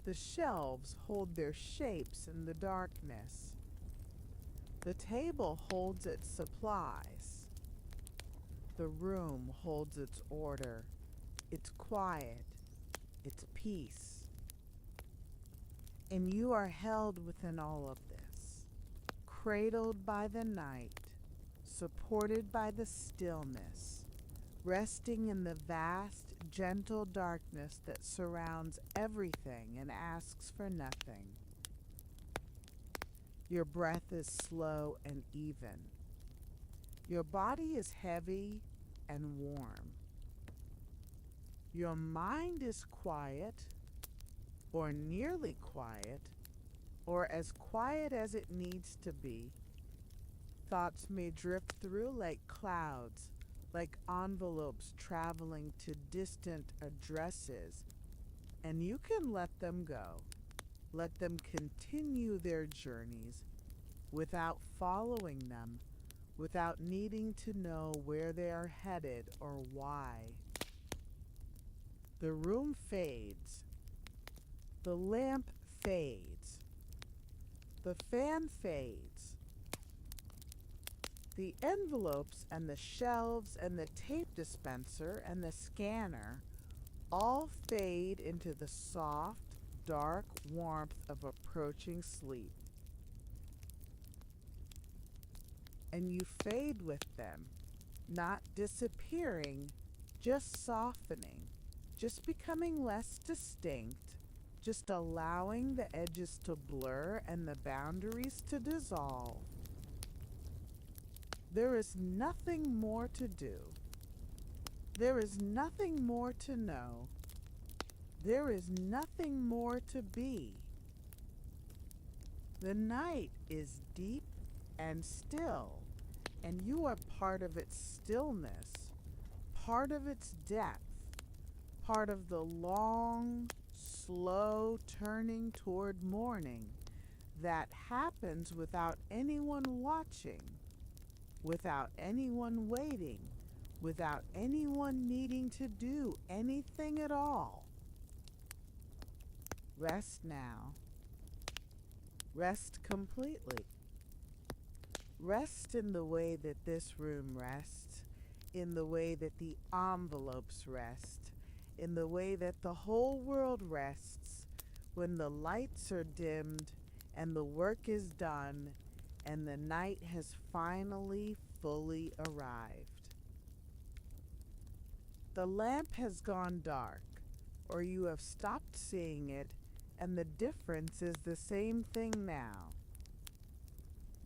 The shelves hold their shapes in the darkness. The table holds its supplies. The room holds its order, its quiet, its peace. And you are held within all of this, cradled by the night, supported by the stillness, resting in the vast, gentle darkness that surrounds everything and asks for nothing. Your breath is slow and even. Your body is heavy and warm. Your mind is quiet, or nearly quiet, or as quiet as it needs to be. Thoughts may drift through like clouds, like envelopes traveling to distant addresses, and you can let them go. Let them continue their journeys without following them, without needing to know where they are headed or why. The room fades. The lamp fades. The fan fades. The envelopes and the shelves and the tape dispenser and the scanner all fade into the soft, dark warmth of approaching sleep. and you fade with them, not disappearing, just softening, just becoming less distinct, just allowing the edges to blur and the boundaries to dissolve. There is nothing more to do. There is nothing more to know. There is nothing more to be. The night is deep and still, and you are part of its stillness, part of its depth, part of the long, slow turning toward morning that happens without anyone watching, without anyone waiting, without anyone needing to do anything at all. Rest now. Rest completely. Rest in the way that this room rests, in the way that the envelopes rest, in the way that the whole world rests when the lights are dimmed and the work is done and the night has finally fully arrived. The lamp has gone dark, or you have stopped seeing it, and the difference is the same thing now.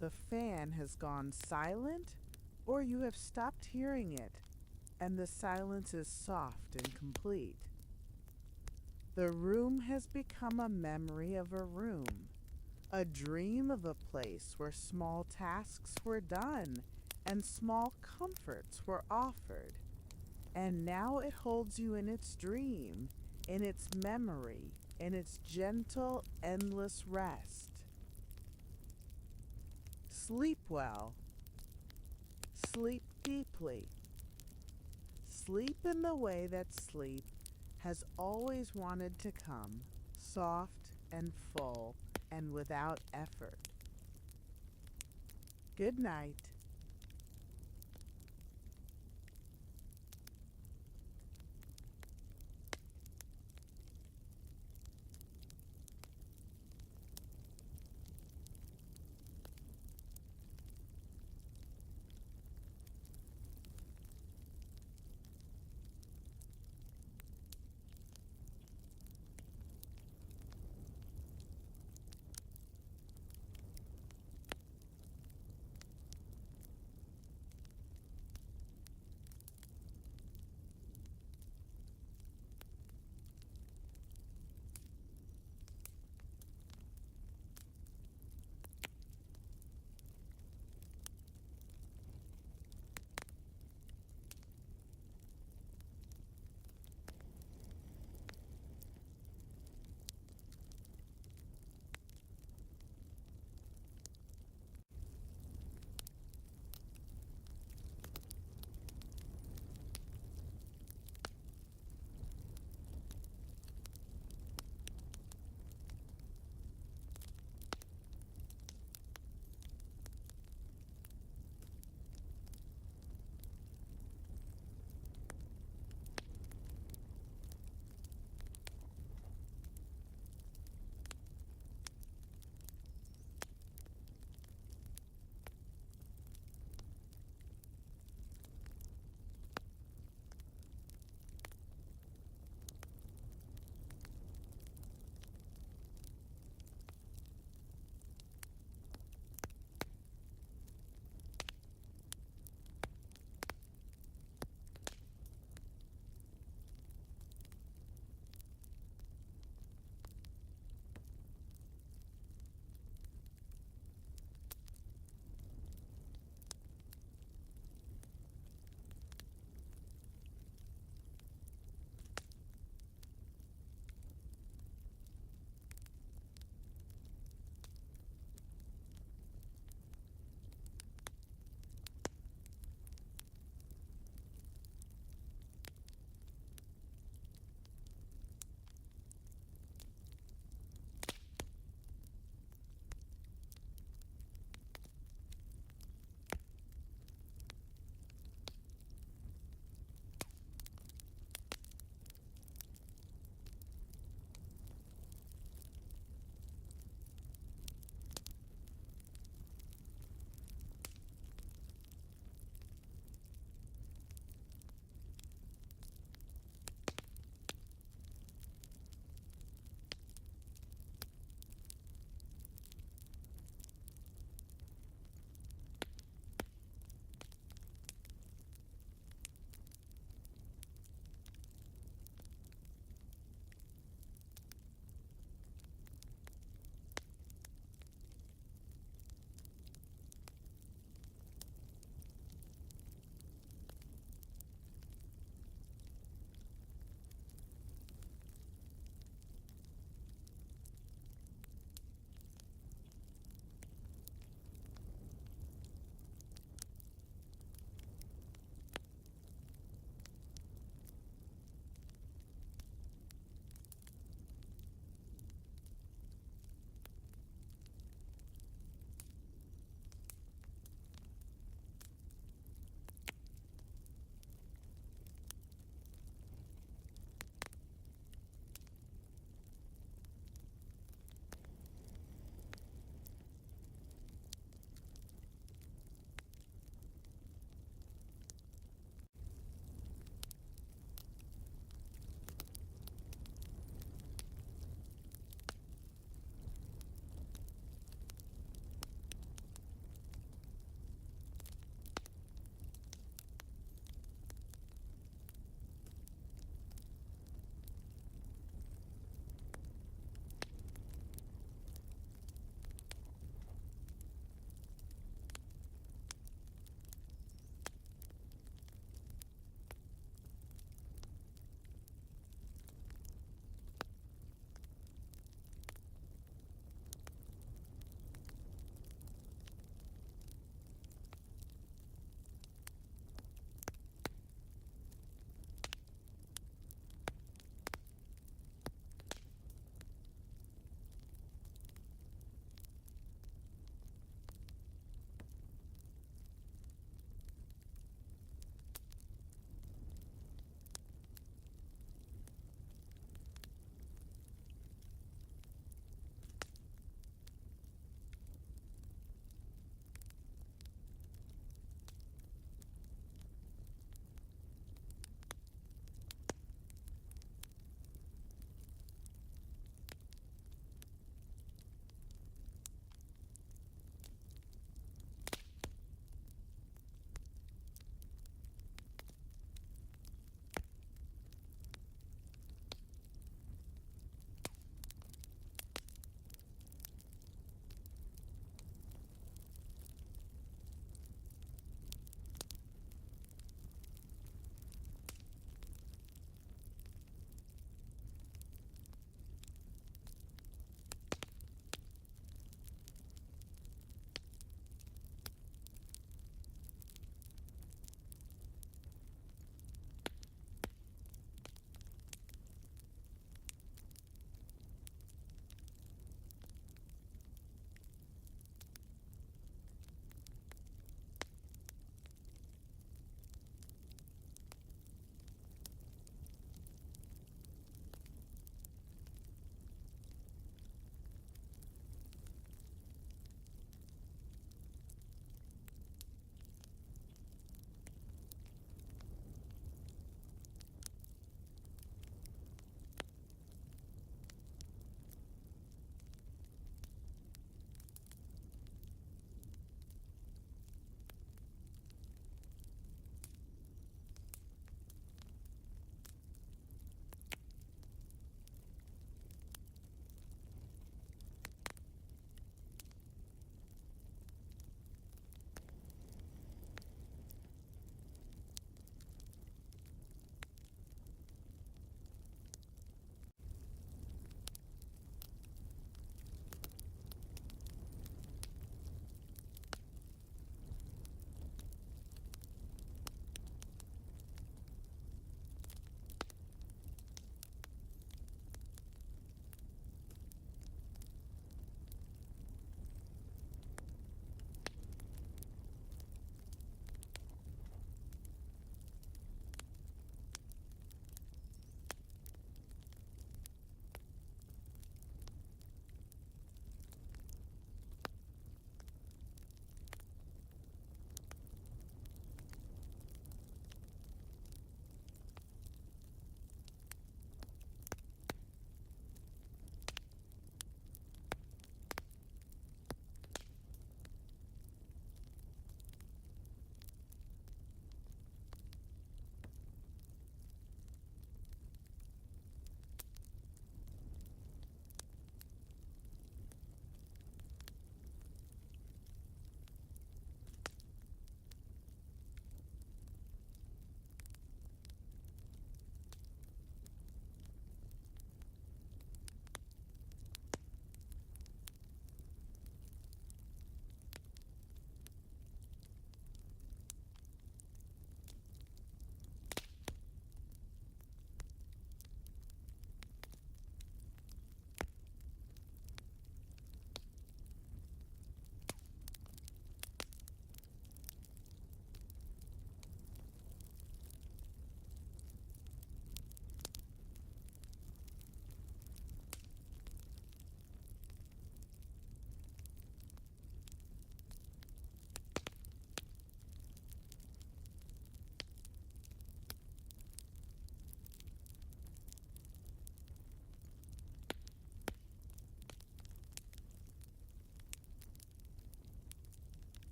The fan has gone silent, or you have stopped hearing it, and the silence is soft and complete. The room has become a memory of a room, a dream of a place where small tasks were done and small comforts were offered. And now it holds you in its dream, in its memory, in its gentle, endless rest. Sleep well. Sleep deeply. Sleep in the way that sleep has always wanted to come, soft and full and without effort. Good night.